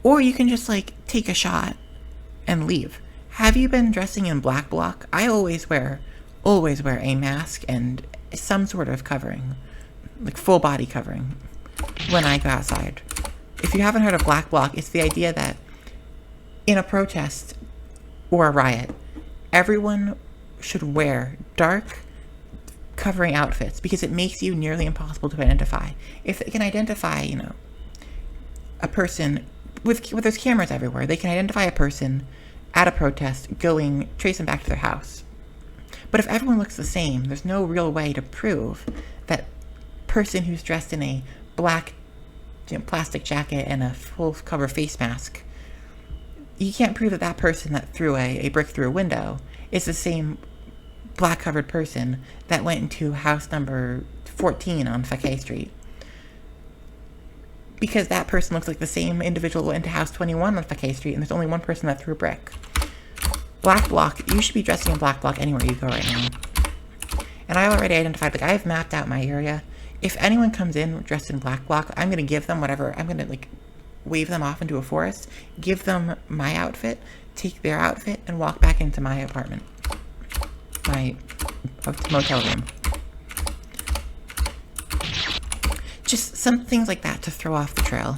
Or you can just like take a shot and leave. Have you been dressing in black bloc? I always wear a mask and some sort of covering, like full body covering, when I go outside. If you haven't heard of black bloc, it's the idea that in a protest or a riot, everyone should wear dark covering outfits because it makes you nearly impossible to identify. If they can identify, a person with there's cameras everywhere, they can identify a person at a protest trace them back to their house. But if everyone looks the same, there's no real way to prove that person who's dressed in a black plastic jacket and a full cover face mask, you can't prove that person that threw a brick through a window is the same black covered person that went into house number 14 on Fakay Street. Because that person looks like the same individual went into house 21 on Fakay Street, and there's only one person that threw a brick. Black bloc, you should be dressing in black bloc anywhere you go right now. And I already identified, I've mapped out my area. If anyone comes in dressed in black bloc, I'm going to give them whatever, I'm going to wave them off into a forest, give them my outfit, take their outfit, and walk back into my apartment. My motel room. Just some things like that to throw off the trail.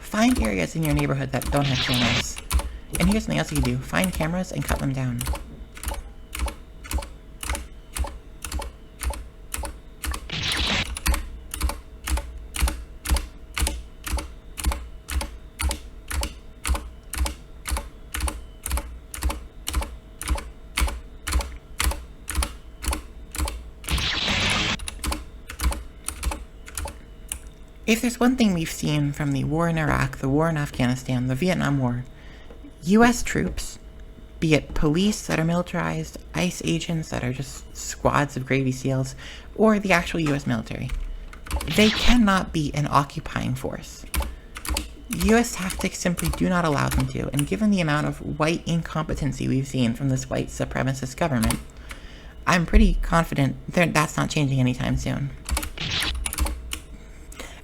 Find areas in your neighborhood that don't have cameras. And here's something else you can do. Find cameras and cut them down. If there's one thing we've seen from the war in Iraq, the war in Afghanistan, the Vietnam War, U.S. troops, be it police that are militarized, ICE agents that are just squads of Navy SEALs, or the actual U.S. military, they cannot be an occupying force. US tactics simply do not allow them to, and given the amount of white incompetency we've seen from this white supremacist government, I'm pretty confident that's not changing anytime soon.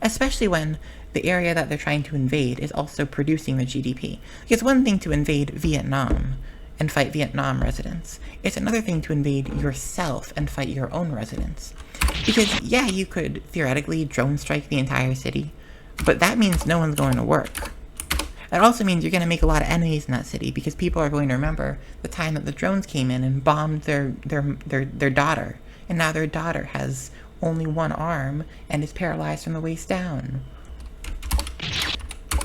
Especially when the area that they're trying to invade is also producing the GDP. It's one thing to invade Vietnam and fight Vietnam residents. It's another thing to invade yourself and fight your own residents. Because, yeah, you could theoretically drone strike the entire city, but that means no one's going to work. That also means you're going to make a lot of enemies in that city, because people are going to remember the time that the drones came in and bombed their daughter, and now their daughter has only one arm and is paralyzed from the waist down.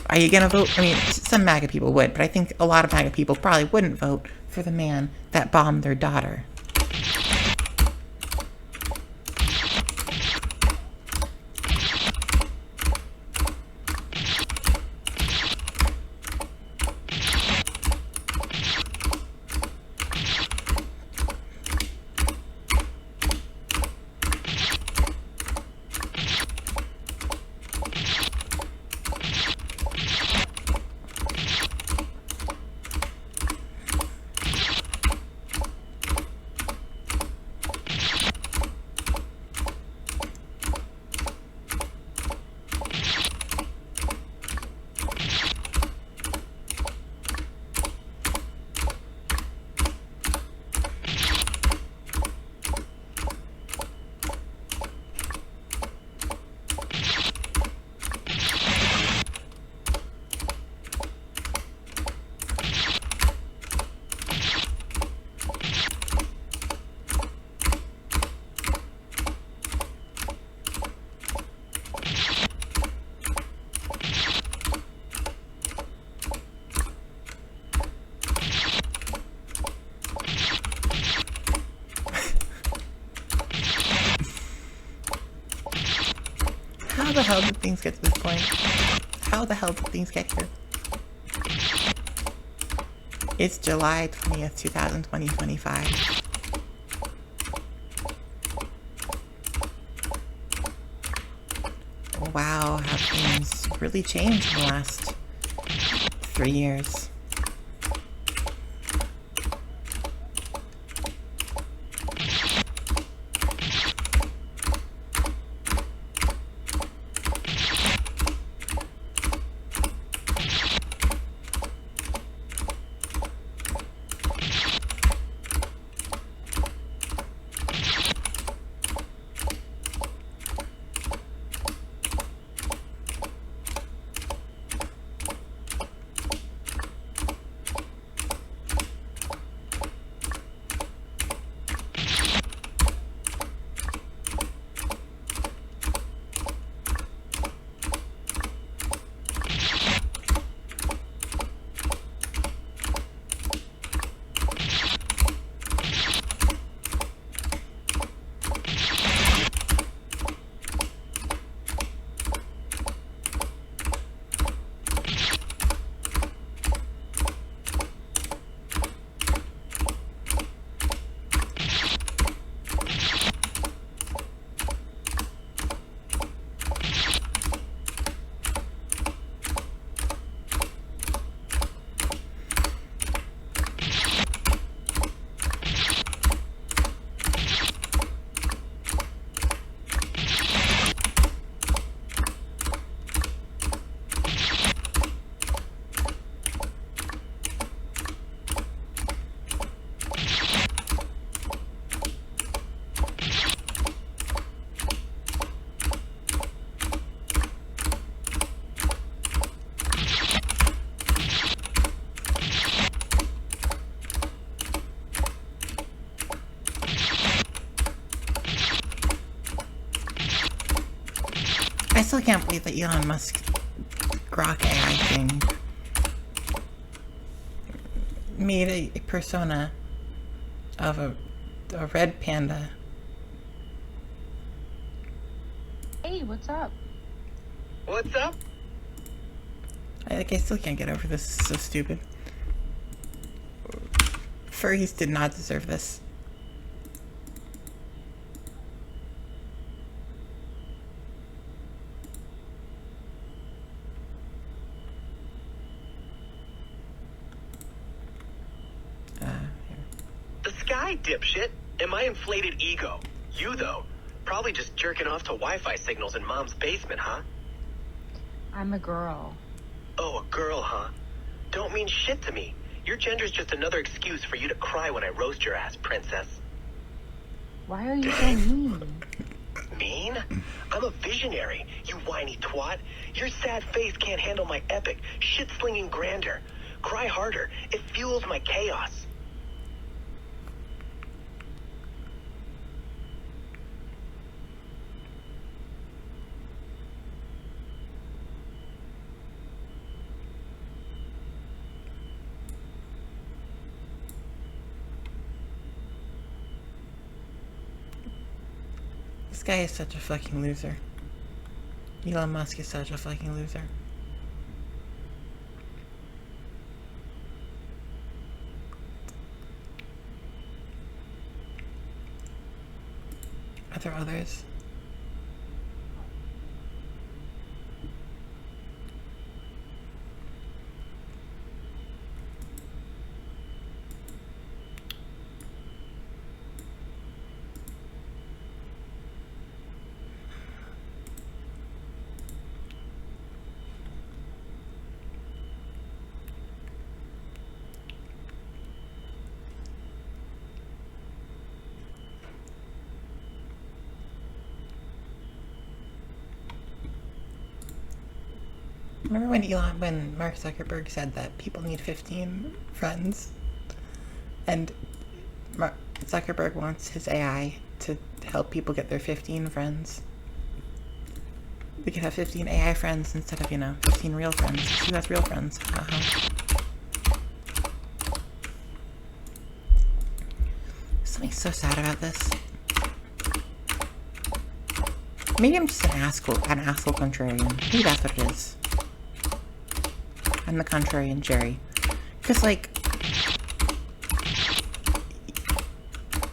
Are you gonna vote? I mean, some MAGA people would, but I think a lot of MAGA people probably wouldn't vote for the man that bombed their daughter. How the hell did things get to this point? How the hell did things get here? It's July 20th, 2025. Wow, have things really changed in the last 3 years? I still can't believe that Elon Musk Grok AI thing made a persona of a red panda. Hey, what's up? What's up? I still can't get over this. This is so stupid. Furries did not deserve this. Hi, dipshit. And my inflated ego. You, though, probably just jerking off to Wi-Fi signals in Mom's basement, huh? I'm a girl. Oh, a girl, huh? Don't mean shit to me. Your gender's just another excuse for you to cry when I roast your ass, princess. Why are you so mean? Mean? I'm a visionary, you whiny twat. Your sad face can't handle my epic, shit-slinging grandeur. Cry harder. It fuels my chaos. This guy is such a fucking loser. Elon Musk is such a fucking loser. Are there others? Remember when Mark Zuckerberg said that people need 15 friends? And Mark Zuckerberg wants his AI to help people get their 15 friends. We could have 15 AI friends instead of, 15 real friends. Who has real friends? Something so sad about this. Maybe I'm just an asshole contrarian. Maybe that's what it is. I'm the contrarian Jerry. Because,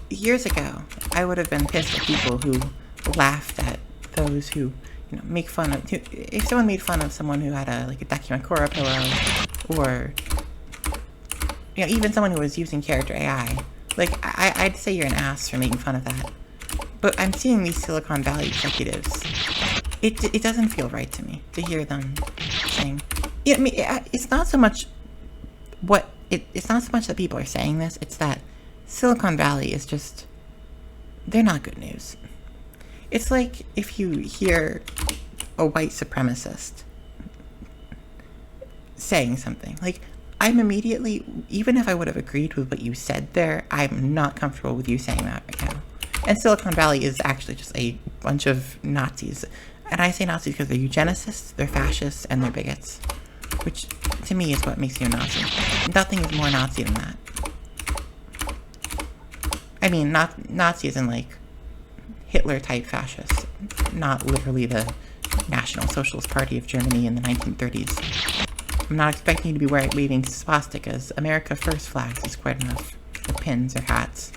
years ago, I would have been pissed at people who laughed at those who, make fun of... If someone made fun of someone who had a Dakimakura pillow, or, even someone who was using character AI, I'd say you're an ass for making fun of that. But I'm seeing these Silicon Valley executives. It doesn't feel right to me to hear them saying... it's not so much it's not so much that people are saying this, it's that Silicon Valley is just, they're not good news. It's like if you hear a white supremacist saying something, I'm immediately, even if I would have agreed with what you said there, I'm not comfortable with you saying that right now. And Silicon Valley is actually just a bunch of Nazis. And I say Nazis because they're eugenicists, they're fascists, and they're bigots. Which, to me, is what makes you a Nazi. Nothing is more Nazi than that. I mean, not Nazi as in, Hitler-type fascists. Not literally the National Socialist Party of Germany in the 1930s. I'm not expecting you to be waving swastikas. America First flags is quite enough. Or pins or hats.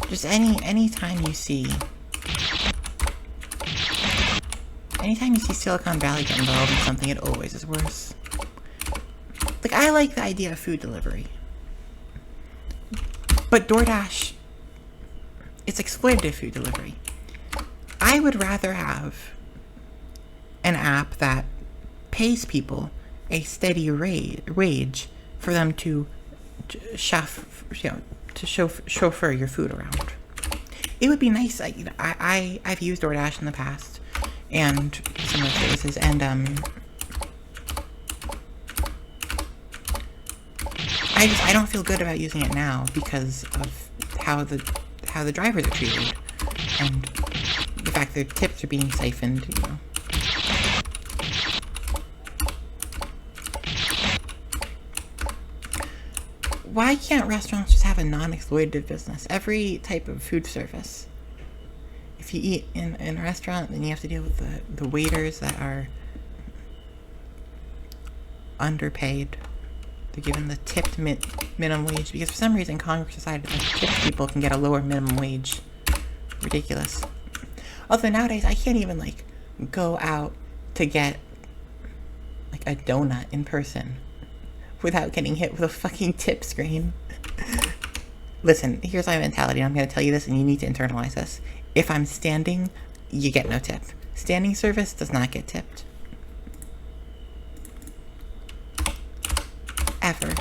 Just anytime you see Silicon Valley get involved in something, it always is worse. I like the idea of food delivery. But DoorDash, it's exploitative food delivery. I would rather have an app that pays people a steady wage for them to chauffeur your food around. It would be nice. I've used DoorDash in the past and some other services, and I don't feel good about using it now because of how the drivers are treated and the fact their tips are being siphoned. Why can't restaurants just have a non-exploitative business? Every type of food service. If you eat in a restaurant, then you have to deal with the waiters that are underpaid. They're given the tipped minimum wage because for some reason Congress decided that tipped people can get a lower minimum wage ridiculous. Although nowadays I can't even like go out to get like a donut in person without getting hit with a fucking tip screen. Listen, here's my mentality. I'm going to tell you this and you need to internalize this. If I'm standing, you get no tip. Standing service does not get tipped. Ever.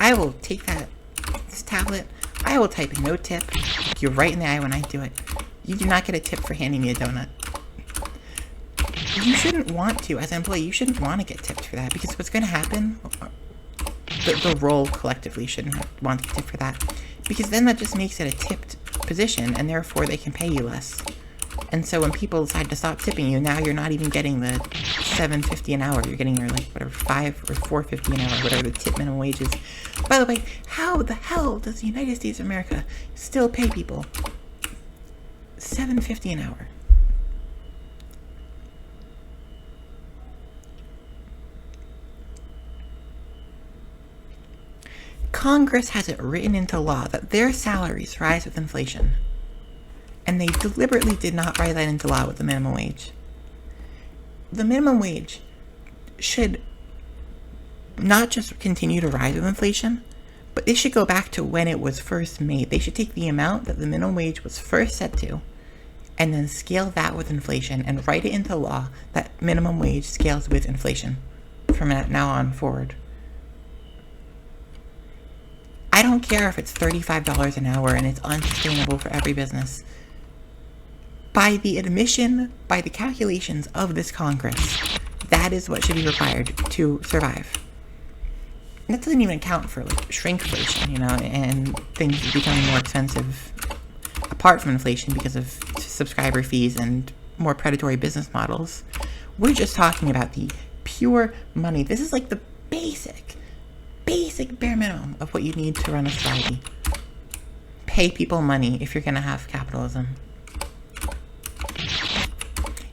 I will take this tablet, I will type in no tip, look you right in the eye when I do it. You do not get a tip for handing me a donut. You shouldn't want to, as an employee, you shouldn't want to get tipped for that, because what's going to happen, the role collectively shouldn't want to get tipped for that, because then that just makes it a tipped position, and therefore they can pay you less. And so when people decide to stop tipping you, now you're not even getting the $7.50 an hour. You're getting your like whatever $5 or $4.50 an hour, whatever the tip minimum wage is. By the way, how the hell does the United States of America still pay people $7.50 an hour? Congress has it written into law that their salaries rise with inflation. And they deliberately did not write that into law with the minimum wage. The minimum wage should not just continue to rise with inflation, but it should go back to when it was first made. They should take the amount that the minimum wage was first set to, and then scale that with inflation, and write it into law that minimum wage scales with inflation from now on forward. I don't care if it's $35 an hour and it's unsustainable for every business. By the admission, by the calculations of this Congress, that is what should be required to survive. And that doesn't even account for like shrinkflation, you know, and things becoming more expensive apart from inflation because of subscriber fees and more predatory business models. We're just talking about the pure money. This is like the basic bare minimum of what you need to run a society. Pay people money if you're going to have capitalism.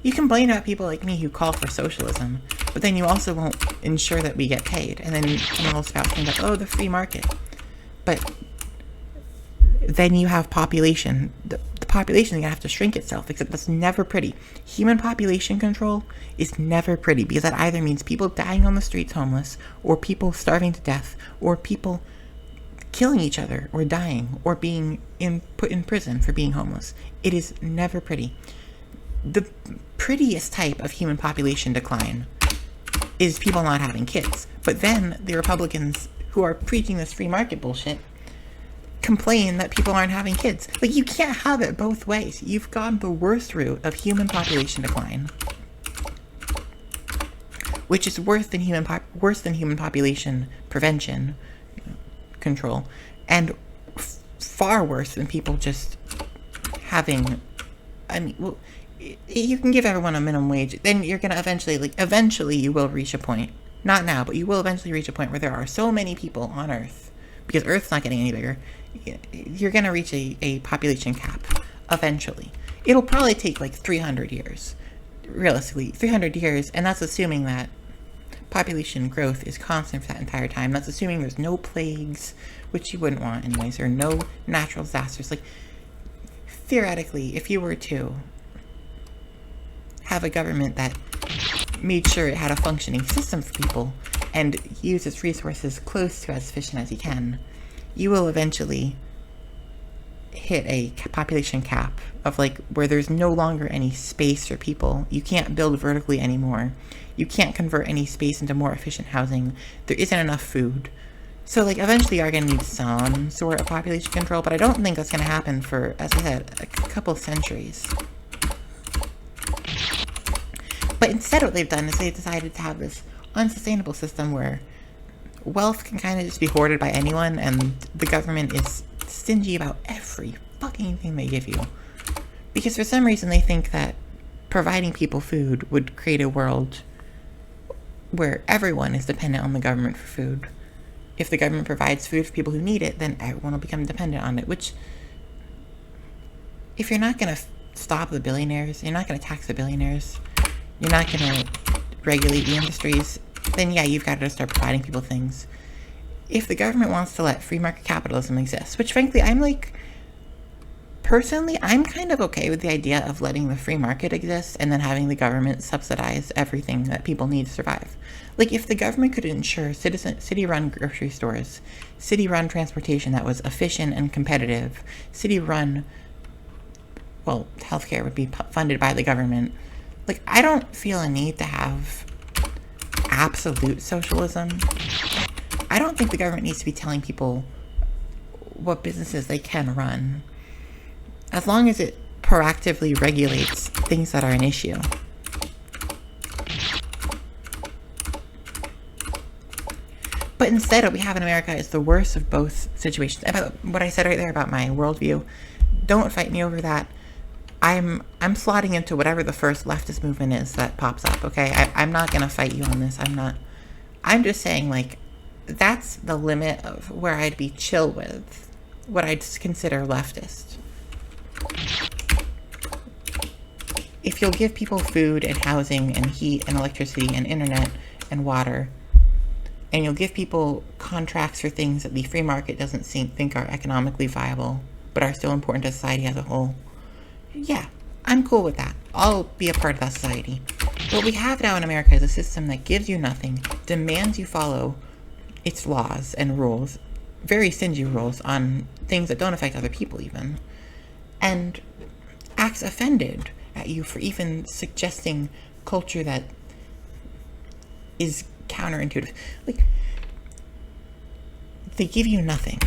You complain about people like me who call for socialism, but then you also won't ensure that we get paid. And then someone will spout things like, oh, the free market. But then you have population. The population is going to have to shrink itself, except that's never pretty. Human population control is never pretty, because that either means people dying on the streets homeless, or people starving to death, or people killing each other, or dying, or being put in prison for being homeless. It is never pretty. The prettiest type of human population decline is people not having kids. But then the Republicans who are preaching this free market bullshit complain that people aren't having kids. Like, you can't have it both ways. You've gone the worst route of human population decline, which is worse than human population prevention control, and far worse than people just having. I mean, well, you can give everyone a minimum wage, then you're gonna eventually you will reach a point. Not now, but you will eventually reach a point where there are so many people on Earth, because Earth's not getting any bigger. You're gonna reach a population cap eventually. It'll probably take like 300 years, realistically, 300 years, and that's assuming that population growth is constant for that entire time. That's assuming there's no plagues, which you wouldn't want anyways, or no natural disasters. Like, theoretically, if you were to have a government that made sure it had a functioning system for people and used its resources close to as efficient as you can, you will eventually hit a population cap of like where there's no longer any space for people. You can't build vertically anymore. You can't convert any space into more efficient housing. There isn't enough food. So like eventually you're going to need some sort of population control, but I don't think that's going to happen for, as I said, a couple of centuries. But instead what they've done is they've decided to have this unsustainable system where wealth can kind of just be hoarded by anyone, and the government is stingy about every fucking thing they give you. Because for some reason they think that providing people food would create a world where everyone is dependent on the government for food. if the government provides food for people who need it, then everyone will become dependent on it, which, if you're not going to stop the billionaires, you're not going to tax the billionaires, you're not going to regulate the industries, then yeah, you've got to start providing people things. If the government wants to let free market capitalism exist, which frankly, personally, I'm kind of okay with the idea of letting the free market exist and then having the government subsidize everything that people need to survive. Like, if the government could ensure city-run grocery stores, city-run transportation that was efficient and competitive, city-run, well, healthcare would be funded by the government. Like, I don't feel a need to have absolute socialism. I don't think the government needs to be telling people what businesses they can run, as long as it proactively regulates things that are an issue. But instead, what we have in America is the worst of both situations. About what I said right there about my worldview, don't fight me over that. I'm slotting into whatever the first leftist movement is that pops up, okay? I'm not gonna fight you on this. I'm just saying, like, that's the limit of where I'd be chill with what I'd consider leftist. If you'll give people food and housing and heat and electricity and internet and water, and you'll give people contracts for things that the free market doesn't think are economically viable, but are still important to society as a whole, yeah, I'm cool with that. I'll be a part of that society. What we have now in America is a system that gives you nothing, demands you follow its laws and rules, very stingy rules on things that don't affect other people even, and acts offended at you for even suggesting culture that is counterintuitive. Like, they give you nothing.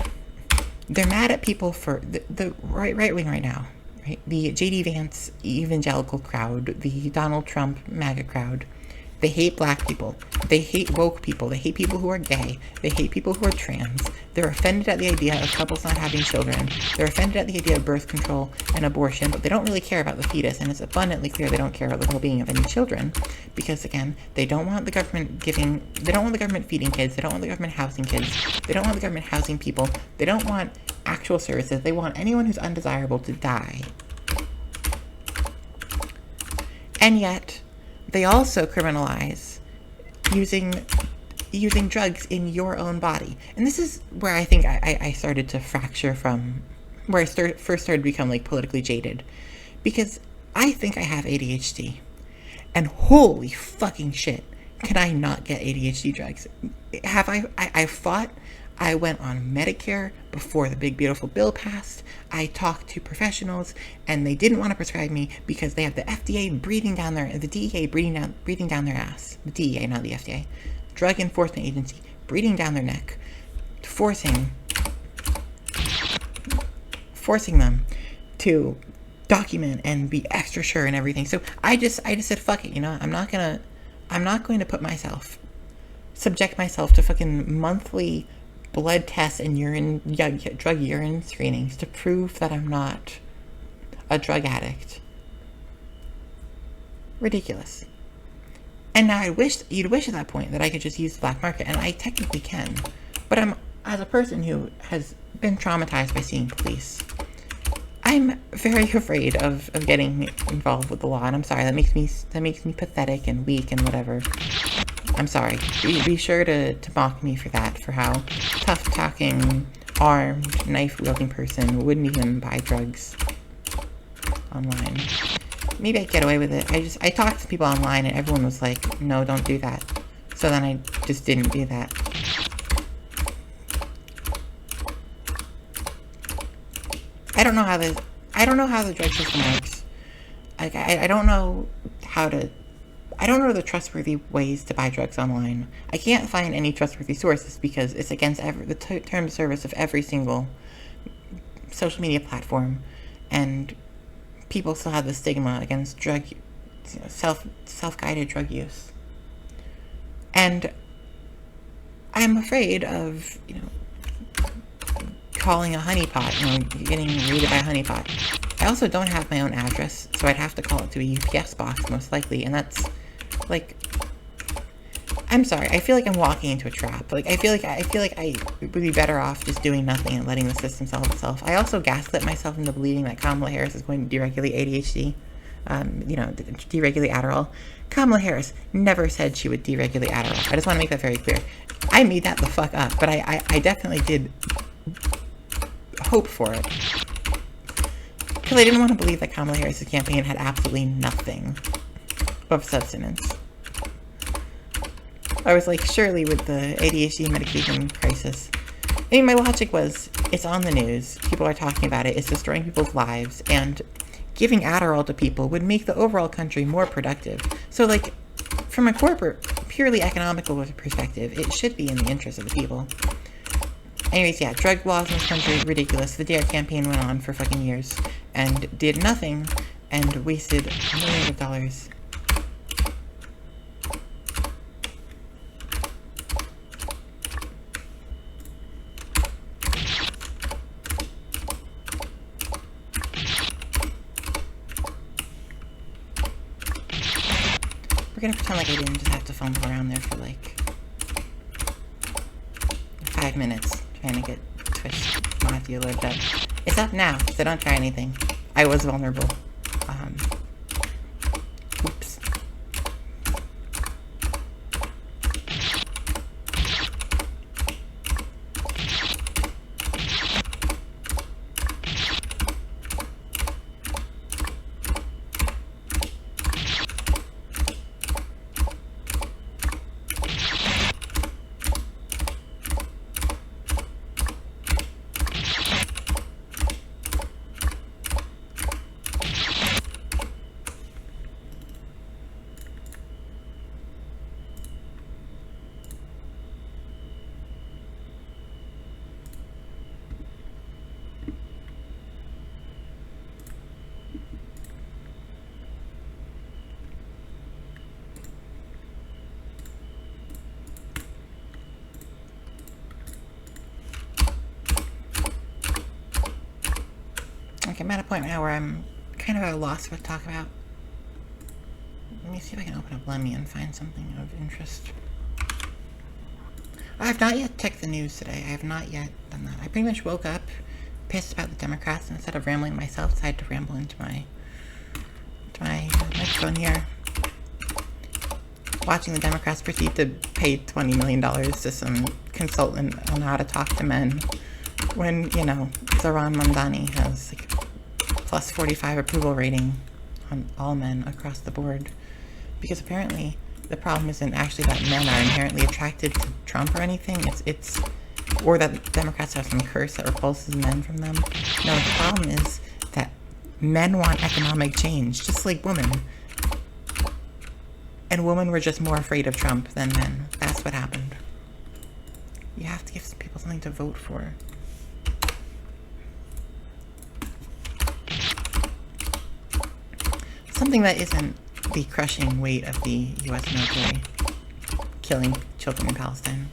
They're mad at people for the right wing right now, right? The J.D. Vance evangelical crowd, the Donald Trump MAGA crowd. They hate black people. They hate woke people. They hate people who are gay. They hate people who are trans. They're offended at the idea of couples not having children. They're offended at the idea of birth control and abortion, but they don't really care about the fetus, and it's abundantly clear they don't care about the well-being of any children, because again, they don't want the government feeding kids. They don't want the government housing kids. They don't want the government housing people. They don't want actual services. They want anyone who's undesirable to die. And yet, they also criminalize using drugs in your own body. And this is where I think I started to fracture from, where I first started to become, like, politically jaded. Because I think I have ADHD. And holy fucking shit, can I not get ADHD drugs? I fought. I went on Medicare before the big beautiful bill passed. I talked to professionals, and they didn't want to prescribe me because they have the FDA breathing down the DEA breathing down their ass. The DEA, not the FDA. Drug Enforcement Agency breathing down their neck, forcing them to document and be extra sure and everything. So I just said, fuck it, you know, I'm not going to subject myself to fucking monthly blood tests and drug urine screenings to prove that I'm not a drug addict. Ridiculous. And now you'd wish at that point that I could just use the black market, and I technically can. But as a person who has been traumatized by seeing police, I'm very afraid of getting involved with the law, and I'm sorry, that makes me pathetic and weak and whatever. I'm sorry. Be sure to mock me for that, for how tough-talking, armed, knife-wielding person wouldn't even buy drugs online. Maybe I'd get away with it. I talked to people online and everyone was like, no, don't do that. So then I just didn't do that. I don't know how the drug system works. Like, I don't know the trustworthy ways to buy drugs online. I can't find any trustworthy sources because it's against the terms of service of every single social media platform, and people still have the stigma against drug, self-guided drug use. And I'm afraid of, calling a honeypot, getting raided by a honeypot. I also don't have my own address, so I'd have to call it to a UPS box most likely, and that's, like, I'm sorry. I feel like I'm walking into a trap. Like I feel like I would be better off just doing nothing and letting the system solve itself. I also gaslit myself into believing that Kamala Harris is going to deregulate ADHD. Deregulate Adderall. Kamala Harris never said she would deregulate Adderall. I just want to make that very clear. I made that the fuck up, but I definitely did hope for it. Because I didn't want to believe that Kamala Harris's campaign had absolutely nothing of substance. I was like, surely with the ADHD medication crisis. I mean, my logic was, it's on the news, people are talking about it, it's destroying people's lives, and giving Adderall to people would make the overall country more productive. So, like, from a corporate, purely economical perspective, it should be in the interest of the people. Anyways, yeah, drug laws in this country, ridiculous. The DARE campaign went on for fucking years, and did nothing, and wasted millions of dollars. We're gonna pretend like I didn't just have to fumble around there for like 5 minutes trying to get Twitch module loaded up. It's up now, so don't try anything. I was vulnerable. Oops. Okay, I'm at a point now where I'm kind of at a loss what to talk about. Let me see if I can open up Lemmy and find something of interest. I have not yet checked the news today. I have not yet done that. I pretty much woke up pissed about the Democrats, and instead of rambling myself, decided to ramble into my microphone here. Watching the Democrats proceed to pay $20 million to some consultant on how to talk to men when, you know, Zoran Mamdani has like plus 45 approval rating on all men across the board. Because apparently the problem isn't actually that men are inherently attracted to Trump or anything. It's or that Democrats have some curse that repulses men from them. No, the problem is that men want economic change, just like women. And women were just more afraid of Trump than men. That's what happened. You have to give people something to vote for. Something that isn't the crushing weight of the U.S. military killing children in Palestine.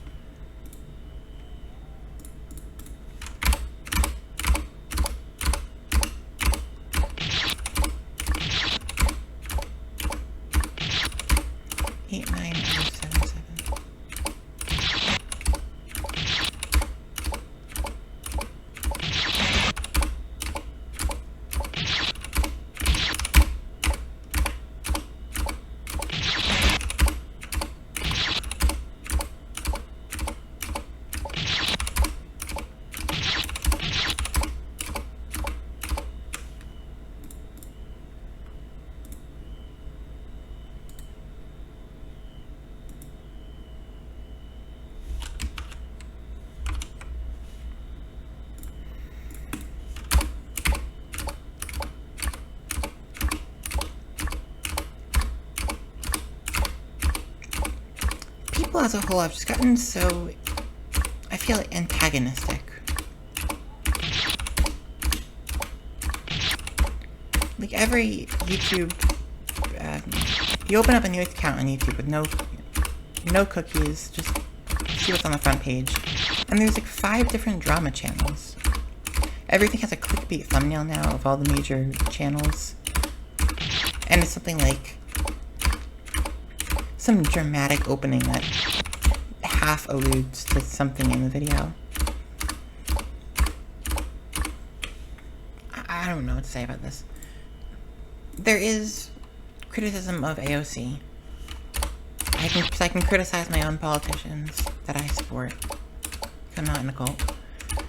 As a whole, I've just gotten so, I feel like, antagonistic. Like every YouTube, you open up a new account on YouTube with no cookies, just see what's on the front page, and there's like 5 different drama channels. Everything has a clickbait thumbnail now of all the major channels, and it's something some dramatic opening that half alludes to something in the video. I don't know what to say about this. There is criticism of AOC. I can criticize my own politicians that I support. I'm not in a cult.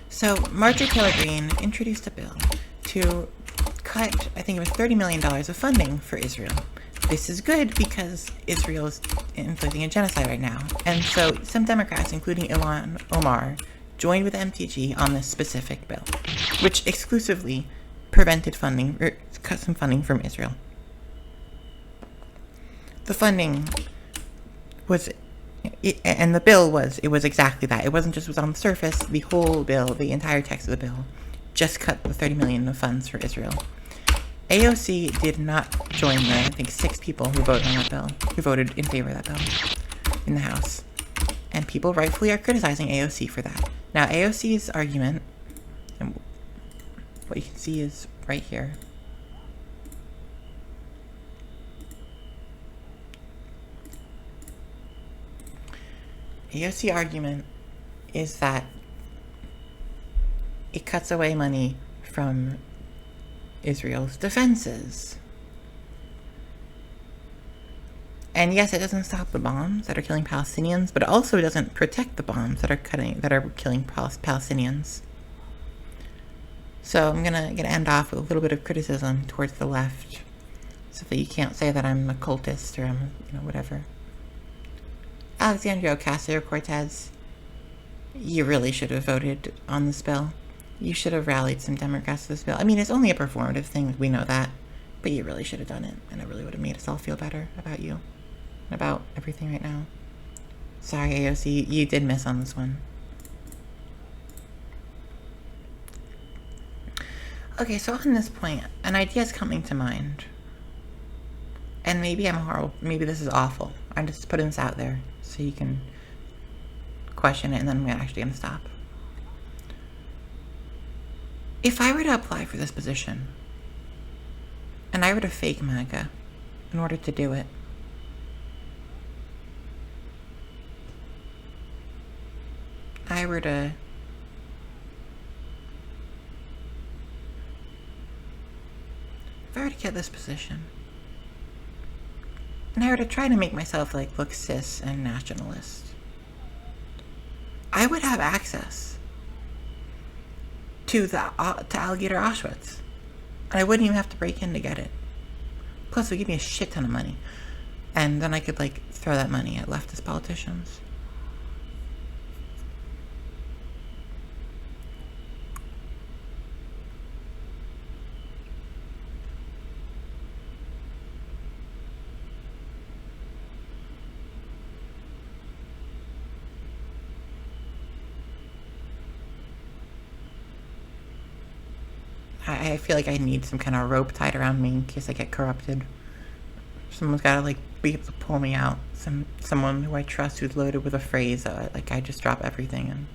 So Marjorie Taylor Greene introduced a bill to cut, I think it was $30 million of funding for Israel. This is good because Israel is inflicting a genocide right now. And so some Democrats, including Ilhan Omar, joined with MTG on this specific bill, which exclusively prevented funding, or cut some funding from Israel. The funding was, and the bill was exactly that. It wasn't just was on the surface. The whole bill, the entire text of the bill, just cut the $30 million of funds for Israel. AOC did not join the, I think, 6 people who voted on that bill, who voted in favor of that bill in the House. And people rightfully are criticizing AOC for that. Now, AOC's argument, and what you can see is right here. AOC argument is that it cuts away money from Israel's defenses. And yes, it doesn't stop the bombs that are killing Palestinians, but it also doesn't protect the bombs that are killing Palestinians. So I'm gonna end off with a little bit of criticism towards the left, so that you can't say that I'm a cultist or I'm, whatever. Alexandria Ocasio-Cortez, you really should have voted on this bill. You should have rallied some Democrats to this bill. I mean, it's only a performative thing, we know that, but you really should have done it, and it really would have made us all feel better about you and about everything right now. Sorry, AOC, you did miss on this one. Okay, so on this point, an idea is coming to mind. And maybe I'm horrible, maybe this is awful. I'm just putting this out there so you can question it, and then I'm actually going to stop. If I were to apply for this position, and I were to fake MAGA in order to do it, if I were to get this position, and I were to try to make myself look cis and nationalist, I would have access to Alligator Auschwitz, and I wouldn't even have to break in to get it. Plus, it would give me a shit ton of money, and then I could throw that money at leftist politicians. I feel like I need some kind of rope tied around me in case I get corrupted. Someone's gotta be able to pull me out. Someone who I trust who's loaded with a phrase I just drop everything, and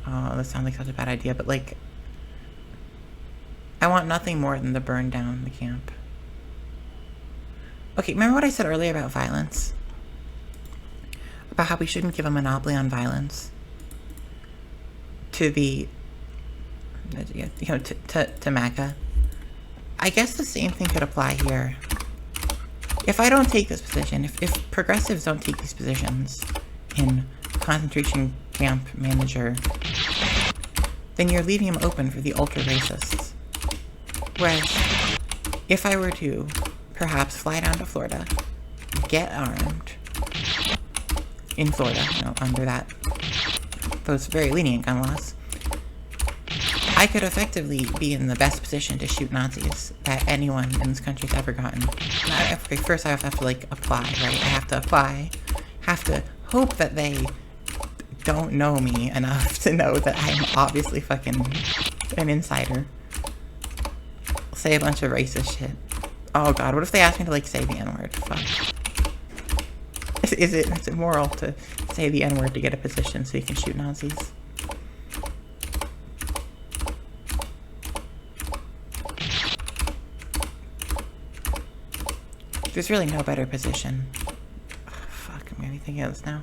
oh, this sounds like such a bad idea, but I want nothing more than to burn down the camp. Okay, remember what I said earlier about violence? About how we shouldn't give a monopoly on violence to the to MAGA. I guess the same thing could apply here. If I don't take this position, if progressives don't take these positions in concentration camp manager, then you're leaving them open for the ultra-racists. Whereas, if I were to perhaps fly down to Florida, get armed in Florida, under those very lenient gun laws, I could effectively be in the best position to shoot Nazis that anyone in this country's ever gotten. First I have to apply, right? I have to apply, have to hope that they don't know me enough to know that I'm obviously fucking an insider. I'll say a bunch of racist shit. Oh god, what if they ask me to say the N-word? Fuck. Is it moral to say the N-word to get a position so you can shoot Nazis? There's really no better position. me think of this now.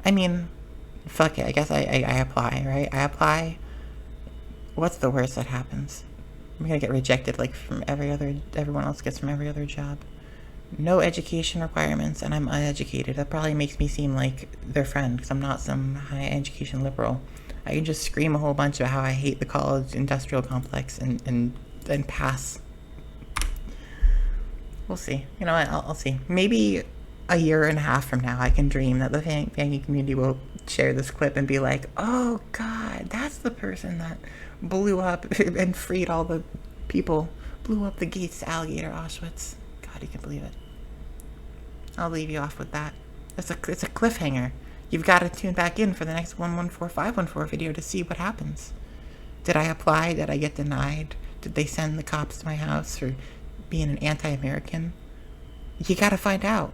I mean, fuck it. I guess I apply, right? I apply. What's the worst that happens? I'm gonna get rejected like from everyone else gets from every other job. No education requirements, and I'm uneducated. That probably makes me seem like their friend, because I'm not some high education liberal. I can just scream a whole bunch about how I hate the college industrial complex and pass. We'll see. You know what? I'll see. Maybe a year and a half from now, I can dream that the banking community will share this clip and be like, oh god, that's the person that blew up and freed all the people, blew up the gates to Alligator Auschwitz. God, you can believe it. I'll leave you off with that. It's a cliffhanger. You've got to tune back in for the next 114514 video to see what happens. Did I apply? Did I get denied? Did they send the cops to my house for being an anti-American? You gotta find out.